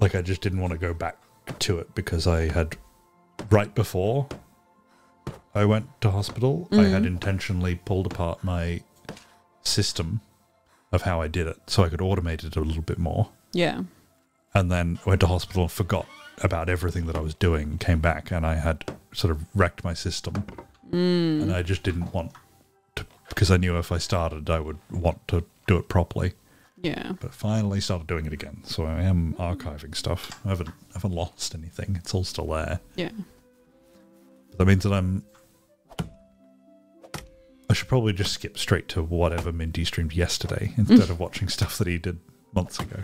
Like I just didn't want to go back to it because I had, right before I went to hospital, I had intentionally pulled apart my system of how I did it so I could automate it a little bit more. Yeah. And then went to hospital and forgot about everything that I was doing, came back, and I had sort of wrecked my system. And I just didn't want to, because I knew if I started, I would want to do it properly. Yeah. But finally started doing it again. So I am archiving stuff. I haven't lost anything. It's all still there. Yeah. But that means that I should probably just skip straight to whatever Minty streamed yesterday instead of watching stuff that he did months ago.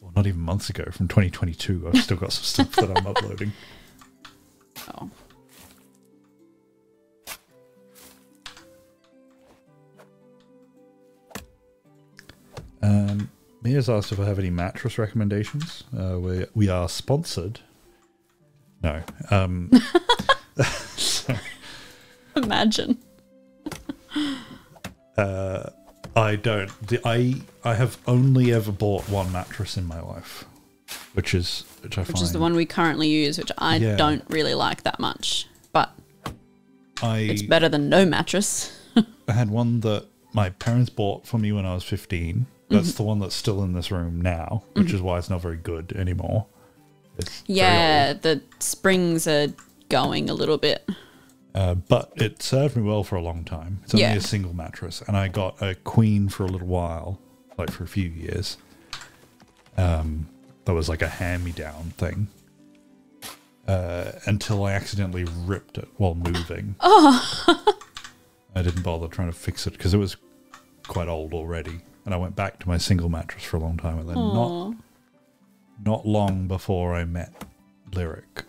Well, not even months ago, from 2022. I've still got some stuff that I'm uploading. Oh. Mia's asked if I have any mattress recommendations. We are sponsored. No. Imagine. I don't. I have only ever bought one mattress in my life, which is the one we currently use, which I don't really like that much, but it's better than no mattress. I had one that my parents bought for me when I was 15. That's the one that's still in this room now, which is why it's not very good anymore. It's the springs are going a little bit. But it served me well for a long time. It's only a single mattress, and I got a queen for a little while, like for a few years. That was like a hand-me-down thing. Until I accidentally ripped it while moving. Oh. I didn't bother trying to fix it because it was quite old already. And I went back to my single mattress for a long time, and then not long before I met Lyric.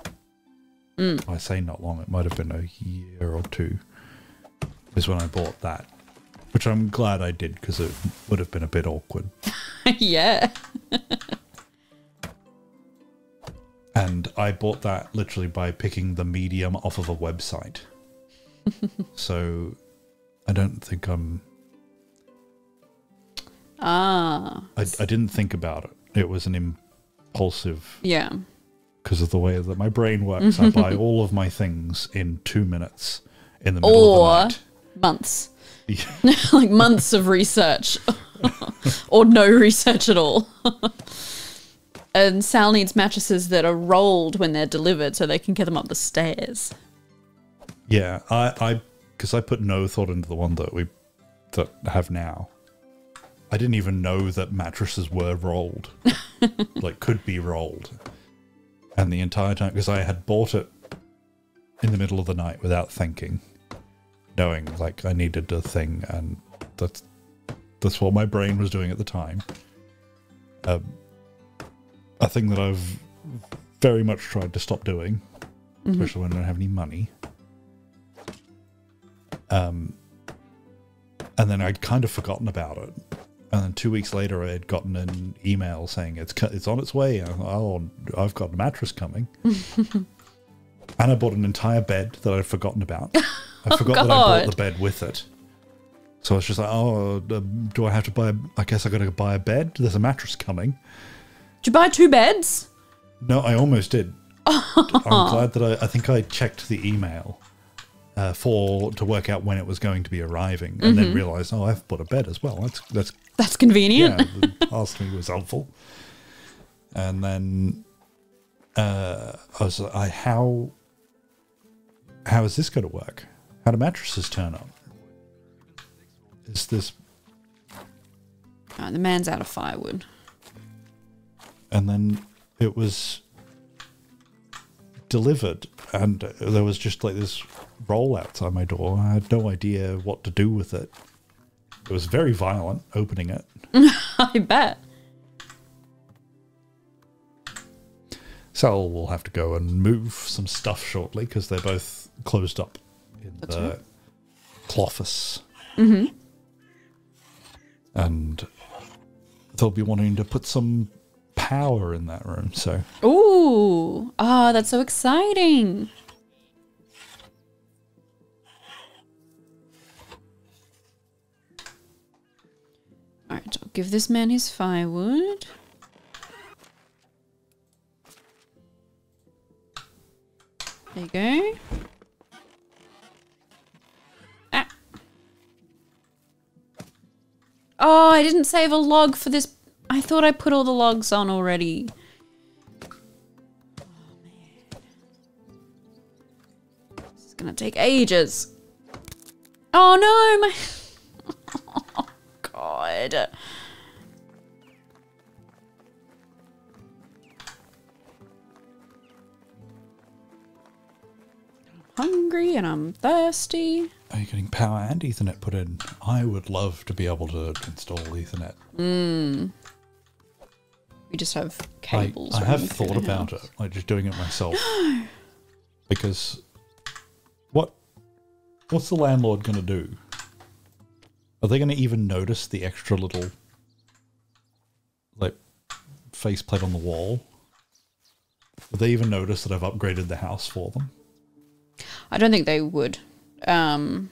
I say not long, it might have been a year or two, is when I bought that, which I'm glad I did because it would have been a bit awkward. Yeah. And I bought that literally by picking the medium off of a website. So I don't think I didn't think about it. It was an impulsive... Yeah. Because of the way that my brain works, I buy all of my things in 2 minutes in the middle of the night. Months. Like months of research. Or no research at all. And Sal needs mattresses that are rolled when they're delivered so they can get them up the stairs. Yeah, because I put no thought into the one that I have now. I didn't even know that mattresses were rolled. Like, could be rolled. And the entire time, because I had bought it in the middle of the night without thinking, knowing like I needed a thing, and that's what my brain was doing at the time. A thing that I've very much tried to stop doing, especially when I don't have any money. And then I'd kind of forgotten about it. And then 2 weeks later, I had gotten an email saying it's on its way. And I thought, oh, I've got a mattress coming. And I bought an entire bed that I'd forgotten about. I forgot that I bought the bed with it. So I was just like, oh, do I have to buy... I guess I got to buy a bed. There's a mattress coming. Did you buy 2 beds? No, I almost did. I'm glad that I think I checked the email to work out when it was going to be arriving, and then realized, oh, I've bought a bed as well. That's convenient. Yeah, the past me was helpful. And then I was like, how is this going to work? How do mattresses turn up? Is this... The man's out of firewood. And then it was delivered, and there was just like this roll outside my door. I had no idea what to do with it. It was very violent opening it. I bet. So we'll have to go and move some stuff shortly because they're both closed up in the cloffice. Mm-hmm. And they'll be wanting to put some power in that room, so... Ooh! Oh, that's so exciting! Alright, I'll give this man his firewood. There you go. Ah! Oh, I didn't save a log for this... I thought I put all the logs on already. Oh, man. This is gonna take ages. Oh, no! My... Oh, God. I'm hungry and I'm thirsty. Are you getting power and Ethernet put in? I would love to be able to install Ethernet. We just have cables. I have thought about it, like just doing it myself. Because what's the landlord going to do? Are they going to even notice the extra little like faceplate on the wall? Would they even notice that I've upgraded the house for them? I don't think they would. I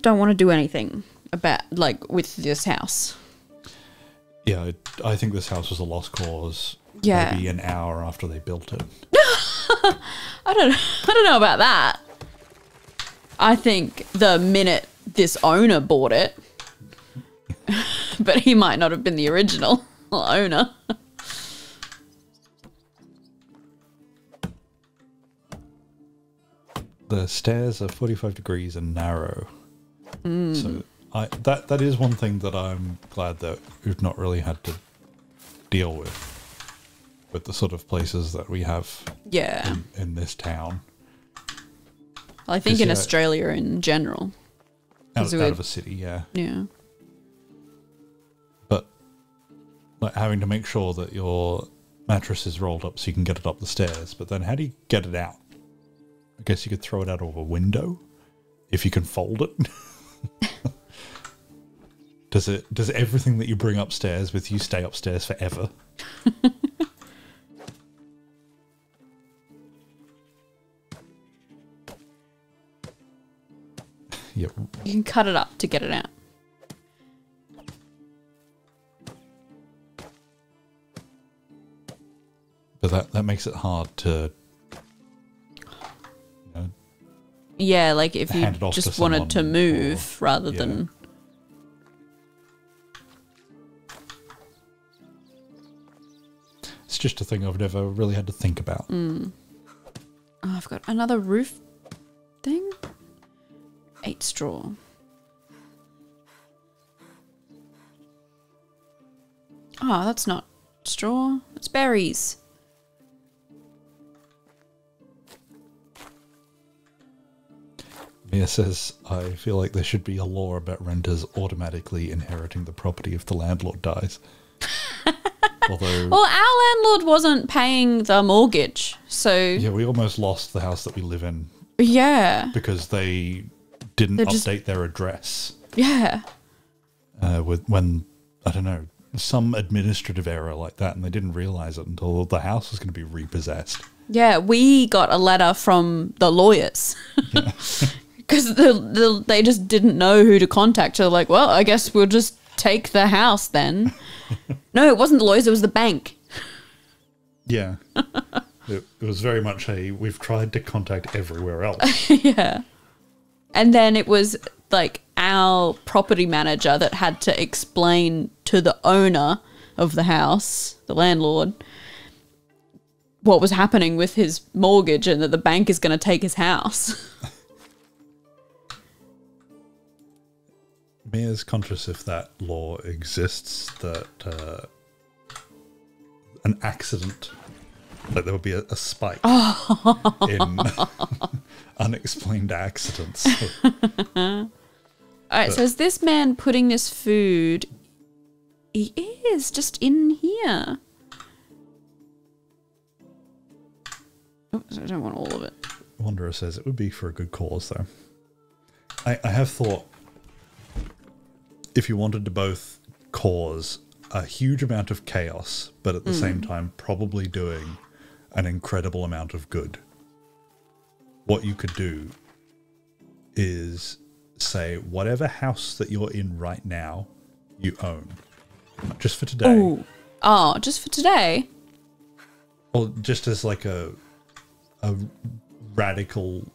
don't want to do anything about with this house. Yeah, I think this house was a lost cause. Yeah, maybe an hour after they built it. I don't know about that. I think the minute this owner bought it, but he might not have been the original owner. The stairs are 45 degrees and narrow. So that is one thing that I'm glad that we've not really had to deal with the sort of places that we have in this town. Well, I think in Australia in general. Out of a city, yeah. Yeah. But like having to make sure that your mattress is rolled up so you can get it up the stairs, but then how do you get it out? I guess you could throw it out of a window if you can fold it. Does everything that you bring upstairs with you stay upstairs forever? Yep. You can cut it up to get it out. But that makes it hard to... Yeah, like if you just wanted to move rather than... It's just a thing I've never really had to think about. Oh, I've got another roof thing. 8 straw. Oh, that's not straw. It's berries. Mia says, I feel like there should be a law about renters automatically inheriting the property if the landlord dies. Although, Well, our landlord wasn't paying the mortgage, so yeah, we almost lost the house that we live in yeah. because they didn't update their address. Yeah. When I don't know, some administrative error like that, and they didn't realize it until the house was going to be repossessed. Yeah, we got a letter from the lawyers because they just didn't know who to contact. So they're like, well, I guess we'll just take the house then. No, it wasn't the lawyers, it was the bank. Yeah. It was very much we've tried to contact everywhere else. Yeah. And then it was like our property manager that had to explain to the owner of the house, the landlord, what was happening with his mortgage and that the bank is going to take his house. Mia's conscious if that law exists that an accident, like there would be a spike in unexplained accidents. All right, so is this man putting this food? He is just in here. Oops, I don't want all of it. Wanderer says it would be for a good cause, though. I have thought if you wanted to both cause a huge amount of chaos, but at the same time probably doing an incredible amount of good, what you could do is say whatever house that you're in right now, you own. Just for today. Ooh. Oh, just for today? Or just as like a radical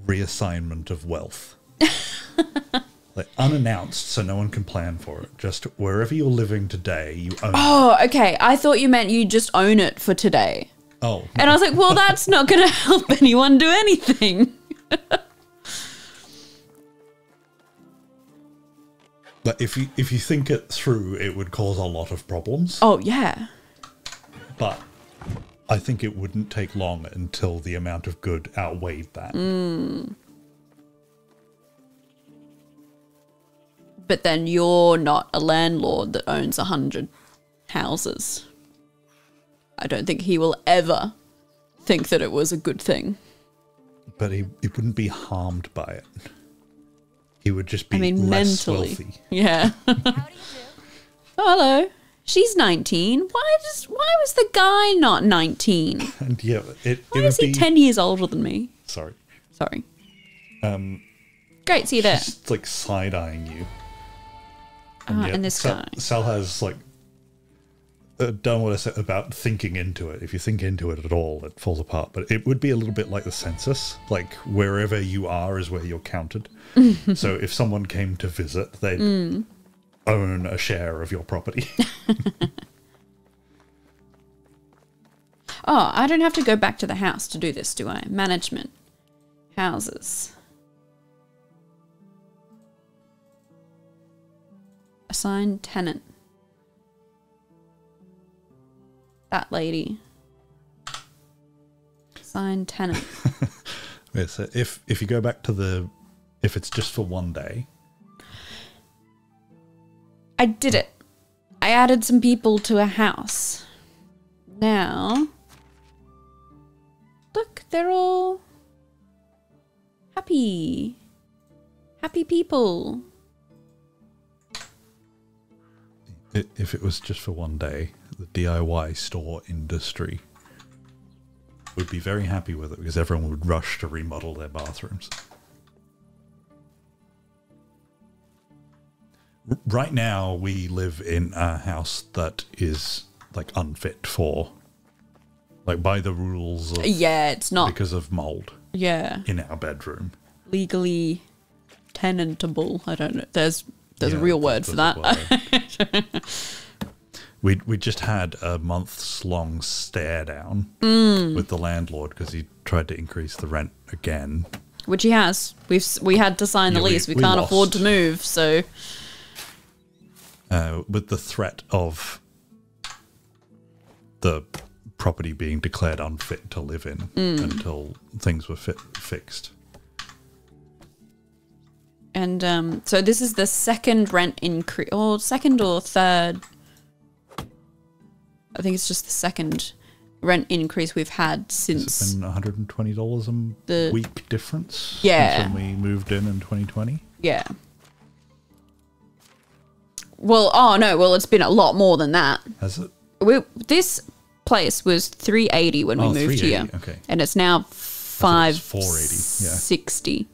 reassignment of wealth. Like unannounced, so no one can plan for it. Just wherever you're living today, you own it. Oh, okay. I thought you meant you just own it for today. Oh. And I was like, well, that's not going to help anyone do anything. But if you think it through, it would cause a lot of problems. Oh, yeah. But I think it wouldn't take long until the amount of good outweighed that. But then you're not a landlord that owns 100 houses. I don't think he will ever think that it was a good thing. But he wouldn't be harmed by it. He would just be less mentally. wealthy. Yeah. How do you do? Oh, hello. She's 19. Why was the guy not 19? And yeah, Why is he 10 years older than me? Sorry. Great, see you there. Just like side-eyeing you. And this guy. Sal has like done what I said about thinking into it. If you think into it at all, it falls apart. But it would be a little bit like the census. Like wherever you are is where you're counted. So if someone came to visit, they'd own a share of your property. Oh, I don't have to go back to the house to do this, do I? Management. Houses. Assigned tenant. That lady. Assigned tenant. Yeah, so if you go back to if it's just for one day. I did it. I added some people to a house. Now, look, they're all happy. Happy people. If it was just for one day, the DIY store industry would be very happy with it because everyone would rush to remodel their bathrooms. Right now, we live in a house that is like unfit for, like by the rules of, Yeah, it's not. because of mold Yeah. in our bedroom. Legally tenantable. I don't know. There's a Yeah, real word for there's that. a word. We just had a month's long stare down with the landlord because he tried to increase the rent again. Which he has. We had to sign the Yeah, we- lease. We we can't lost. afford to move, so With the threat of the property being declared unfit to live in until things were fixed. and so this is the second rent increase, or second or third I think it's just the second rent increase we've had since. Has it been $120 a week difference? Yeah. Since when we moved in 2020? Yeah. Well, it's been a lot more than that. Has it? This place was $380 when we moved here. Okay. And it's now $480.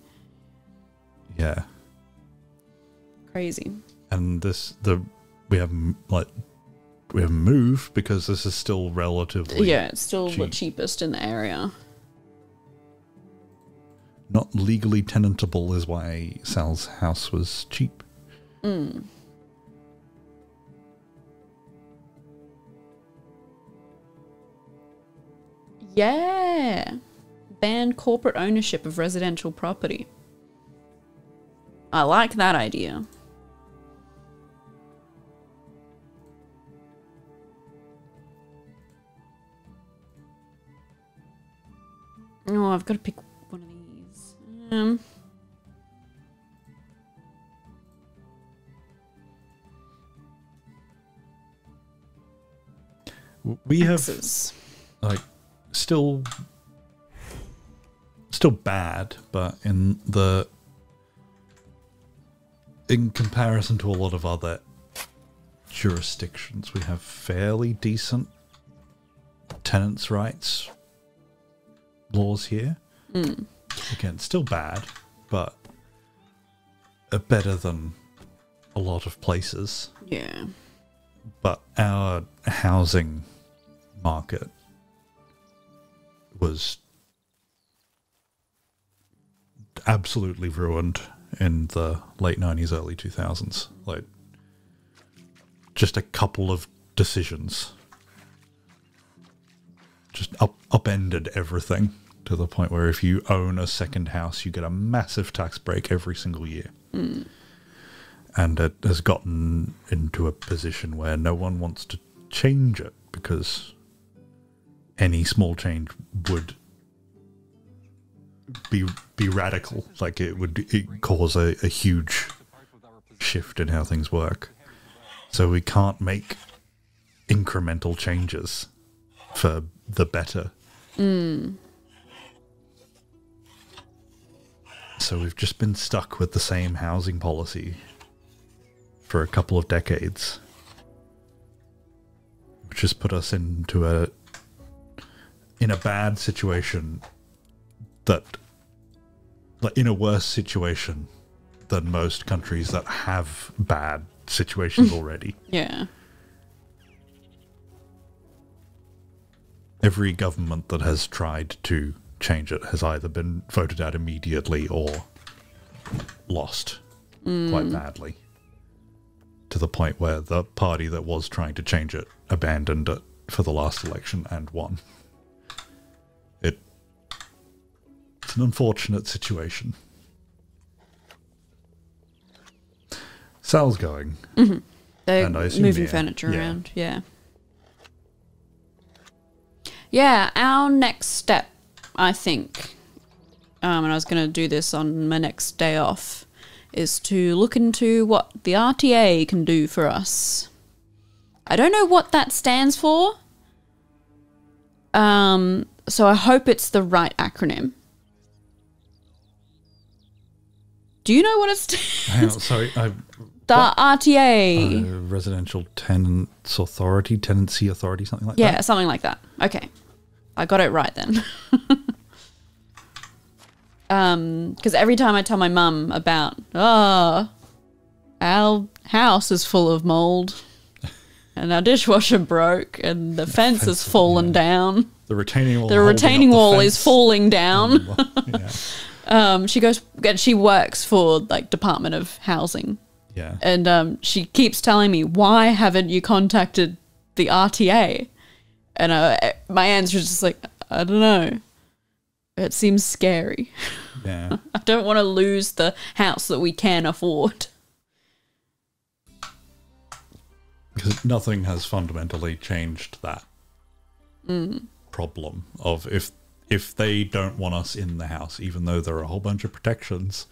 Yeah. Crazy. And we haven't moved because this is still relatively it's still cheap. the cheapest in the area. Not legally tenantable is why Sal's house was cheap. Yeah. Ban corporate ownership of residential property. I like that idea. Oh, I've got to pick one of these. We have X's. like still bad, but in comparison to a lot of other jurisdictions, we have fairly decent tenants' rights laws here. Again, still bad, but better than a lot of places. Yeah. But our housing market was absolutely ruined in the late 90s, early 2000s. Like, just a couple of decisions just upended everything to the point where if you own a second house, you get a massive tax break every single year. And it has gotten into a position where no one wants to change it because any small change would be radical. Like it cause a huge shift in how things work. So we can't make incremental changes for the better. So we've just been stuck with the same housing policy for a couple of decades, which has put us into a bad situation, that, like, in a worse situation than most countries that have bad situations already. Yeah. Every government that has tried to change it has either been voted out immediately or lost quite badly, to the point where the party that was trying to change it abandoned it for the last election and won. It's an unfortunate situation. Sal's going. They're And I assume moving Mia. furniture Yeah. around. Yeah. Yeah, our next step, I think, and I was going to do this on my next day off, is to look into what the RTA can do for us. I don't know what that stands for. So I hope it's the right acronym. Do you know what it stands? Hang on, sorry. The RTA. Residential Tenancy Authority, something like that? Yeah, something like that. Okay. I got it right then. Because every time I tell my mum about, our house is full of mold and our dishwasher broke and the fence has fallen down. The retaining wall. The retaining wall is falling down. Yeah. She works for like Department of Housing. Yeah. And she keeps telling me, why haven't you contacted the RTA? And my answer is just like, I don't know. It seems scary. Yeah. I don't want to lose the house that we can afford. Because nothing has fundamentally changed that problem of if they don't want us in the house, even though there are a whole bunch of protections,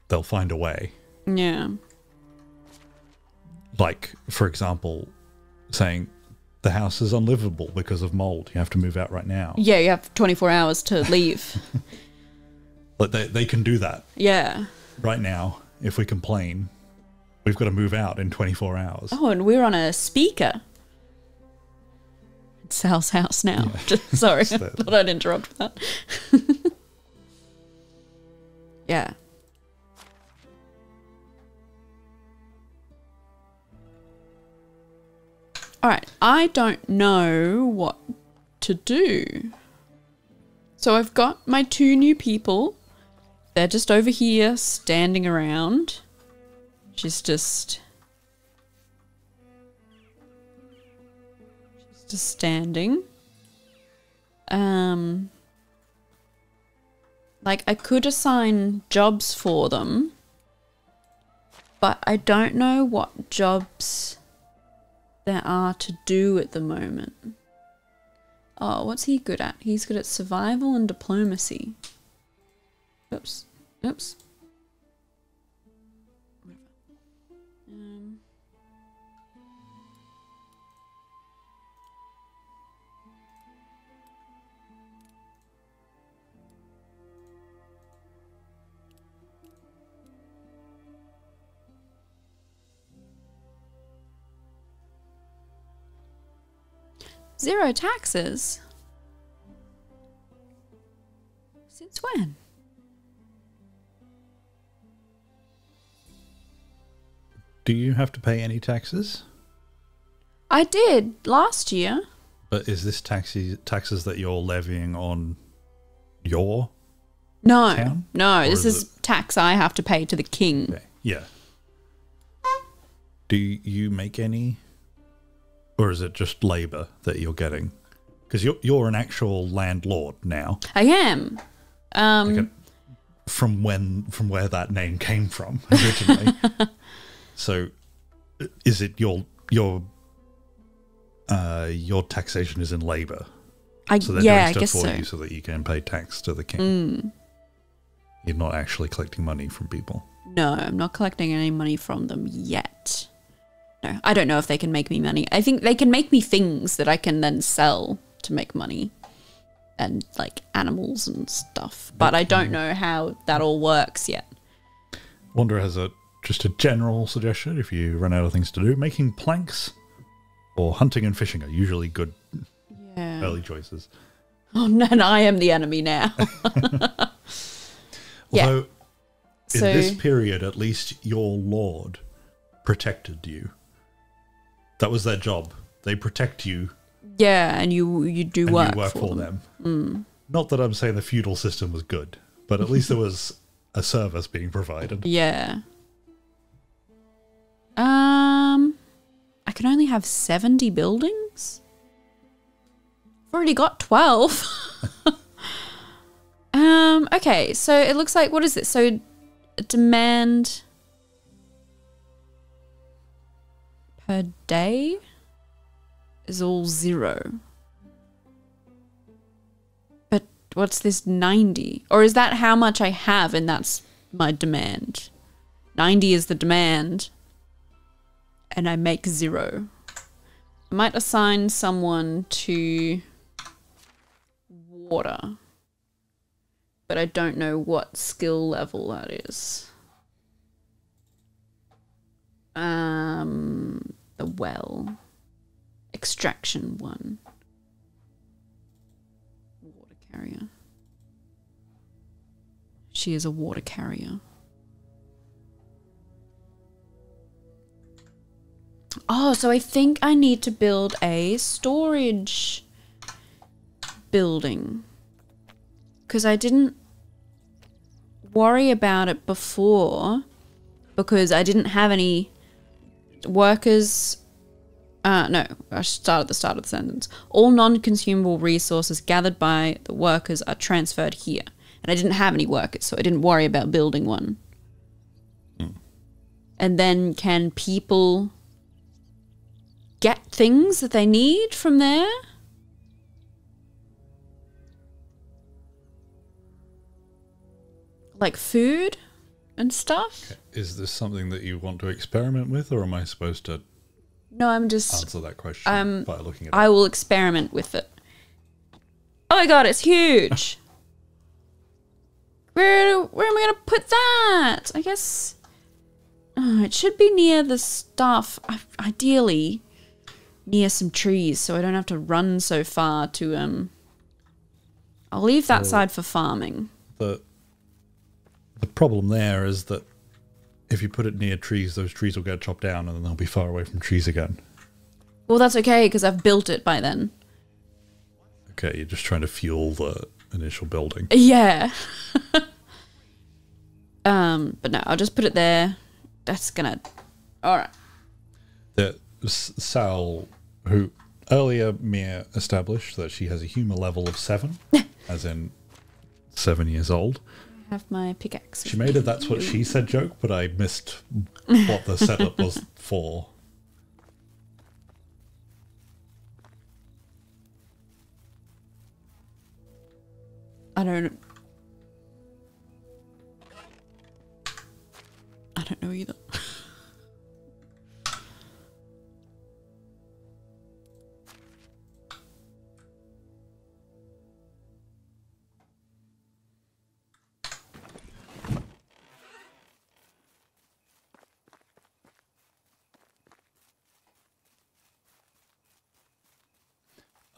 they'll find a way. Yeah. Like, for example, saying the house is unlivable because of mold. You have to move out right now. Yeah, you have 24 hours to leave. But they can do that. Yeah. Right now, if we complain, we've got to move out in 24 hours. Oh, and we're on a speaker. It's Sal's house now. Yeah. Sorry, I thought I'd interrupt with that. Yeah. All right, I don't know what to do. So I've got my 2 new people. They're just over here standing around. She's just standing. Like I could assign jobs for them, but I don't know what jobs there are to do at the moment. Oh, what's he good at? He's good at survival and diplomacy. Oops. Oops. Zero taxes? Since when? Do you have to pay any taxes? I did last year. But is this taxes that you're levying on your town? No, Or this is tax I have to pay to the king. Okay. Yeah. Do you make any? Or is it just labor that you're getting? Because you're an actual landlord now. I am. From where that name came from originally. So, is it your taxation is in labor? So they're doing stuff for you so that you can pay tax to the king. You're not actually collecting money from people. No, I'm not collecting any money from them yet. No, I don't know if they can make me money. I think they can make me things that I can then sell to make money. And like animals and stuff. But I don't know how that all works yet. Wanda has just a general suggestion if you run out of things to do. Making planks or hunting and fishing are usually good early choices. Oh, no, and I am the enemy now. Although, in this period, at least your lord protected you. That was their job. They protect you. Yeah, and you do and work, you work for them. Not that I'm saying the feudal system was good, but at least there was a service being provided. Yeah. I can only have 70 buildings? I've already got 12. Okay, so it looks like, what is it? So demand per day is all 0. But what's this 90? Or is that how much I have and that's my demand? 90 is the demand and I make 0. I might assign someone to water. But I don't know what skill level that is. The well. Extraction 1. Water carrier. She is a water carrier. Oh, so I think I need to build a storage building. Because I didn't worry about it before because I didn't have any workers. No, I should start at the start of the sentence. All non-consumable resources gathered by the workers are transferred here. And I didn't have any workers, so I didn't worry about building one. And then can people get things that they need from there? Like food and stuff? Okay. Is this something that you want to experiment with, or am I supposed to No, I'm just... answer that question by looking at it. I will experiment with it. Oh my god, it's huge! Where am I going to put that? I guess... Oh, it should be near the stuff. Ideally, near some trees, so I don't have to run so far to... I'll leave that side for farming. The problem there is that if you put it near trees, those trees will get chopped down and then they'll be far away from trees again. Well, that's okay, because I've built it by then. Okay, you're just trying to fuel the initial building. Yeah. But no, I'll just put it there. That's gonna... Alright. Sal, who earlier Mia established that she has a humour level of 7, as in 7 years old. I have my pickaxe. She made a "that's what she said" joke, but I missed what the setup was for. I don't know either.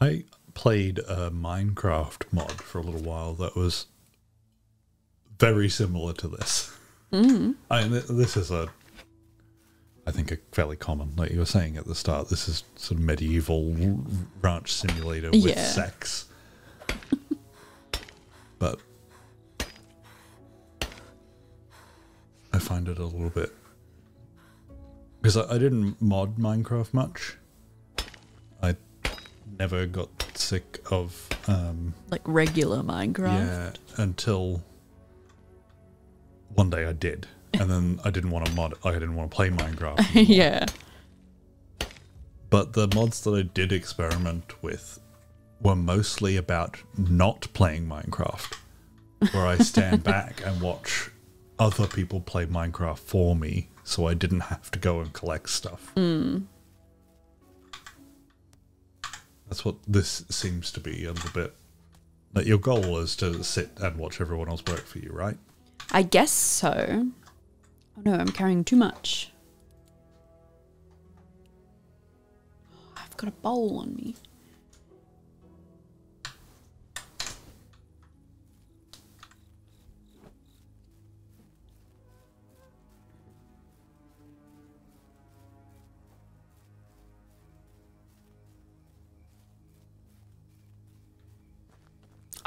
I played a Minecraft mod for a little while that was very similar to this. This is I think a fairly common, like you were saying at the start, this is sort of medieval ranch simulator with sex. But I find it a little bit... Because I didn't mod Minecraft much. I never got sick of... like regular Minecraft? Yeah, until one day I did. And then I didn't want to mod... I didn't want to play Minecraft anymore. Yeah. But the mods that I did experiment with were mostly about not playing Minecraft, where I stand back and watch other people play Minecraft for me, so I didn't have to go and collect stuff. That's what this seems to be a little bit. Like your goal is to sit and watch everyone else work for you, right? I guess so. Oh no, I'm carrying too much. I've got a bowl on me.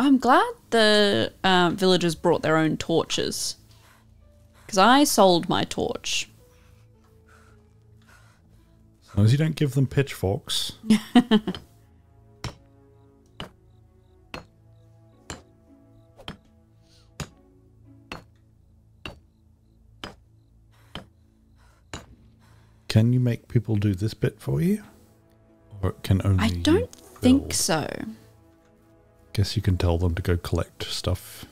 I'm glad the villagers brought their own torches. Because I sold my torch. As long as you don't give them pitchforks. Can you make people do this bit for you? Or can only I don't think so. Guess you can tell them to go collect stuff.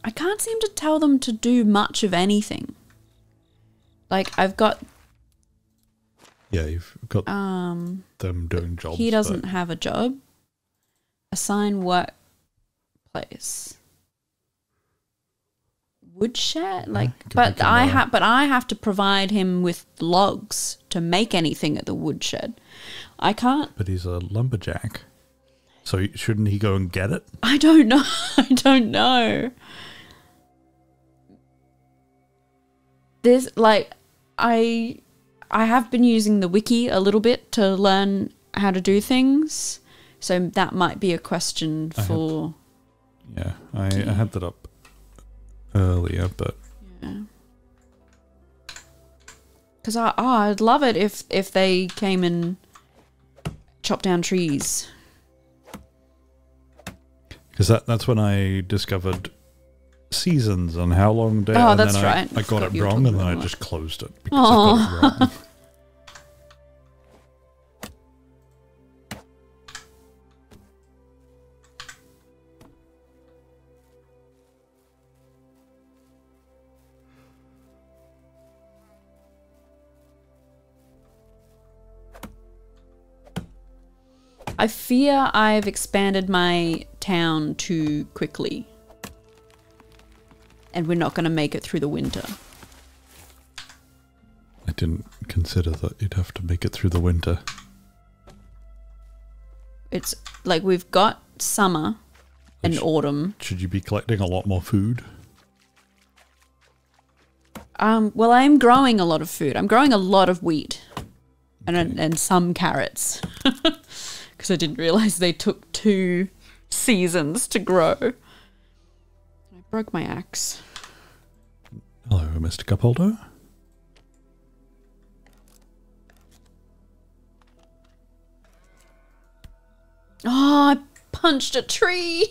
I can't seem to tell them to do much of anything. Like, I've got... Yeah, you've got them doing jobs. He doesn't have a job. Assign workplace. Woodshed? Like, but I have to provide him with logs to make anything at the woodshed. I can't... But he's a lumberjack. So shouldn't he go and get it? I don't know. I don't know. There's like I have been using the wiki a little bit to learn how to do things. So that might be a question for... I had that up earlier, but... Yeah. Because I'd love it if they came and chopped down trees. Because that's when I discovered seasons and how long day. Oh, that's right. I got it wrong and then I just closed it because I got it wrong. I fear I've expanded my town too quickly. And we're not going to make it through the winter. I didn't consider that you'd have to make it through the winter. It's like we've got summer and autumn. Should you be collecting a lot more food? Well, I am growing a lot of food. I'm growing a lot of wheat and some carrots. Because I didn't realize they took 2 seasons to grow. I broke my axe. Hello, Mr. Cupholder. Oh, I punched a tree.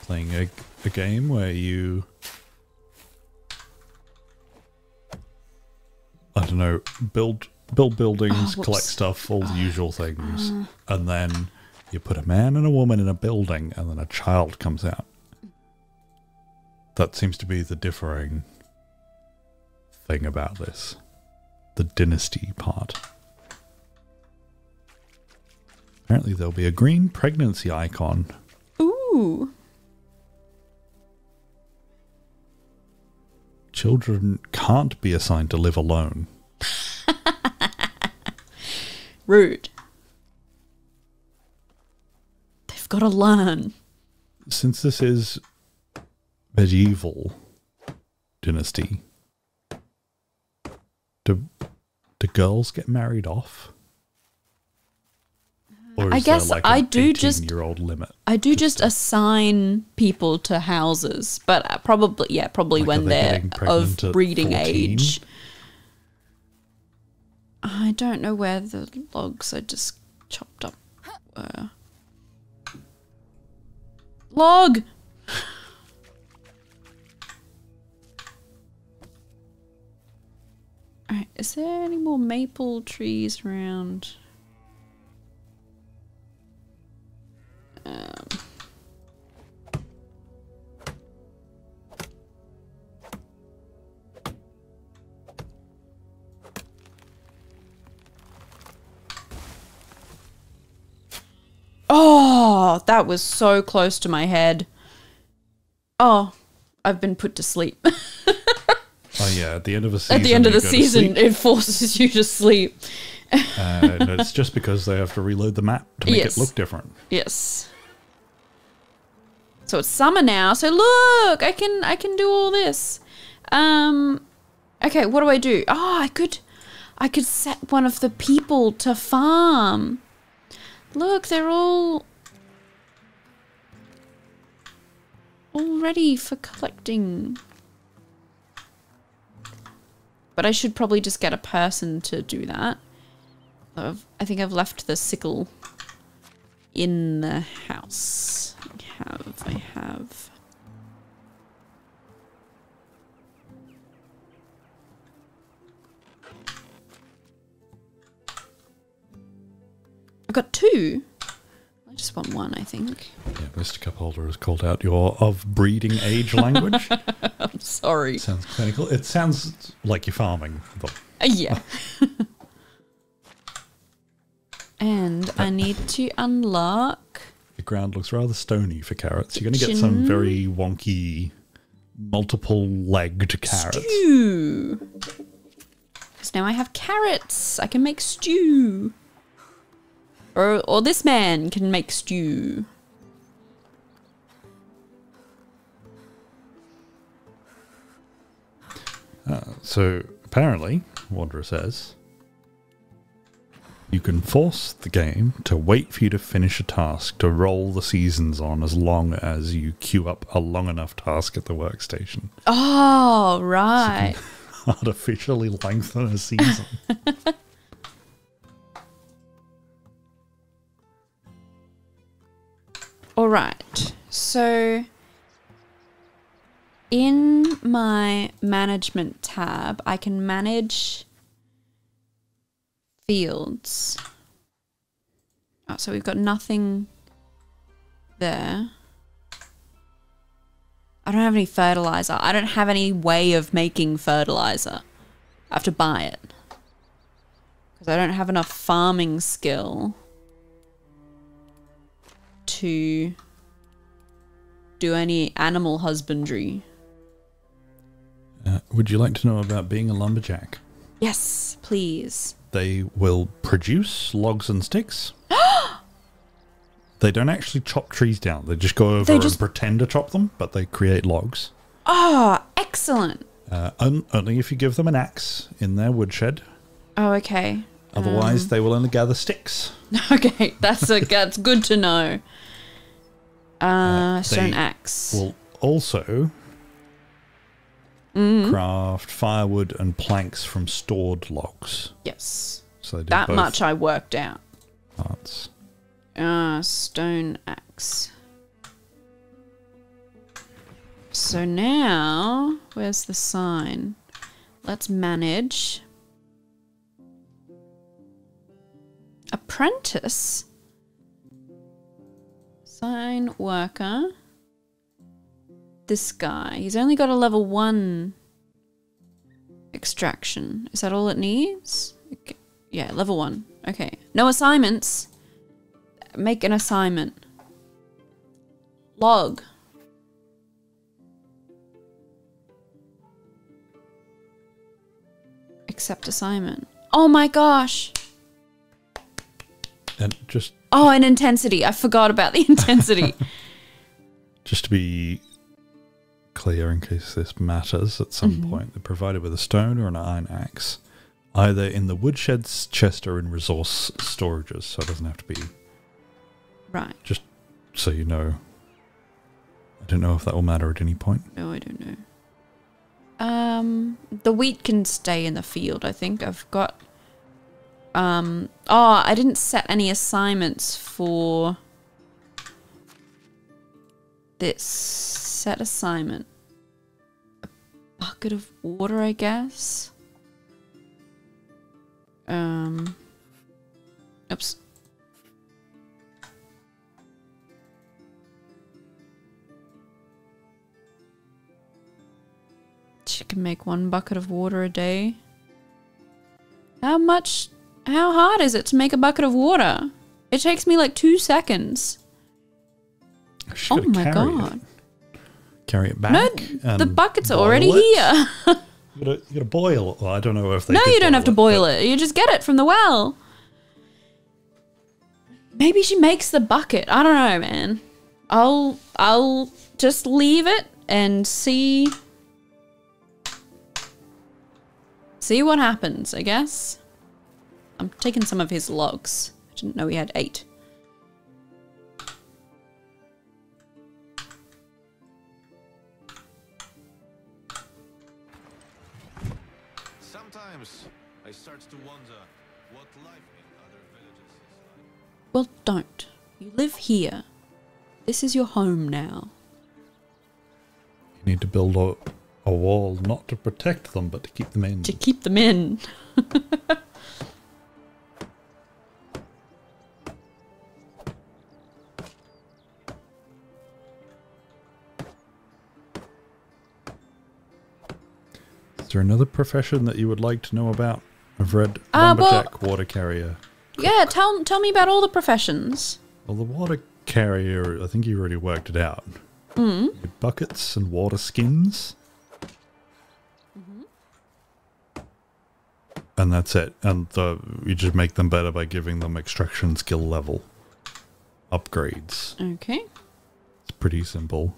Playing a game where you, I don't know, build buildings, collect stuff, all the usual things, and then you put a man and a woman in a building, and then a child comes out. That seems to be the differing thing about this. The dynasty part. Apparently there'll be a green pregnancy icon. Ooh. Children can't be assigned to live alone. Rude. They've got to learn. Since this is medieval dynasty, do girls get married off? Or I guess there I do just 18-year-old limit. I do just assign people to houses, but probably Like, when they're getting of pregnant at breeding 14? age. I don't know where the logs I just chopped up were. Log! Alright, is there any more maple trees around? Oh, that was so close to my head. Oh, I've been put to sleep. Oh yeah, at the end of a season. At the end of the you go to season, sleep. it forces you to sleep. And it's just because they have to reload the map to make Yes. it look different. Yes. So it's summer now. So look, I can do all this. Okay, what do I do? Oh, I could set one of the people to farm. Look, they're all ready for collecting. But I should probably just get a person to do that. I think I've left the sickle in the house. I have. I got 2. I just want 1, I think. Yeah, Mr. Cupholder has called out your of breeding age language. I'm sorry. Sounds clinical. It sounds like you're farming. But Yeah. And I need to unlock. the ground looks rather stony for carrots. You're going to get some very wonky, multiple-legged carrots. Stew. Because now I have carrots. I can make stew. Or this man can make stew. So apparently, Wanderer says, you can force the game to wait for you to finish a task to roll the seasons on as long as you queue up a long enough task at the workstation. Oh, right. Artificially lengthen a season. All right. So in my management tab, I can manage fields. Oh, so we've got nothing there. I don't have any fertilizer. I don't have any way of making fertilizer. I have to buy it. Because I don't have enough farming skill to do any animal husbandry. Would you like to know about being a lumberjack? Yes, please. They will produce logs and sticks. They don't actually chop trees down. They just go over and pretend to chop them, but they create logs. Oh, excellent. Only if you give them an axe in their woodshed. Oh, okay. Otherwise, they will only gather sticks. Okay, that's good to know. Stone axe. Will also craft firewood and planks from stored logs. Yes. So they do that both much I worked out. parts. Stone axe. So now, where's the sign? Let's manage. Apprentice. Sign worker. This guy. He's only got a level 1 extraction. Is that all it needs? Okay. Yeah, level 1. Okay. No assignments. Make an assignment. Log. Accept assignment. Oh my gosh. And just... Oh, and intensity. I forgot about the intensity. Just to be clear, in case this matters at some point, they're provided with a stone or an iron axe, either in the woodshed's chest or in resource storages, so it doesn't have to be... Right. Just so you know. I don't know if that will matter at any point. No, I don't know. The wheat can stay in the field, I think. I've got... Oh, I didn't set any assignments for this. Set assignment. A bucket of water, I guess. Oops. She can make 1 bucket of water a day. How hard is it to make a bucket of water? It takes me like 2 seconds. Oh my god. Carry it back. No, the buckets are already here. You gotta boil it. Well, I don't know if they No, did you don't have to boil but it. You just get it from the well. Maybe she makes the bucket. I don't know, man. I'll just leave it and see what happens, I guess. I'm taking some of his logs. I didn't know he had 8. Sometimes I start to wonder what life in other villages is like. Well, don't. You live here. This is your home now. You need to build a wall not to protect them, but to keep them in. To keep them in. Is there another profession that you would like to know about? I've read lumberjack, water carrier. Yeah, tell me about all the professions. Well, the water carrier, I think you already worked it out. Buckets and water skins. And that's it. And you just make them better by giving them extraction skill level upgrades. Okay. It's pretty simple.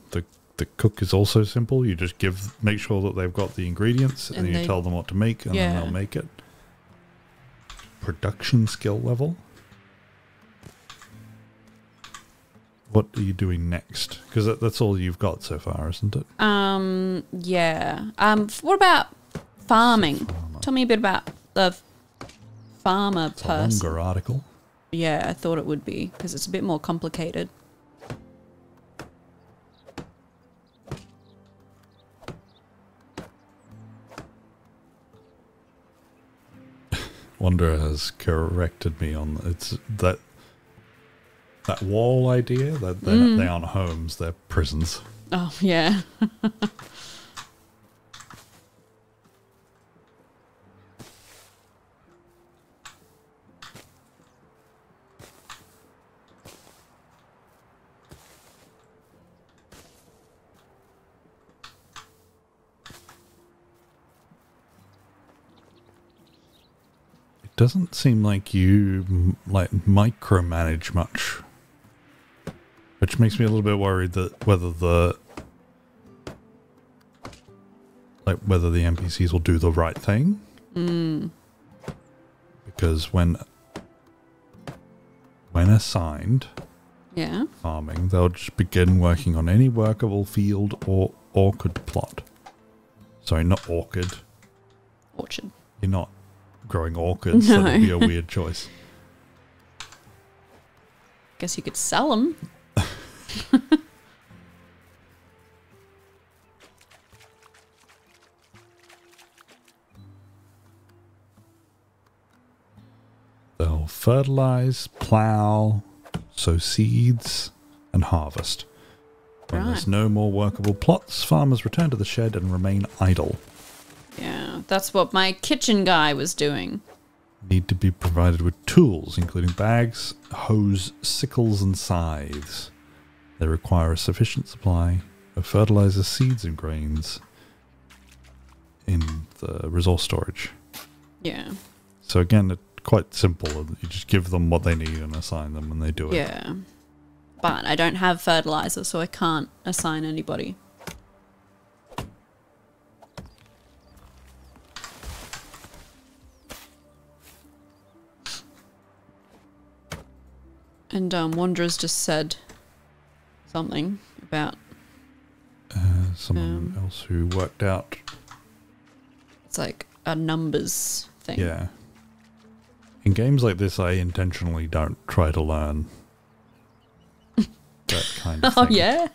The cook is also simple. You just make sure that they've got the ingredients and you tell them what to make and then they'll make it. Production skill level. What are you doing next? Because that's all you've got so far, isn't it? Yeah. What about farming? Tell me a bit about the farmer person. It's a longer article. Yeah, I thought it would be, because it's a bit more complicated. Wanderer has corrected me on it's that wall idea. That they aren't homes; they're prisons. Oh yeah. doesn't seem like you micromanage much, which makes me a little bit worried that whether the NPCs will do the right thing. Because when assigned farming, they'll just begin working on any workable field or orchard plot. Sorry, not orchid. Orchard. You're not growing orchids, so that'd be a weird choice. Guess you could sell them. They'll fertilize, plow, sow seeds, and harvest. When there's no more workable plots, farmers return to the shed and remain idle. Yeah, that's what my kitchen guy was doing. Need to be provided with tools, including bags, hoes, sickles, and scythes. They require a sufficient supply of fertilizer, seeds, and grains in the resource storage. Yeah. So again, it's quite simple. You just give them what they need and assign them, and they do it. Yeah. But I don't have fertilizer, so I can't assign anybody. And Wanderers just said something about someone else who worked out. It's like a numbers thing. Yeah. In games like this, I intentionally don't try to learn that kind of thing. Oh, yeah?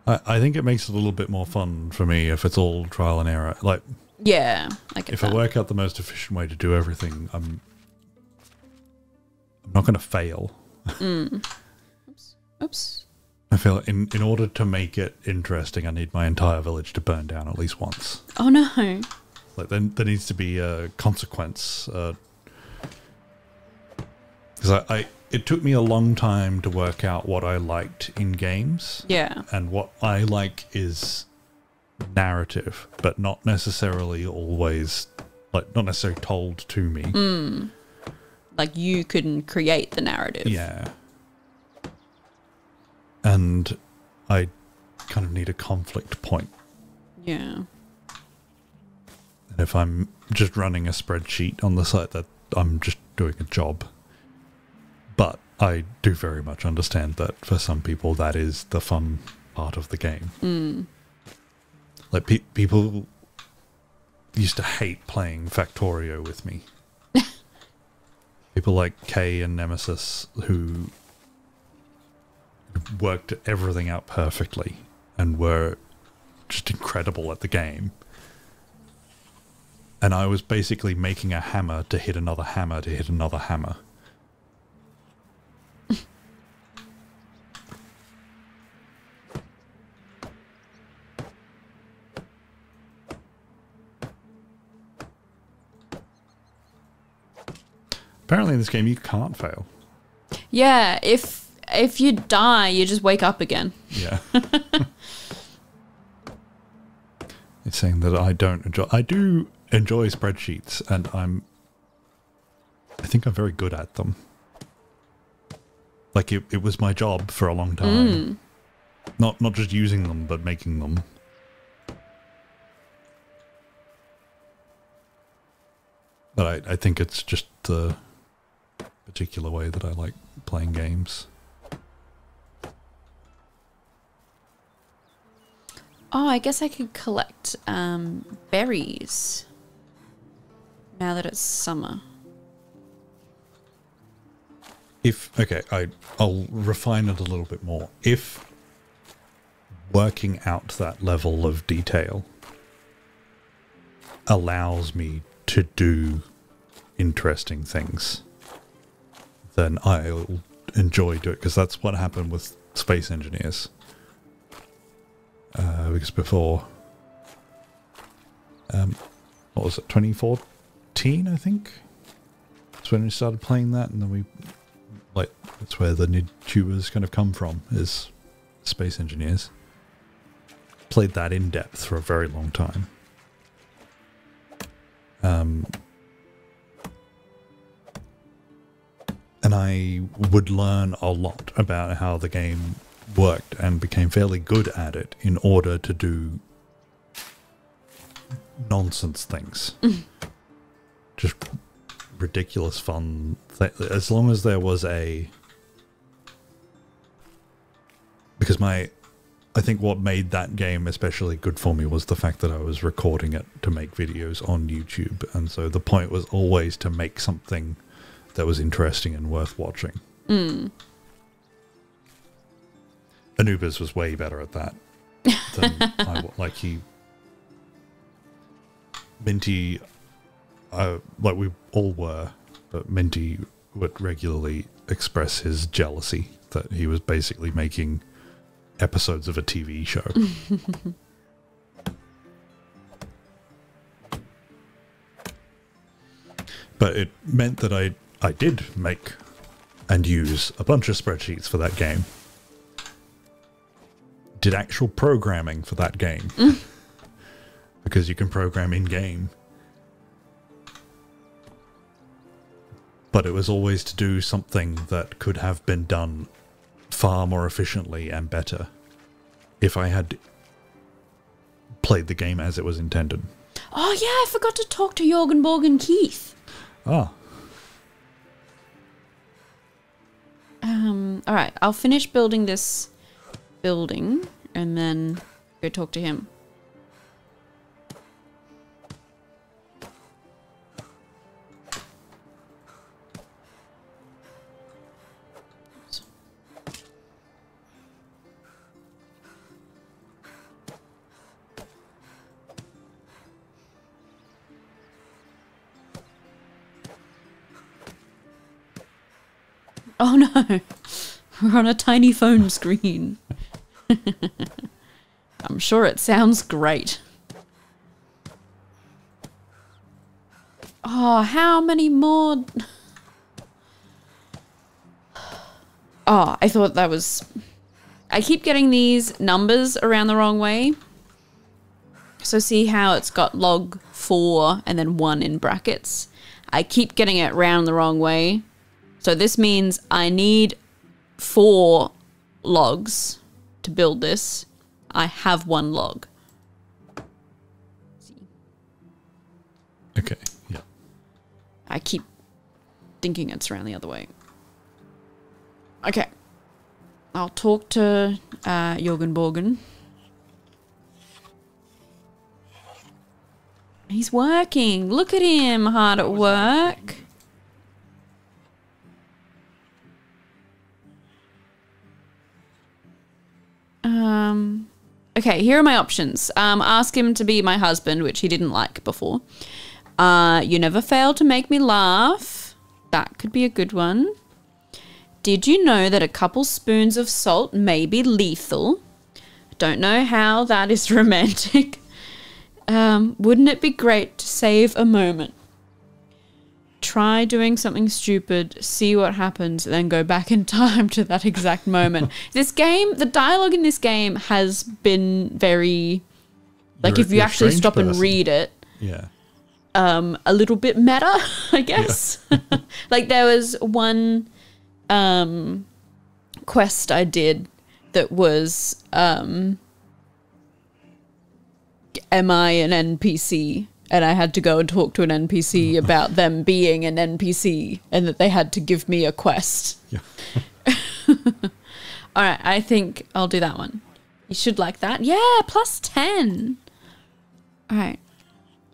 I think it makes it a little bit more fun for me if it's all trial and error. Like, yeah, I get if that. I work out the most efficient way to do everything, I'm not going to fail. Oops. I feel in order to make it interesting, I need my entire village to burn down at least once. Oh, no. Like, then there needs to be a consequence. Because it took me a long time to work out what I liked in games. Yeah. And what I like is narrative, but not necessarily always, like, not necessarily told to me. Like, you couldn't create the narrative. Yeah. And I kind of need a conflict point. Yeah. And if I'm just running a spreadsheet on the site, that I'm just doing a job. But I do very much understand that for some people that is the fun part of the game. Like people used to hate playing Factorio with me. People like Kay and Nemesis who worked everything out perfectly and were just incredible at the game. And I was basically making a hammer to hit another hammer to hit another hammer. Apparently in this game you can't fail. Yeah, if you die, you just wake up again. Yeah. It's saying that I do enjoy spreadsheets, and I think I'm very good at them. Like it was my job for a long time. Not just using them, but making them. But I think it's just the particular way that I like playing games. Oh, I guess I could collect berries now that it's summer. I'll refine it a little bit more. If working out that level of detail allows me to do interesting things, then I'll enjoy doing it, because that's what happened with Space Engineers. Because before, what was it, 2014, I think? That's when we started playing that, and then that's where the NiddTubers kind of come from, is Space Engineers. Played that in depth for a very long time. And I would learn a lot about how the game worked and became fairly good at it in order to do nonsense things. Just ridiculous fun. As long as there was because I think what made that game especially good for me was the fact that I was recording it to make videos on YouTube. And so the point was always to make something that was interesting and worth watching. Anubis was way better at that than Minty, like we all were, but Minty would regularly express his jealousy that he was basically making episodes of a TV show. But it meant that I did make and use a bunch of spreadsheets for that game. Did actual programming for that game. Because you can program in-game. But it was always to do something that could have been done far more efficiently and better if I had played the game as it was intended. Oh yeah, I forgot to talk to Jorgen Borgen Keith. Ah. Alright, I'll finish building this building and then go talk to him. Oh no, we're on a tiny phone screen. I'm sure it sounds great. Oh, how many more? Oh, I thought that was... I keep getting these numbers around the wrong way. So see how it's got log 4 and then 1 in brackets? I keep getting it round the wrong way. So this means I need 4 logs to build this. I have 1 log. Okay, yeah. I keep thinking it's around the other way. Okay. I'll talk to Jorgen Borgen. He's working. Look at him, hard at work. Okay, here are my options. Ask him to be my husband, which he didn't like before. You never fail to make me laugh. That could be a good one. Did you know that a couple spoons of salt may be lethal? Don't know how that is romantic. Wouldn't it be great to save a moment? Try doing something stupid, see what happens, then go back in time to that exact moment. This game, the dialogue in this game has been very... Like, if you actually stop and read it... Yeah. A little bit meta, I guess. Yeah. Like, there was one quest I did that was... am I an NPC? And I had to go and talk to an NPC about them being an NPC and that they had to give me a quest. Yeah. All right, I think I'll do that one. You should like that. Yeah, plus 10. All right.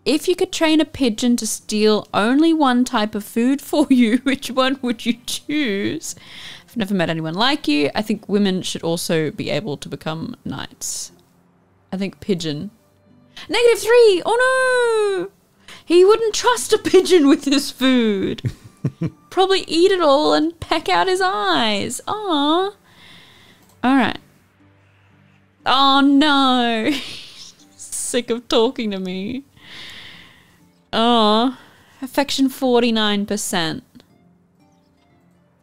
If you could train a pigeon to steal only one type of food for you, which one would you choose? I've never met anyone like you. I think women should also be able to become knights. I think pigeon. -3! Oh no! He wouldn't trust a pigeon with his food. Probably eat it all and peck out his eyes. Aww. Alright. Oh no! Sick of talking to me. Oh. Affection 49%.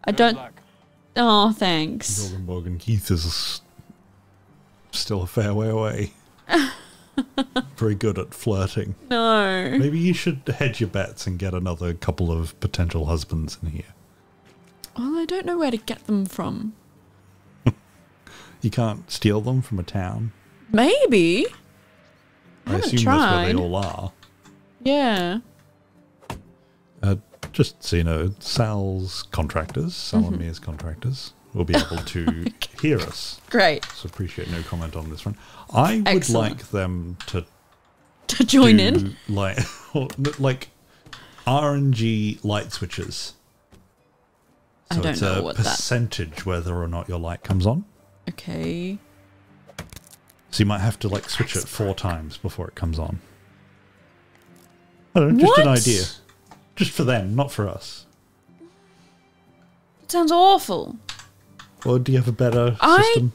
I don't... Oh, thanks. Jorgen Borgen Keith is still a fair way away. Very good at flirting. No. Maybe you should hedge your bets and get another couple of potential husbands in here. Oh, I don't know where to get them from. You can't steal them from a town? Maybe. I assume that's where they all are. Yeah. Just so you know, Sal's contractors, Sal and Mia's contractors, will be able to hear us. Great. So appreciate no comment on this one. I would Excellent. like them to join in. like RNG light switches. I So don't it's know a what that. percentage whether or not your light comes on. Okay. So you might have to like switch it 4 times before it comes on. I don't know, just an What? idea. Just for them, not for us. It sounds awful. Or do you have a better system?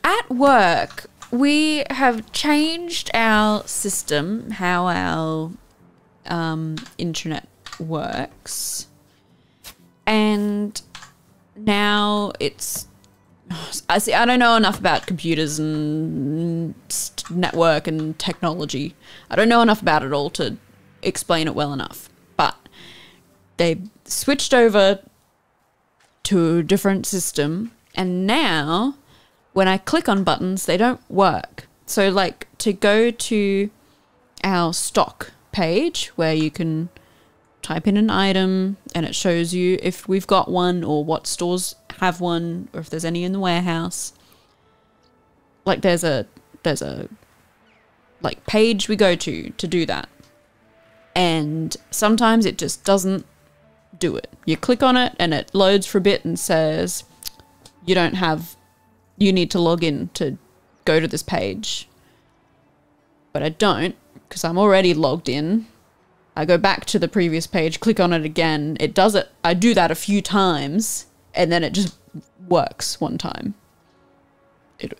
At work, we have changed our system, how our internet works. And now it's... I don't know enough about computers and network and technology. I don't know enough about it all to explain it well enough. But they switched over to a different system, and now when I click on buttons, they don't work. So like to go to our stock page where you can type in an item and it shows you if we've got one or what stores have one or if there's any in the warehouse. Like there's a like page we go to do that. And sometimes it just doesn't do it. You click on it and it loads for a bit and says you need to log in to go to this page. But I don't, because I'm already logged in. I go back to the previous page, click on it again. It does it. I do that a few times and then it just works one time.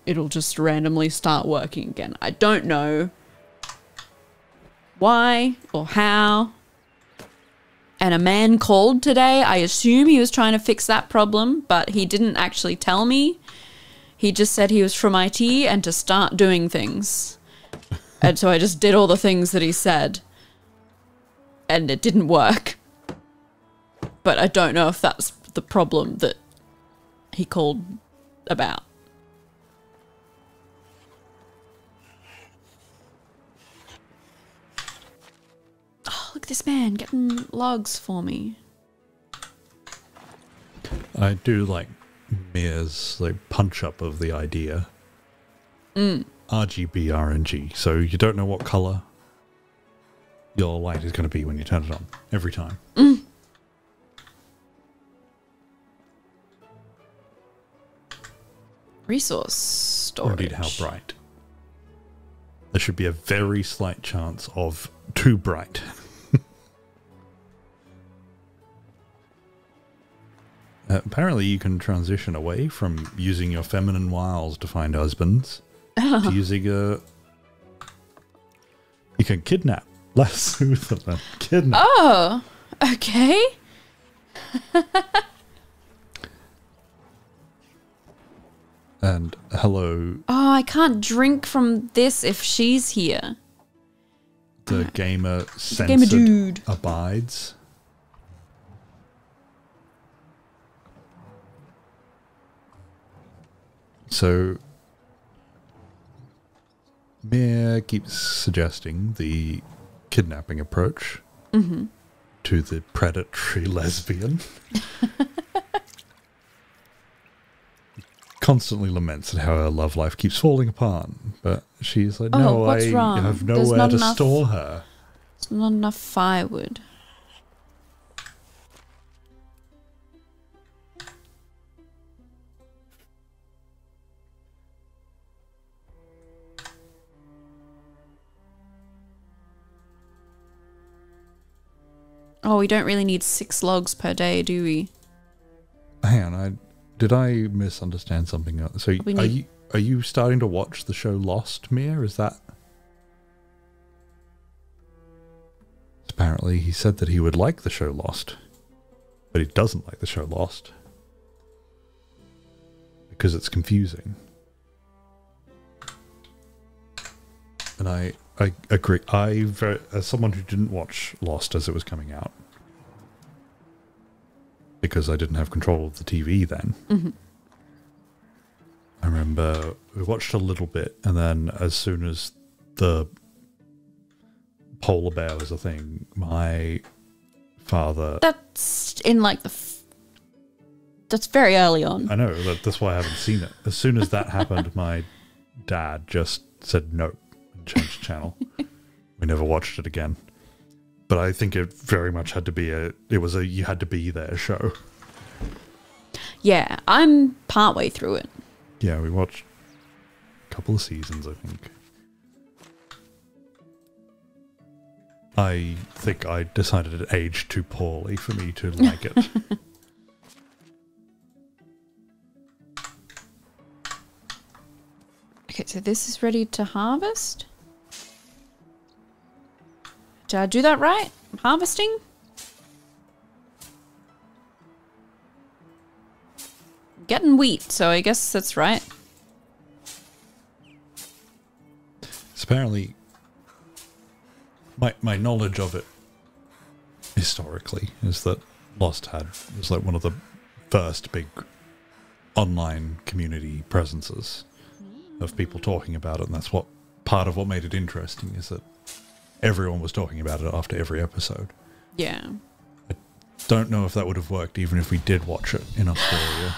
It'll just randomly start working again. I don't know why or how. And a man called today. I assume he was trying to fix that problem, but he didn't actually tell me. He just said he was from IT and to start doing things. And so I just did all the things that he said. And it didn't work. But I don't know if that's the problem that he called about. Oh, look at this man getting logs for me. I do like Mia's like punch up of the idea. RGB RNG. So you don't know what color your light is going to be when you turn it on every time. Resource Or storage. indeed how bright. There should be a very slight chance of too bright. Apparently you can transition away from using your feminine wiles to find husbands to using a... You can kidnap. Less soothe than kidnap. Oh, okay. And hello, Oh, I can't drink from this if she's here. the gamer censored gamer dude. abides. So Mia keeps suggesting the kidnapping approach to the predatory lesbian. Constantly laments at how her love life keeps falling apart, but she's like, no, what's I wrong? have There's nowhere not to enough- store her. There's not enough firewood. Oh, we don't really need 6 logs per day, do we? Hang on, did I misunderstand something else? So are you starting to watch the show Lost, Mia? Is that... Apparently he said that he would like the show Lost, but he doesn't like the show Lost because it's confusing. And I agree. As someone who didn't watch Lost as it was coming out, because I didn't have control of the TV then. Mm-hmm. I remember we watched a little bit, and then as soon as the polar bear was a thing, my father... That's in like that's very early on. I know, that's why I haven't seen it. As soon as that happened, my dad just said no and changed the channel. We never watched it again. But I think it very much had to be you had to be there show. Yeah, I'm partway through it. Yeah, we watched a couple of seasons, I think. I think I decided it aged too poorly for me to like it. Okay, so this is ready to harvest. Did I do that right? Harvesting? Getting wheat, so I guess that's right. It's apparently my knowledge of it historically is that Lost was like one of the first big online community presences of people talking about it, and that's what part of what made it interesting is that everyone was talking about it after every episode. Yeah. I don't know if that would have worked even if we did watch it in Australia.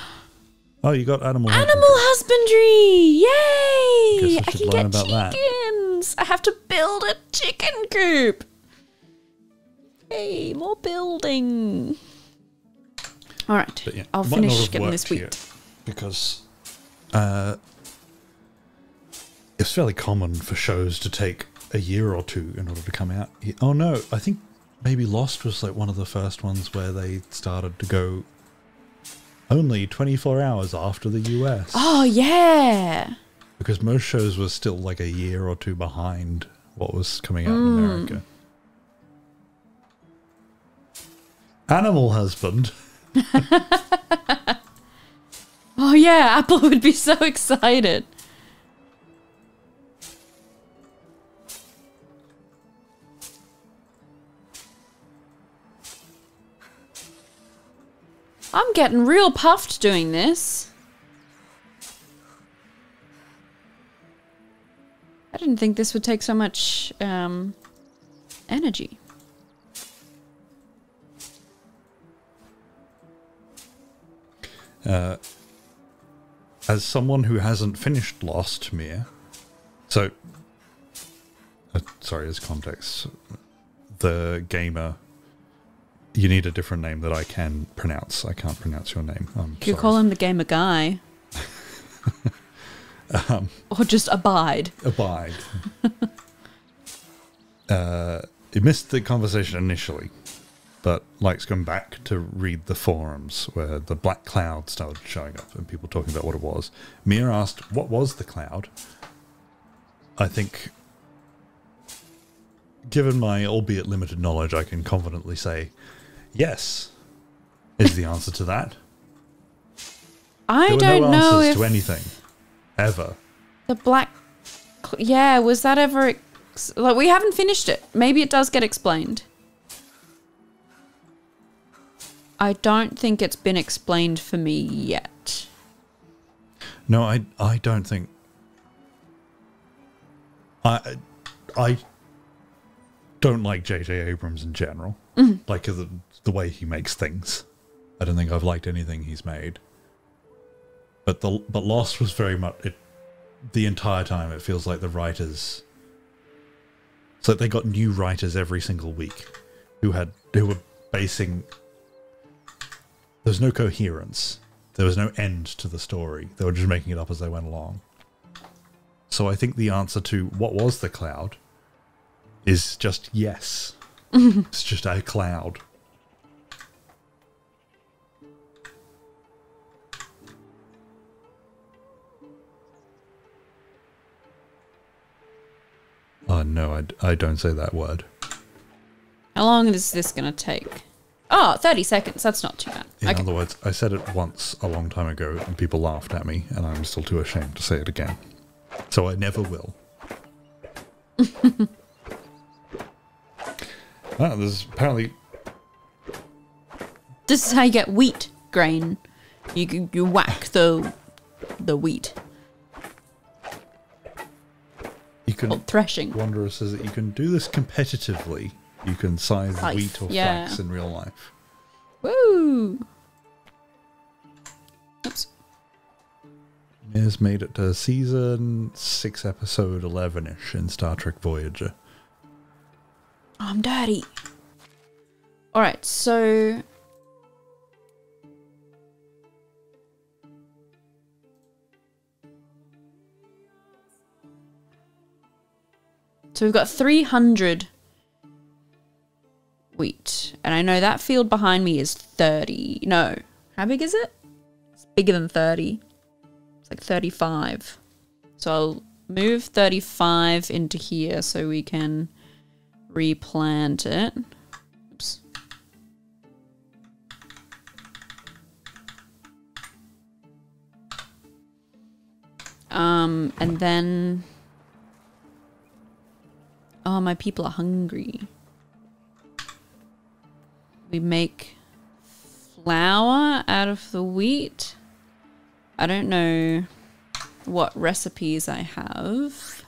Oh, you got animal husbandry! Yay! Guess I should learn about that. Chickens! I have to build a chicken coop! Hey, more building! Alright, Yeah, I'll might not finish have getting worked this wheat. here because it's fairly common for shows to take a year or two in order to come out. Oh no, I think maybe Lost was like one of the first ones where they started to go only 24 hours after the US. Oh, yeah! Because most shows were still like a year or two behind what was coming out in America. Animal Husband. Oh yeah, Apple would be so excited. I'm getting real puffed doing this. I didn't think this would take so much energy. As someone who hasn't finished Lost, Mia, so sorry, as context, the gamer, you need a different name that I can pronounce. I can't pronounce your name. You call him the gamer guy. Or just Abide. Abide. It missed the conversation initially, but likes going back to read the forums where the black cloud started showing up and people talking about what it was. Mia asked, what was the cloud? I think, given my albeit limited knowledge, I can confidently say, yes, is the answer to that. I there don't were no know answers if to anything, ever. the black... Yeah, was that ever... Like, we haven't finished it. Maybe it does get explained. I don't think it's been explained for me yet. No, I don't think... I don't like J.J. Abrams in general. Like the way he makes things. I don't think I've liked anything he's made. But Lost was very much... the entire time it feels like the writers... It's like they got new writers every single week who were basing... There's no coherence. There was no end to the story. They were just making it up as they went along. So I think the answer to what was the cloud is just yes. It's just a cloud. Oh no, I don't say that word. How long is this going to take? Oh, 30 seconds. That's not too bad. In Okay. other words, I said it once a long time ago and people laughed at me and I'm still too ashamed to say it again. So I never will. There's apparently This is how you get wheat grain. You whack the wheat. You can Threshing. Wanderer says that you can do this competitively. You can scythe wheat or flax in real life. Woo! Oops. Mia's made it to season 6, episode 11-ish in Star Trek Voyager. I'm dirty. Alright, so... So we've got 300 wheat. And I know that field behind me is 30. No. How big is it? It's bigger than 30. It's like 35. So I'll move 35 into here so we can replant it. Oops. And then... Oh, my people are hungry. We make flour out of the wheat. I don't know what recipes I have.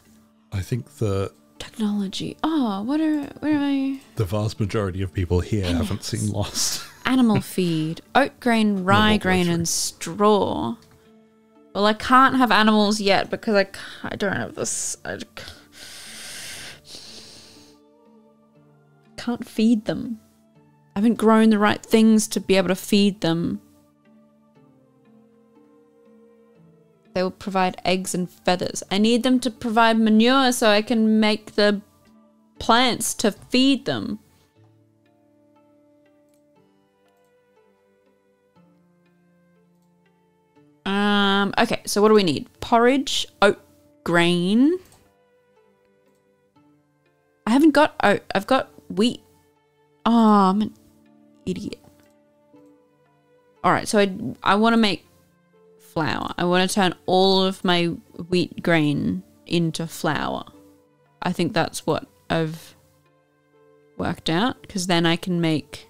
I think the... Technology. Oh, where am I? The vast majority of people here haven't seen Lost. Animal feed. Oat grain, rye grain, and straw. Well, I can't have animals yet because I don't have this... I can't feed them. I haven't grown the right things to be able to feed them. They will provide eggs and feathers. I need them to provide manure so I can make the plants to feed them. Okay, so what do we need? Porridge, oat grain. I haven't got oat. I've got wheat. Oh, I'm an idiot. Alright, so I want to make flour. I want to turn all of my wheat grain into flour. I think that's what I've worked out, because then I can make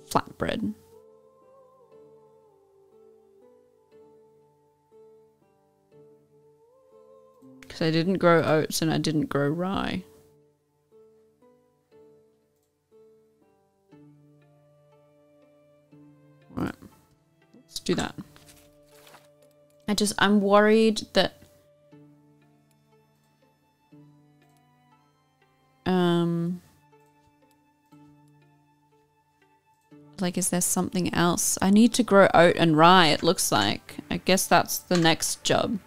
flatbread. Because I didn't grow oats and I didn't grow rye. Right, let's do that. I'm worried that like, is there something else? I need to grow oat and rye, it looks like. I guess that's the next job.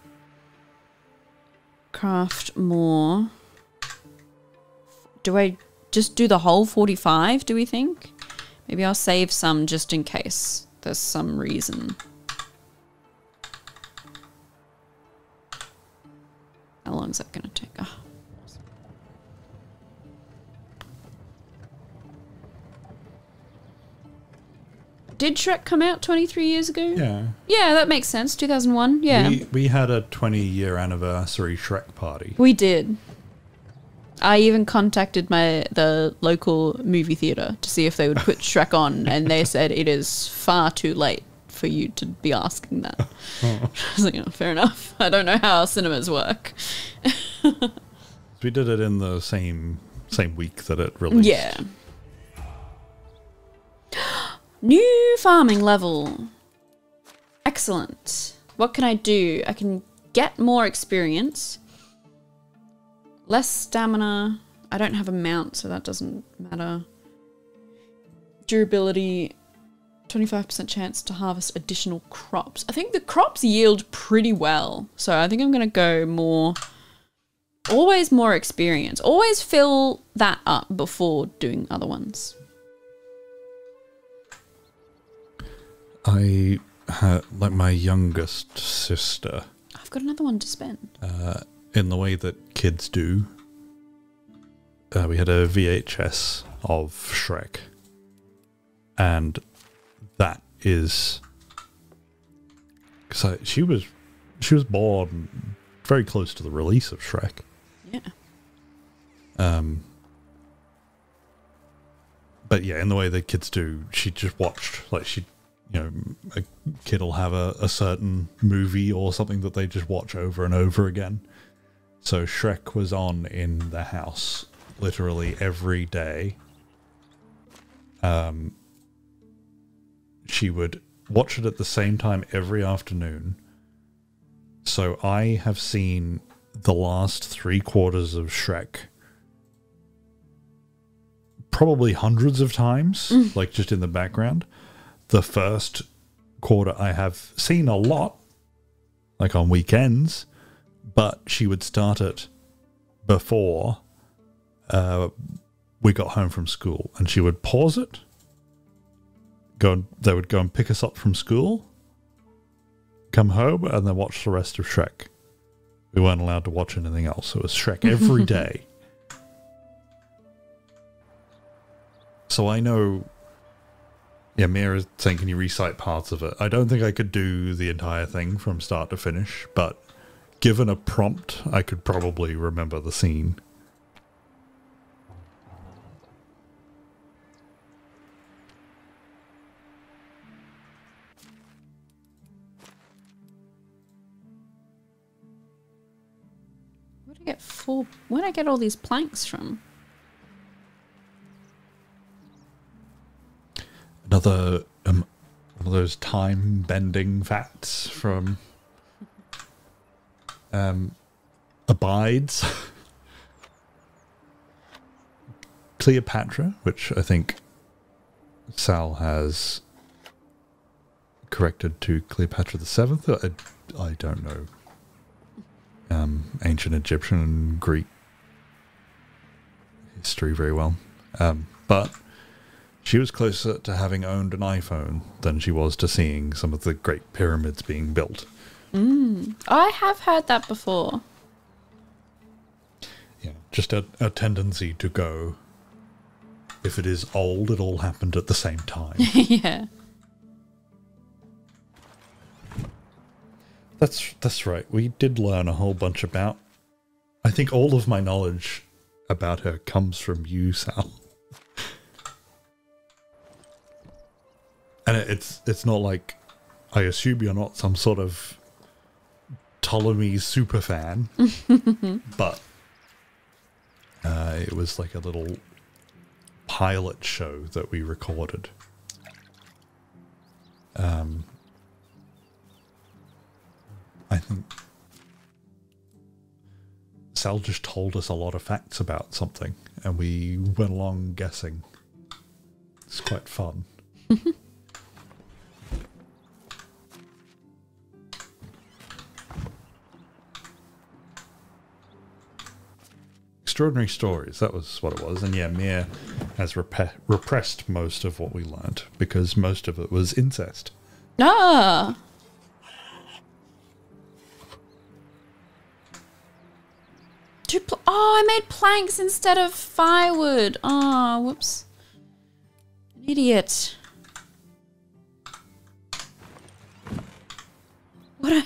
Craft more. Do I just do the whole 45, do we think? Maybe I'll save some just in case there's some reason. How long is that going to take? Oh. Did Shrek come out 23 years ago? Yeah. Yeah, that makes sense. 2001, yeah. We had a 20-year anniversary Shrek party. We did. I even contacted the local movie theatre to see if they would put Shrek on, and they said it is far too late for you to be asking that. I was like, oh, fair enough. I don't know how cinemas work. We did it in the same week that it released. Yeah. New farming level. Excellent. What can I do? I can get more experience. Less stamina. I don't have a mount, so that doesn't matter. Durability. 25% chance to harvest additional crops. I think the crops yield pretty well. So I think I'm going to go more... Always more experience. Always fill that up before doing other ones. I had, like, my youngest sister... I've got another one to spend. In the way that kids do, we had a VHS of Shrek, and that is because she was born very close to the release of Shrek. Yeah. But yeah, in the way that kids do, she just watched, like a kid will have a certain movie or something that they just watch over and over again. So Shrek was on in the house literally every day. She would watch it at the same time every afternoon. So I have seen the last 3/4 of Shrek probably hundreds of times, like just in the background. The first quarter I have seen a lot, like on weekends, but she would start it before we got home from school, and she would pause it. They would go and pick us up from school, come home, and then watch the rest of Shrek. We weren't allowed to watch anything else. It was Shrek every day. So I know... Yeah, Mia is saying, can you recite parts of it? I don't think I could do the entire thing from start to finish, but given a prompt, I could probably remember the scene. Where'd I get all these planks from? Another one of those time-bending facts from Abides. Cleopatra, which I think Sal has corrected to Cleopatra the Seventh. I don't know. Ancient Egyptian and Greek history very well. But she was closer to having owned an iPhone than she was to seeing some of the great pyramids being built. I have heard that before. Yeah, just a tendency to go, if it is old, it all happened at the same time. Yeah. That's right. We did learn a whole bunch about... I think all of my knowledge about her comes from you, Sal. And it's not like... I assume you're not some sort of Ptolemy superfan. But it was like a little pilot show that we recorded. I think Sal just told us a lot of facts about something, and we went along guessing. It's quite fun. Extraordinary stories, that was what it was. And yeah, Mia has repressed most of what we learned, because most of it was incest. Ah! I made planks instead of firewood. Oh, whoops. An idiot. What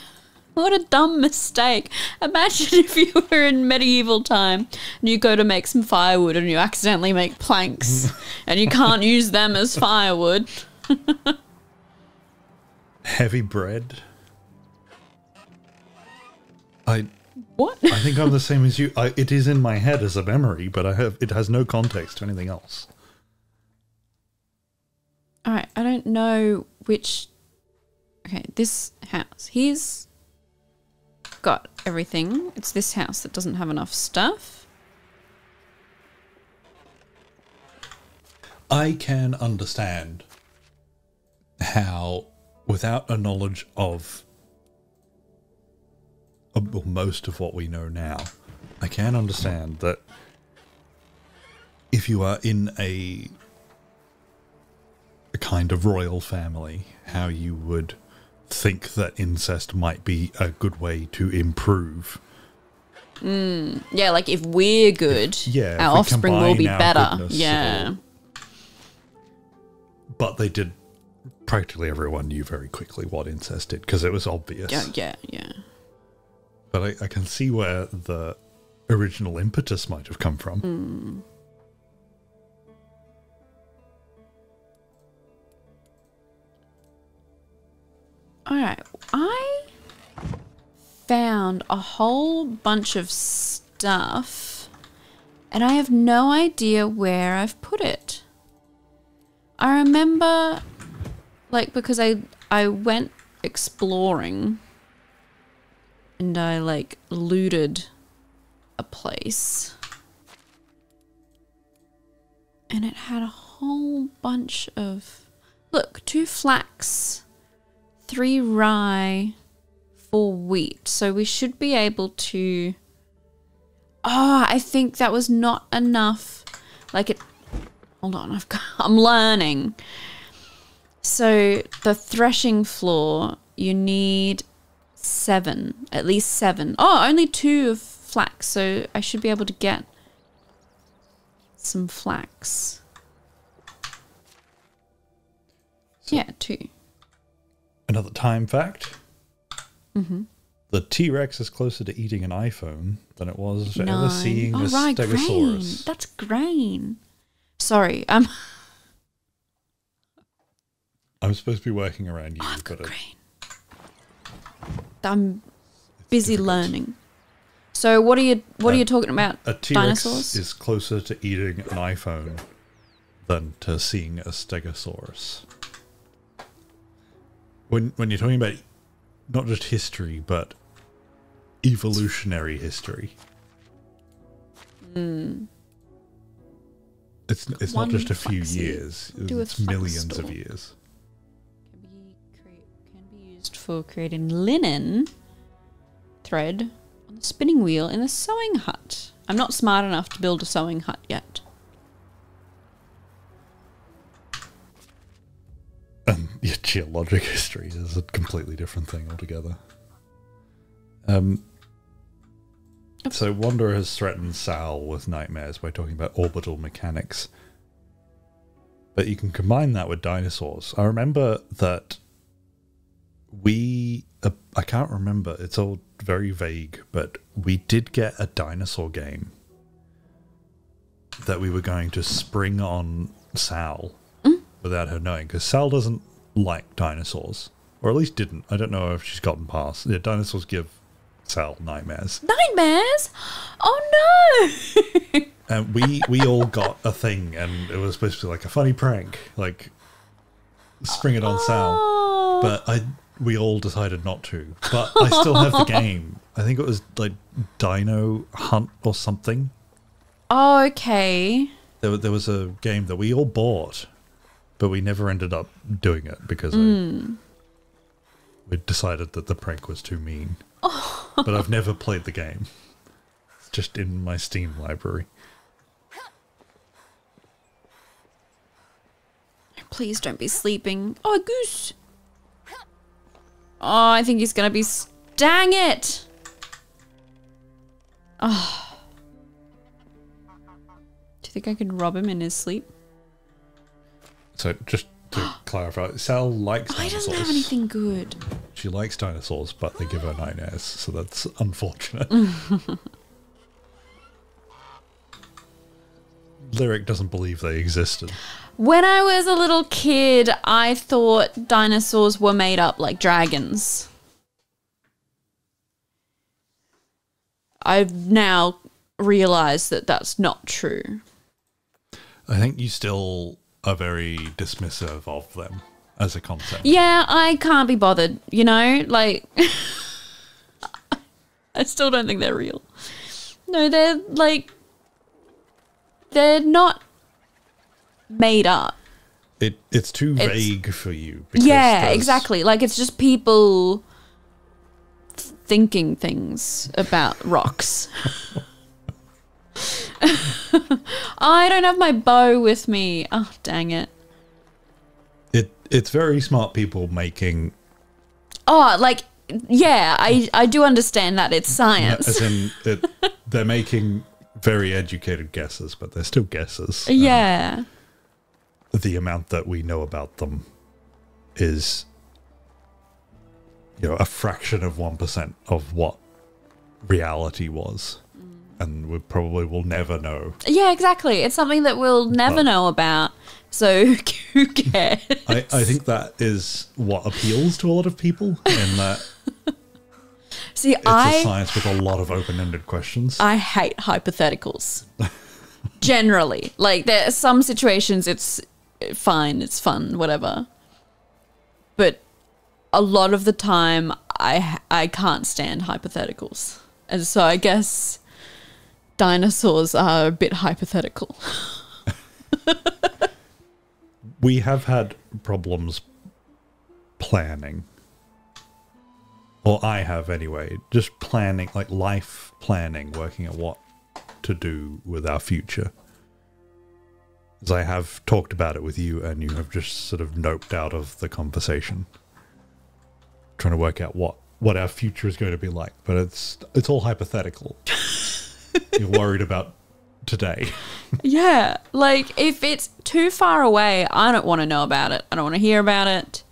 a dumb mistake. Imagine if you were in medieval time and you go to make some firewood and you accidentally make planks and you can't use them as firewood. Heavy bread. What? I think I'm the same as you. It is in my head as a memory, but it has no context to anything else. Alright, I don't know which... Okay, this house. He's got everything. It's this house that doesn't have enough stuff. I can understand how, without a knowledge of most of what we know now, I can understand that if you are in a kind of royal family, how you would think that incest might be a good way to improve. Yeah, like if we're good, our offspring will be better. Yeah. But they did... Practically everyone knew very quickly what incest did, because it was obvious. Yeah. But I can see where the original impetus might have come from. right. I found a whole bunch of stuff and I have no idea where I've put it. I remember, like, because I went exploring and I, like, looted a place. And it had a whole bunch of... Look, 2 flax, 3 rye, 4 wheat. So we should be able to... Oh, I think that was not enough. Like it... Hold on, I'm learning. So the threshing floor, you need 7. At least 7. Oh, only 2 of flax. So I should be able to get some flax. So yeah, 2. Another time fact. Mm-hmm. The T-Rex is closer to eating an iPhone than it was to 9. ever seeing a right, Stegosaurus. grain. That's grain. Sorry, I'm supposed to be working around you, I've got but grain. I'm busy learning. So what are you talking about? A T-Rex Dinosaurs? is closer to eating an iPhone than to seeing a Stegosaurus. When you're talking about not just history, but evolutionary history. It's not just a few years. It's millions of years. Can be used for creating linen thread on the spinning wheel in a sewing hut. I'm not smart enough to build a sewing hut yet. And your geologic history is a completely different thing altogether. So Wanderer has threatened Sal with nightmares by talking about orbital mechanics. But you can combine that with dinosaurs. I remember that I can't remember, it's all very vague, but we did get a dinosaur game that we were going to spring on Sal without her knowing, because Sal doesn't like dinosaurs, or at least didn't. I don't know if she's gotten past. Yeah, dinosaurs give Sal nightmares. Nightmares? Oh no! And we all got a thing, and it was supposed to be like a funny prank, like spring it on Sal. But we all decided not to. But I still have the game. I think it was like Dino Hunt or something. Oh, okay. There was a game that we all bought, but we never ended up doing it because we decided that the prank was too mean. But I've never played the game. It's just in my Steam library. Please don't be sleeping. Oh, a goose. Oh, I think he's going to be... Dang it! Oh. Do you think I could rob him in his sleep? So just to clarify, Sal likes He dinosaurs. doesn't have anything good. She likes dinosaurs, but they give her nightmares, so that's unfortunate. Lyric doesn't believe they existed. When I was a little kid, I thought dinosaurs were made up like dragons. I've now realised that that's not true. I think you still are very dismissive of them as a concept. Yeah, I can't be bothered, you know? Like, I still don't think they're real. No, they're not made up. It's too vague for you. Yeah, exactly. Like, it's just people thinking things about rocks. I don't have my bow with me. Oh, dang it. It's very smart people making... Oh, like, yeah, I do understand that. It's science. As in, they're making very educated guesses, but they're still guesses. Yeah. The amount that we know about them is, a fraction of 1% of what reality was. and we probably will never know. Yeah, exactly. It's something that we'll never know about. So who cares? I think that is what appeals to a lot of people, in that See, it's a science with a lot of open-ended questions. I hate hypotheticals. Generally. Like, there are some situations it's fine, it's fun, whatever. But a lot of the time, I can't stand hypotheticals. And so I guess dinosaurs are a bit hypothetical. We have had problems planning. Or I have anyway. Just planning, like life planning, working at what to do with our future. As I have talked about it with you, and you have just sort of noped out of the conversation. Trying to work out what our future is going to be like. But it's all hypothetical. You're worried about today. Yeah, like if it's too far away, I don't want to know about it. I don't want to hear about it.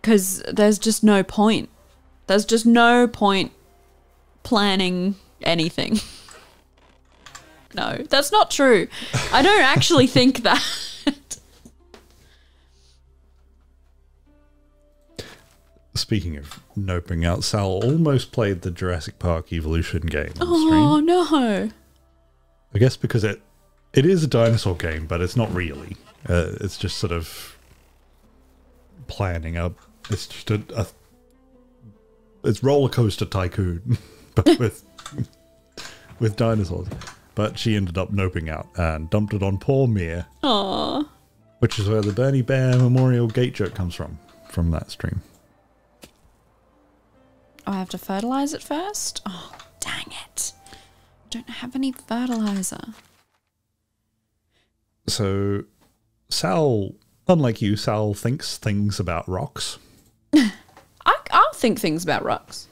Because there's just no point. There's just no point planning anything. No, that's not true. I don't actually think that. Speaking of noping out, Sal almost played the Jurassic Park Evolution game on Oh, stream. no. I guess because it is a dinosaur game, but it's not really. It's just sort of planning up. It's just it's Roller Coaster Tycoon, but with dinosaurs. But she ended up noping out and dumped it on poor Mia. Aww. Which is where the Bernie Bear Memorial Gate joke comes from that stream. Oh, I have to fertilize it first? Oh, dang it. Don't have any fertilizer. So, Sal, unlike you, Sal thinks things about rocks. I'll think things about rocks.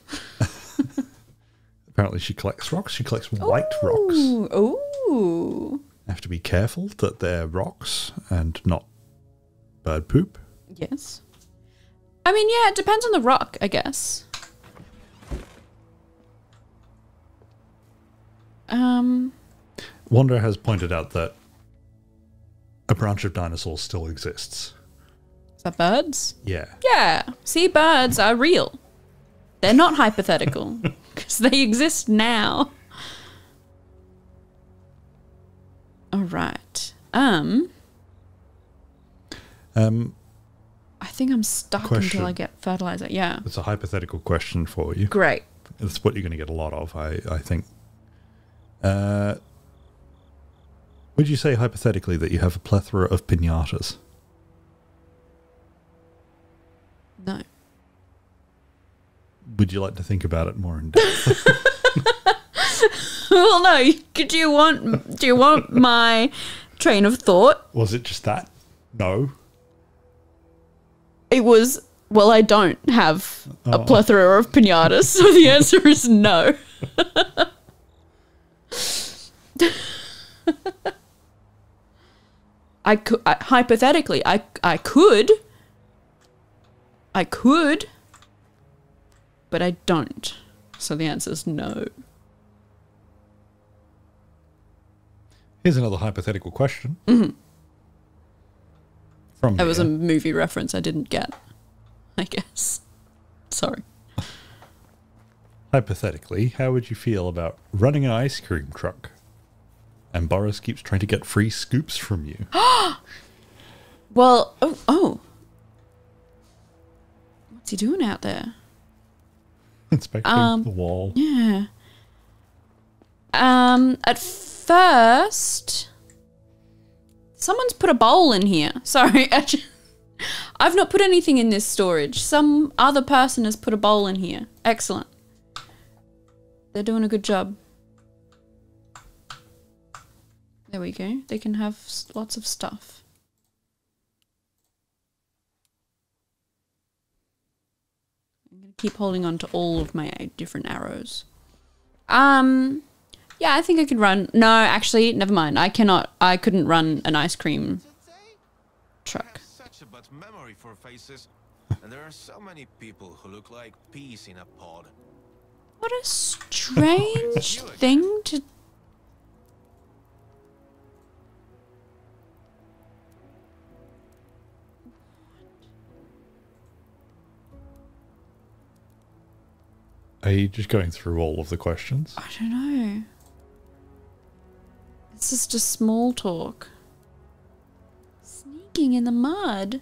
Apparently she collects rocks. She collects white rocks. Ooh. Have to be careful that they're rocks and not bird poop. Yes. I mean, yeah, it depends on the rock, I guess. Wanda has pointed out that a branch of dinosaurs still exists. Is that birds? Yeah. Yeah. See, birds are real. They're not hypothetical because they exist now. All right. I think I'm stuck Question. until I get fertilizer. Yeah. It's a hypothetical question for you. Great. It's what you're going to get a lot of, I think. Would you say hypothetically that you have a plethora of piñatas? No. Would you like to think about it more in depth? Well, no. Do you want my train of thought? Was it just that? No. It was, well, I don't have a plethora of piñatas, so the answer is no. Hypothetically, I could, but I don't. So the answer is no. Here's another hypothetical question. Mm-hmm. From That was a Mia. movie reference I didn't get, I guess. Sorry. Hypothetically, how would you feel about running an ice cream truck and Boris keeps trying to get free scoops from you? Well, oh. What's he doing out there? Inspecting the wall. Yeah. At first, someone's put a bowl in here. Sorry, I've not put anything in this storage. Some other person has put a bowl in here. Excellent. They're doing a good job. There we go. They can have lots of stuff. I'm going to keep holding on to all of my different arrows. Yeah, I think I could run. No, actually, never mind. I couldn't run an ice cream truck. Such a bad memory for faces. And there are so many people who look like peas in a pod. What a strange thing to... Are you just going through all of the questions? I don't know. It's just a small talk. Sneaking in the mud.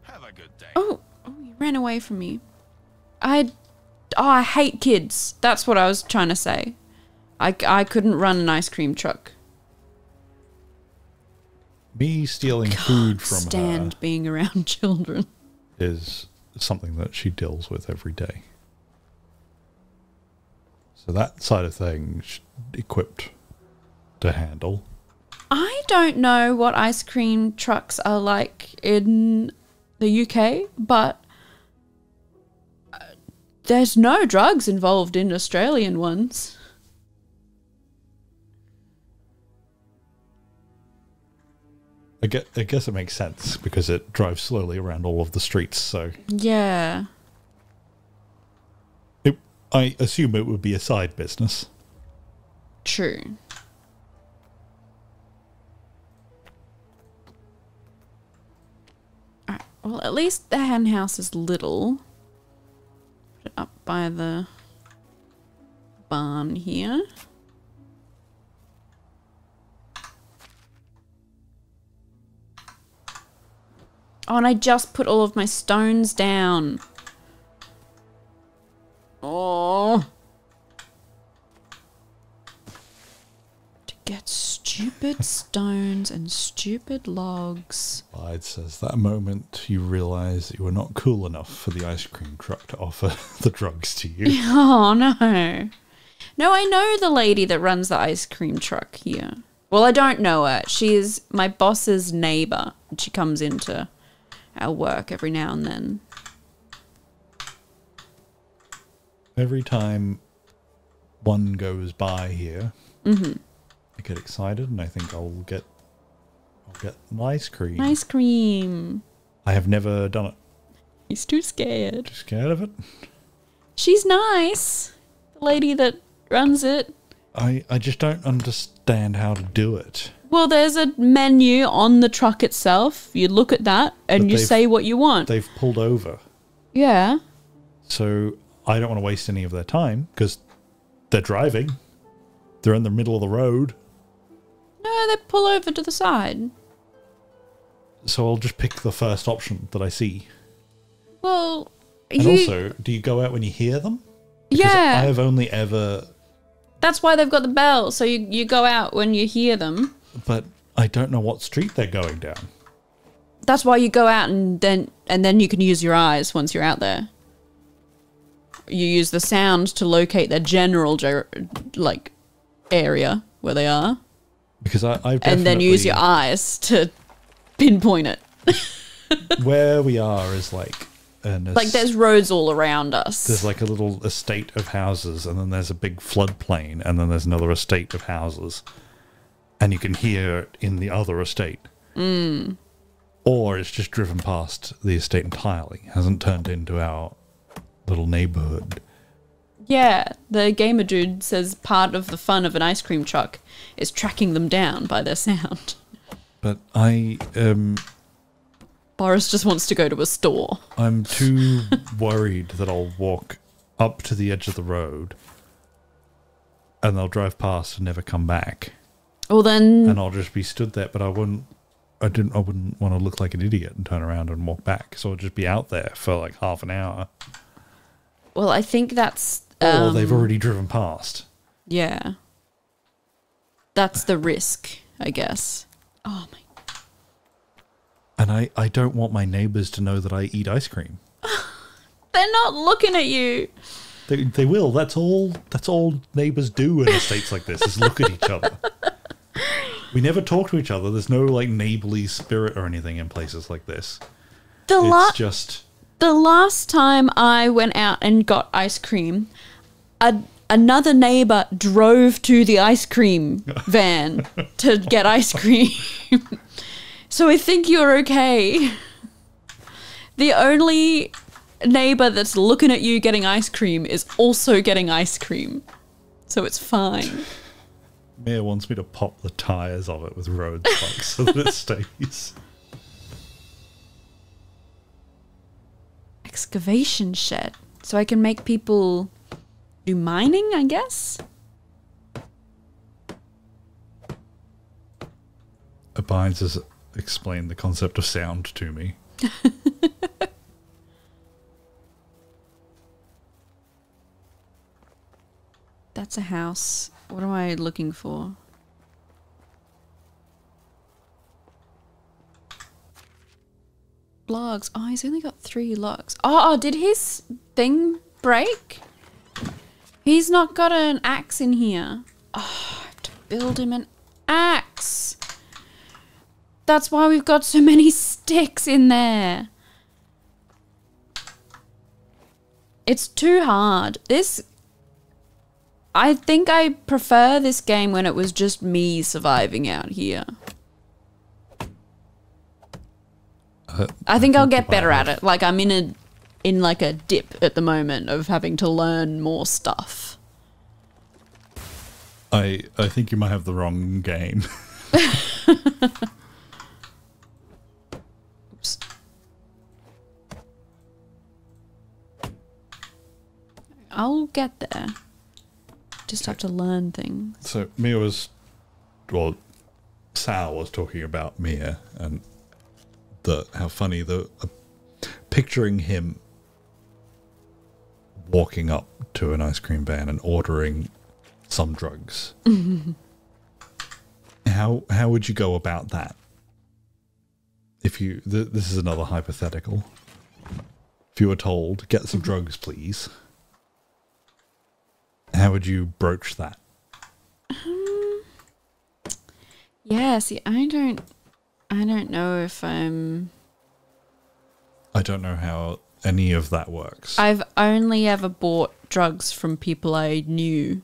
Have a good day. Oh, you ran away from me. I hate kids. That's what I was trying to say. I couldn't run an ice cream truck. Me stealing food from Stand her being around children. is something that she deals with every day. So that side of things, she's equipped to handle. I don't know what ice cream trucks are like in the UK, but there's no drugs involved in Australian ones. I guess it makes sense because it drives slowly around all of the streets, so... Yeah. I assume it would be a side business. True. Alright, well, at least the hen house is little. Put it up by the barn here. Oh, and I just put all of my stones down. Oh. To get stupid stones and stupid logs. Clyde says, that moment you realise that you were not cool enough for the ice cream truck to offer the drugs to you. Oh, no. No, I know the lady that runs the ice cream truck here. Well, I don't know her. She is my boss's neighbour. She comes into our work every now and then. Every time one goes by here, I get excited and I think I'll get an ice cream. Ice cream. I have never done it. He's too scared. Too scared of it? She's nice. The lady that runs it. I just don't understand how to do it. Well, there's a menu on the truck itself. You look at that and But you say what you want. They've pulled over. Yeah. So I don't want to waste any of their time because they're driving. They're in the middle of the road. No, they pull over to the side. So I'll just pick the first option that I see. Well, And also, do you go out when you hear them? Because yeah. I have only ever... That's why they've got the bell. So you go out when you hear them. But I don't know what street they're going down. That's why you go out and then you can use your eyes once you're out there. You use the sound to locate their general area where they are. Because I've definitely... And then use your eyes to pinpoint it. Where we are is like... there's roads all around us. There's like a little estate of houses, and then there's a big floodplain, and then there's another estate of houses. And you can hear it in the other estate. Mm. Or it's just driven past the estate entirely. Hasn't turned into our little neighborhood. Yeah, the gamer dude says part of the fun of an ice cream truck is tracking them down by their sound. But Boris just wants to go to a store. I'm too worried that I'll walk up to the edge of the road and they'll drive past and never come back. Well then... And I'll just be stood there, but I wouldn't want to look like an idiot and turn around and walk back. So I'll just be out there for like half an hour. Well, I think that's... Or they've already driven past. Yeah. That's the risk, I guess. Oh my... And I don't want my neighbours to know that I eat ice cream. They're not looking at you. They will. That's all neighbours do in estates like this, is look at each other. We never talk to each other. There's no like neighbourly spirit or anything in places like this. It's just... The last time I went out and got ice cream, another neighbour drove to the ice cream van to get ice cream. So I think you're okay. the only neighbor that's looking at you getting ice cream is also getting ice cream. So it's fine. Mia wants me to pop the tires of it with road spikes so that it stays. Excavation shed. So I can make people do mining, I guess? Abides has explained the concept of sound to me. That's a house. What am I looking for? Logs. Oh, he's only got 3 logs. Oh, did his thing break? He's not got an axe in here. Oh, I have to build him an axe. That's why we've got so many sticks in there. It's too hard. I think I prefer this game when it was just me surviving out here. I think I'll get better at it. Like I'm in like a dip at the moment of having to learn more stuff. I think you might have the wrong game. Oops. I'll get there. Just have to learn things. So Sal was talking about Mia and how funny picturing him walking up to an ice cream van and ordering some drugs. How would you go about that? If you this is another hypothetical. If you were told, get some drugs, please. How would you broach that? Yeah, see, I don't know if I'm... I don't know how any of that works. I've only ever bought drugs from people I knew.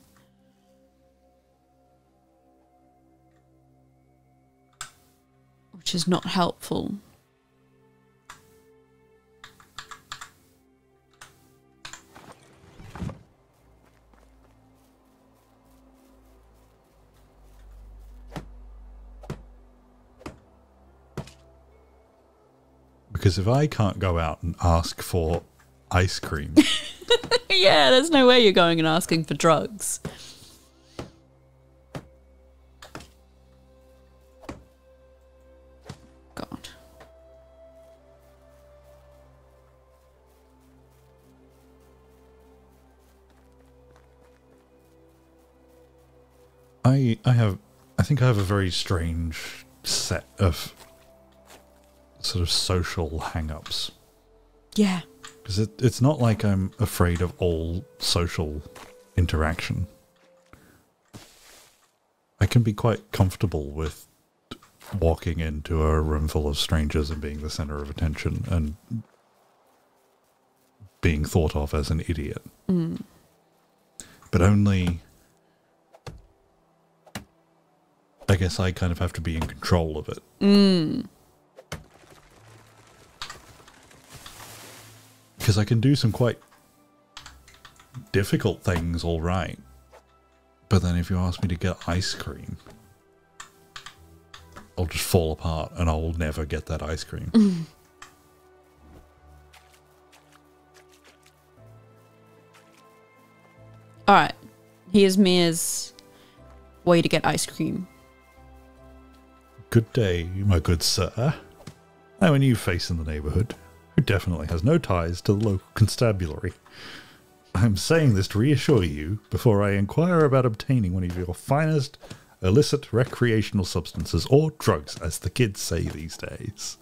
Which is not helpful. Because if I can't go out and ask for ice cream... Yeah, there's no way you're going and asking for drugs. God. I think I have a very strange set of sort of social hang-ups. Yeah. Because it's not like I'm afraid of all social interaction. I can be quite comfortable with walking into a room full of strangers and being the center of attention and being thought of as an idiot. Mm. But only... I guess I kind of have to be in control of it. Mm. Because I can do some quite difficult things all right. But then if you ask me to get ice cream, I'll just fall apart and I'll never get that ice cream. Mm. Alright. Here's Mia's way to get ice cream. Good day, my good sir. I'm a new face in the neighbourhood, who definitely has no ties to the local constabulary. I'm saying this to reassure you before I inquire about obtaining one of your finest illicit recreational substances, or drugs, as the kids say these days.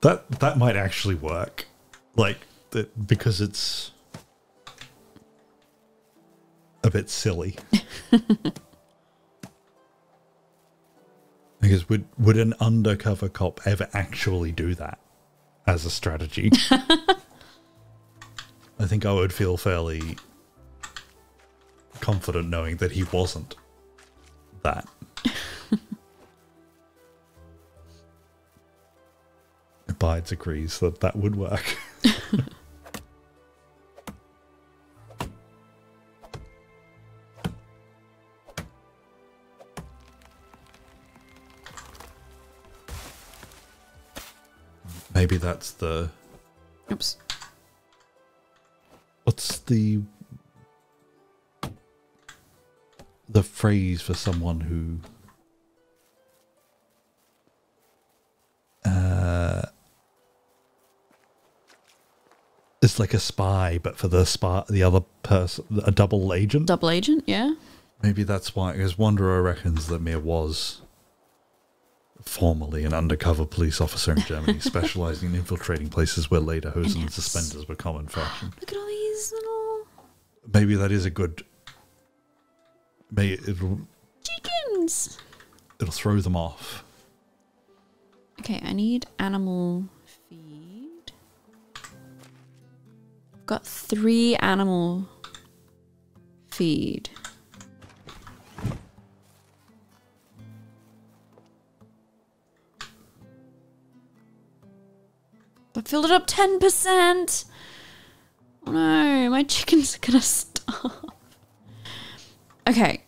That might actually work. Like, because it's a bit silly. Because would an undercover cop ever actually do that as a strategy? I think I would feel fairly confident knowing that he wasn't that. bides agrees that that would work. Maybe that's the... Oops. What's the phrase for someone who is like a spy, but for the other person, a double agent? Double agent, yeah. Maybe that's why, because Wanderer reckons that Mir was formerly an undercover police officer in Germany, specializing in infiltrating places where lederhosen and suspenders were common fashion. Look at all these little Maybe that is a good... It'll chickens. It'll throw them off. Okay, I need animal feed. I've got 3 animal feed. I filled it up 10%. Oh no, my chickens are gonna starve. Okay,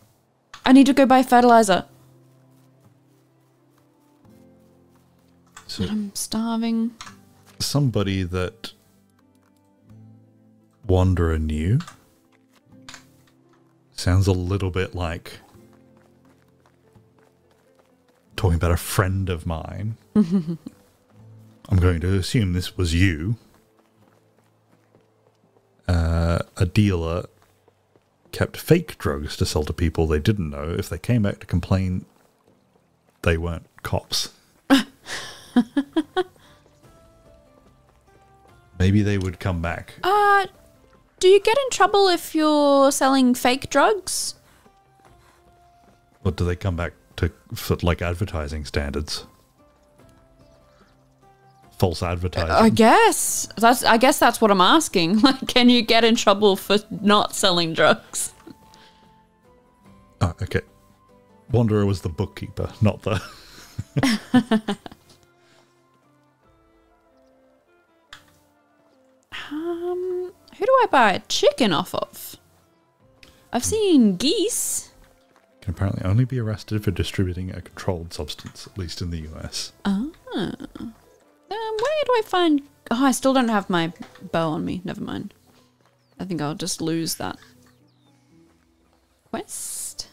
I need to go buy fertilizer. So But I'm starving. somebody that Wanderer knew sounds a little bit like talking about a friend of mine. I'm going to assume this was you. A dealer kept fake drugs to sell to people they didn't know. If they came back to complain, they weren't cops. Maybe they would come back. Do you get in trouble if you're selling fake drugs? Or do they come back for like advertising standards? False advertising. I guess that's what I'm asking. Like, can you get in trouble for not selling drugs? Oh, okay. Wanderer was the bookkeeper, not the... Who do I buy a chicken off of? I've seen geese. Can apparently only be arrested for distributing a controlled substance, at least in the US. Where do I find... Oh, I still don't have my bow on me. Never mind. I think I'll just lose that quest.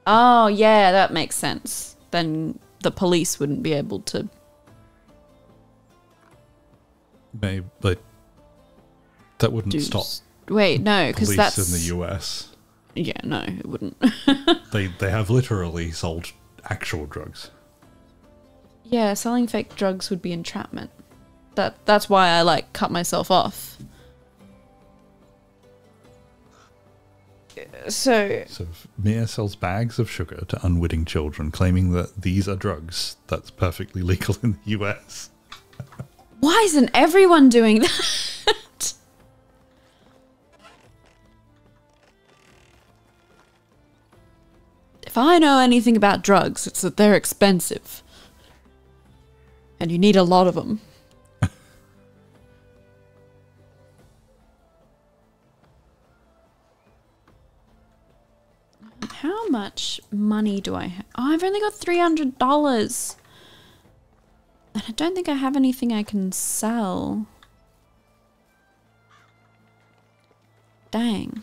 Oh, yeah, that makes sense. Then the police wouldn't be able to... Maybe, but that wouldn't stop Wait, no, because police that's... in the US. Yeah, no, it wouldn't. They have literally sold actual drugs. Yeah, selling fake drugs would be entrapment. That's why I, like, cut myself off. So Mia sells bags of sugar to unwitting children, claiming that these are drugs. That's perfectly legal in the US. why isn't everyone doing that? If I know anything about drugs, it's that they're expensive. And you need a lot of them. How much money do I have? Oh, I've only got $300. And I don't think I have anything I can sell. Dang.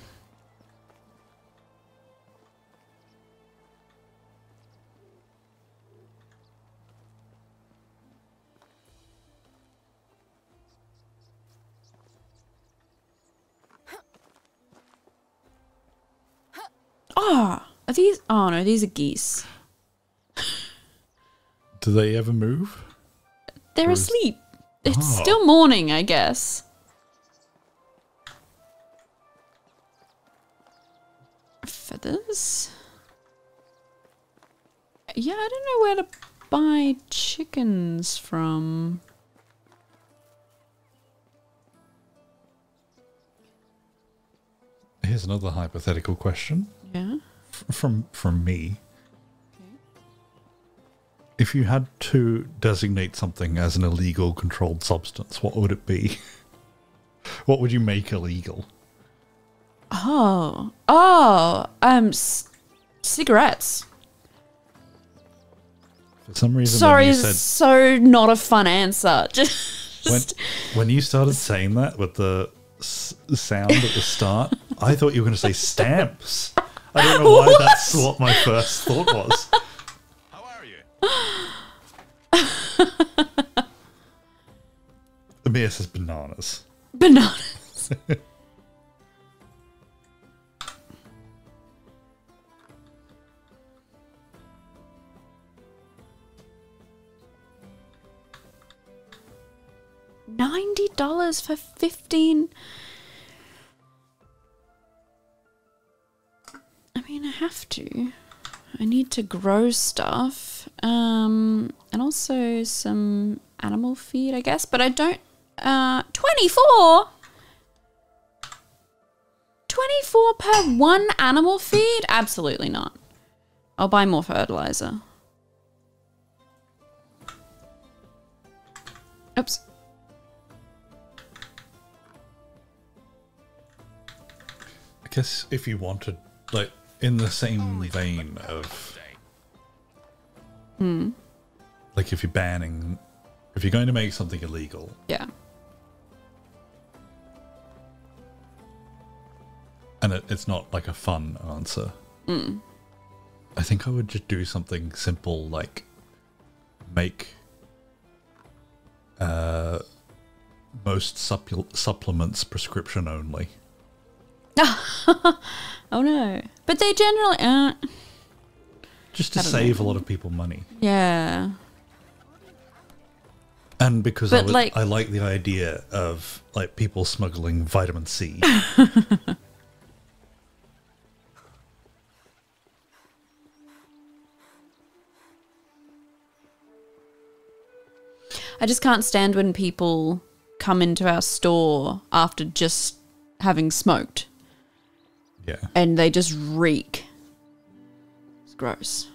Oh, are these? Oh no, these are geese. Do they ever move? They're Or is- asleep. It's Oh. still morning, I guess. Feathers? Yeah, I don't know where to buy chickens from. Here's another hypothetical question Yeah. from me. If you had to designate something as an illegal controlled substance, what would it be? What would you make illegal? Cigarettes. For some reason, Sorry, when you said, so not a fun answer. when you started saying that with the sound at the start, I thought you were going to say stamps. I don't know why that's what my first thought was. How are you? Amir says bananas. Bananas. $90 for 15. I mean, I have to. I need to grow stuff. And also some animal feed, I guess. But I don't... 24? 24 per one animal feed? Absolutely not. I'll buy more fertilizer. Oops. I guess if you wanted, like, in the same vein of... Like, if you're banning... If you're going to make something illegal... Yeah. And it's not, like, a fun answer. I think I would just do something simple, like... Make... most supplements prescription only. Oh no. But they generally Just to save a lot of people money. yeah. And because But, I like the idea of like people smuggling vitamin C. I just can't stand when people come into our store after just having smoked Yeah. and they just reek. It's gross.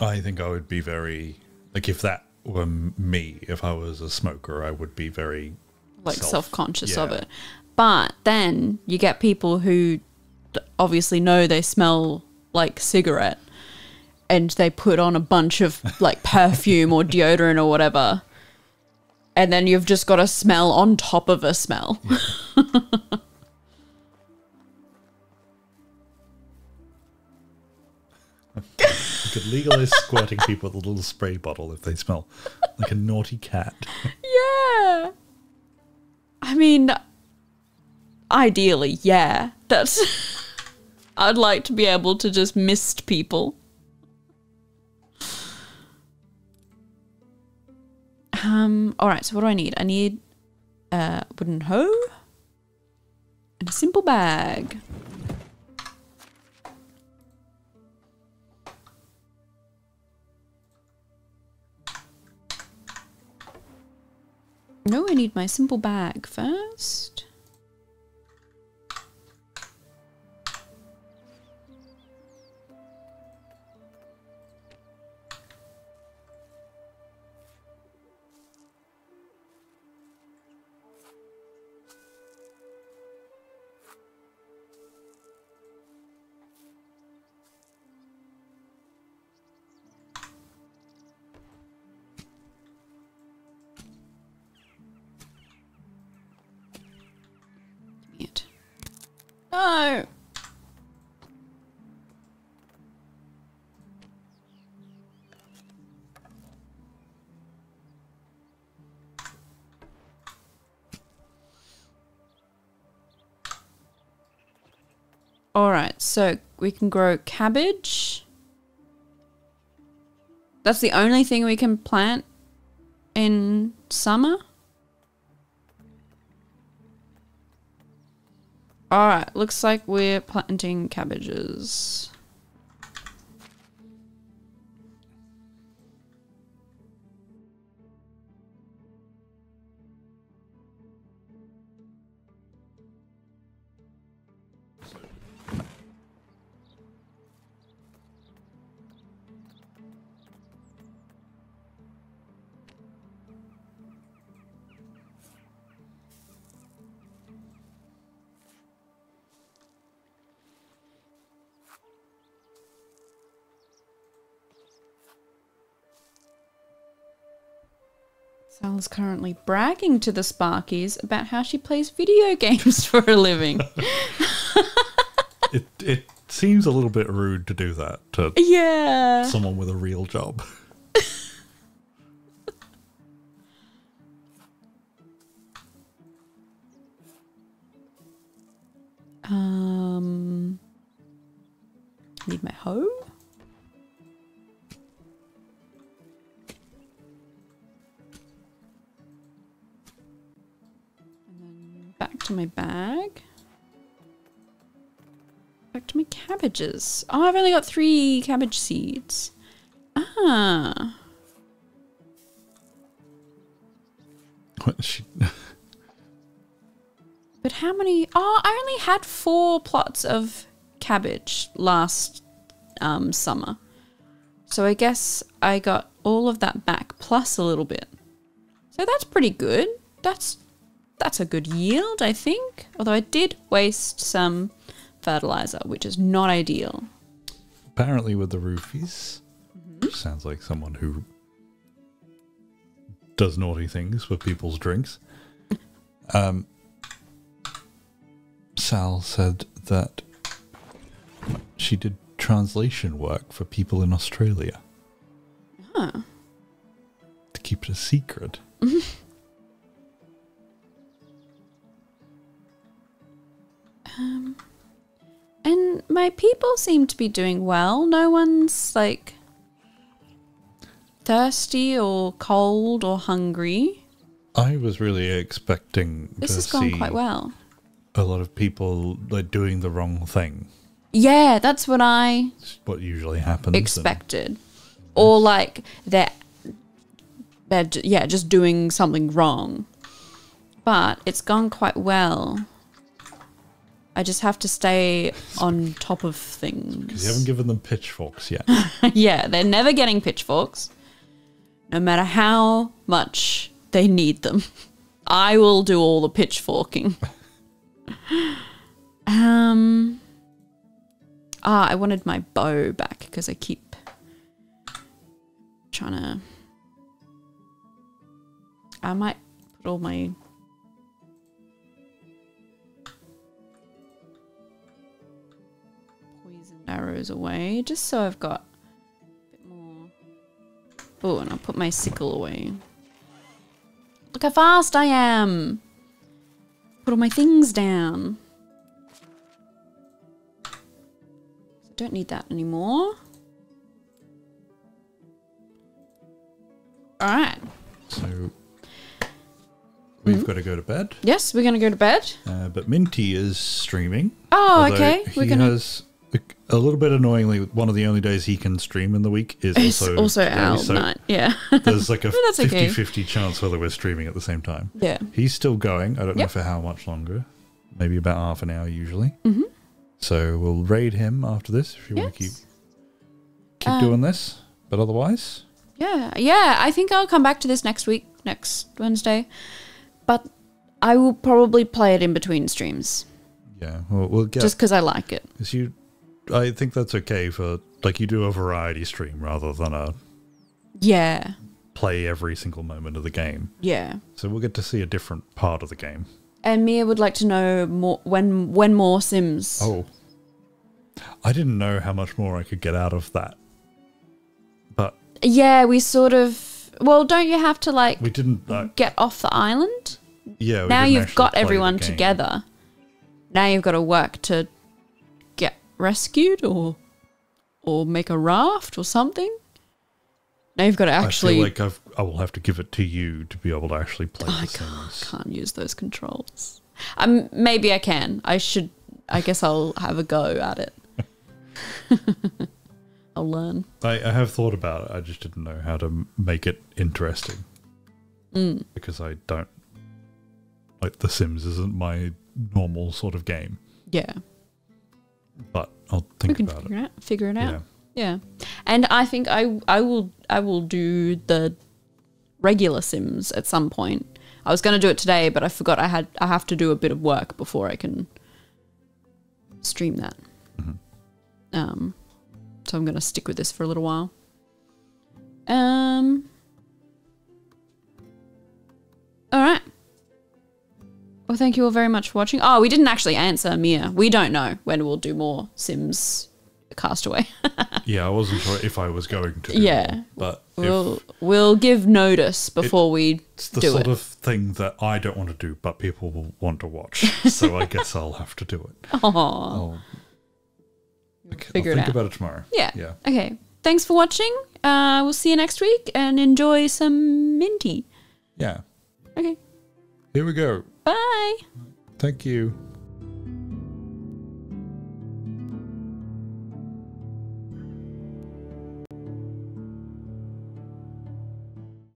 I think I would be very like if that were me, if I was a smoker, I would be very Like self-conscious of yeah. it. But then you get people who obviously know they smell like cigarette and they put on a bunch of like perfume or deodorant or whatever. And then you've just got a smell on top of a smell. Yeah. You could legalize squirting people with a little spray bottle if they smell like a naughty cat. Yeah. I mean, ideally, yeah. That's... I'd like to be able to just mist people. Alright, so what do I need? I need a wooden hoe and a simple bag. No, I need my simple bag first. It. No. All right, so we can grow cabbage. That's the only thing we can plant in summer. Alright, looks like we're planting cabbages. Sal's currently bragging to the Sparkies about how she plays video games for a living. It seems a little bit rude to do that to Yeah. someone with a real job. Need my hoe. And then back to my bag. Back to my cabbages. Oh, I've only got 3 cabbage seeds. Ah. But how many? Oh, I only had 4 plots of cabbage last summer. So I guess I got all of that back plus a little bit. So that's pretty good. That's a good yield, I think. Although I did waste some fertilizer, which is not ideal. Apparently with the roofies, which sounds like someone who does naughty things with people's drinks. Sal said that she did translation work for people in Australia. Huh. To keep it a secret. And my people seem to be doing well. No one's like thirsty or cold or hungry. I was really expecting This to has gone see quite well. a lot of people like doing the wrong thing. Yeah, that's what I It's what usually happens. expected. Or like they're just doing something wrong. But it's gone quite well. I just have to stay on top of things. Because you haven't given them pitchforks yet. Yeah, they're never getting pitchforks. No matter how much they need them. I will do all the pitchforking. I wanted my bow back because I keep trying to... I might put all my... poison arrows away just so I've got a bit more... Oh, and I'll put my sickle away. Look how fast I am! Put all my things down. I don't need that anymore. Alright. So we've got to go to bed. Yes, we're going to go to bed. But Minty is streaming. Oh, although okay. He has, a little bit annoyingly, one of the only days he can stream in the week is It's also today, our so night. Yeah. there's like a But that's okay. 50-50 chance whether we're streaming at the same time. Yeah. He's still going. I don't know Yep. for how much longer. Maybe about half an hour usually. Mm-hmm. So we'll raid him after this if you want to Yes. keep doing this. But otherwise, Yeah. Yeah, I think I'll come back to this next week, next Wednesday. But I will probably play it in between streams. yeah, we'll get... Just because I like it. 'cause I think that's okay for, like, you do a variety stream rather than a Yeah. play every single moment of the game. Yeah. So we'll get to see a different part of the game. And Mia would like to know more when more Sims. Oh. I didn't know how much more I could get out of that. But Yeah, we sort of... Well, don't you have to, like, we didn't... get off the island? yeah, we Now didn't you've actually got play the everyone game. together. Now you've got to work to get rescued or make a raft or something. Now you've got to actually... I feel like I will have to give it to you to be able to actually play I the Sims. can't use those controls. Maybe I can. I guess I'll have a go at it. I'll learn. I have thought about it. I just didn't know how to make it interesting. Because I don't... Like, The Sims isn't my normal sort of game. Yeah. But I'll We think can about figure it out. Yeah. Yeah. And I think I will do the regular Sims at some point. I was going to do it today, but I forgot I have to do a bit of work before I can stream that. So I'm going to stick with this for a little while. All right. Well, thank you all very much for watching. Oh, we didn't actually answer Mia. We don't know when we'll do more Sims Castaway. Yeah, I wasn't sure if I was going to. Yeah. More, but we'll give notice before we it's the do sort it. of thing that I don't want to do, but people will want to watch. So I guess I'll have to do it. Aww. I'll Figure it think out. about it tomorrow. Yeah. Yeah. Okay. Thanks for watching. We'll see you next week and enjoy some minty. Yeah. Okay. Here we go. Bye. Thank you.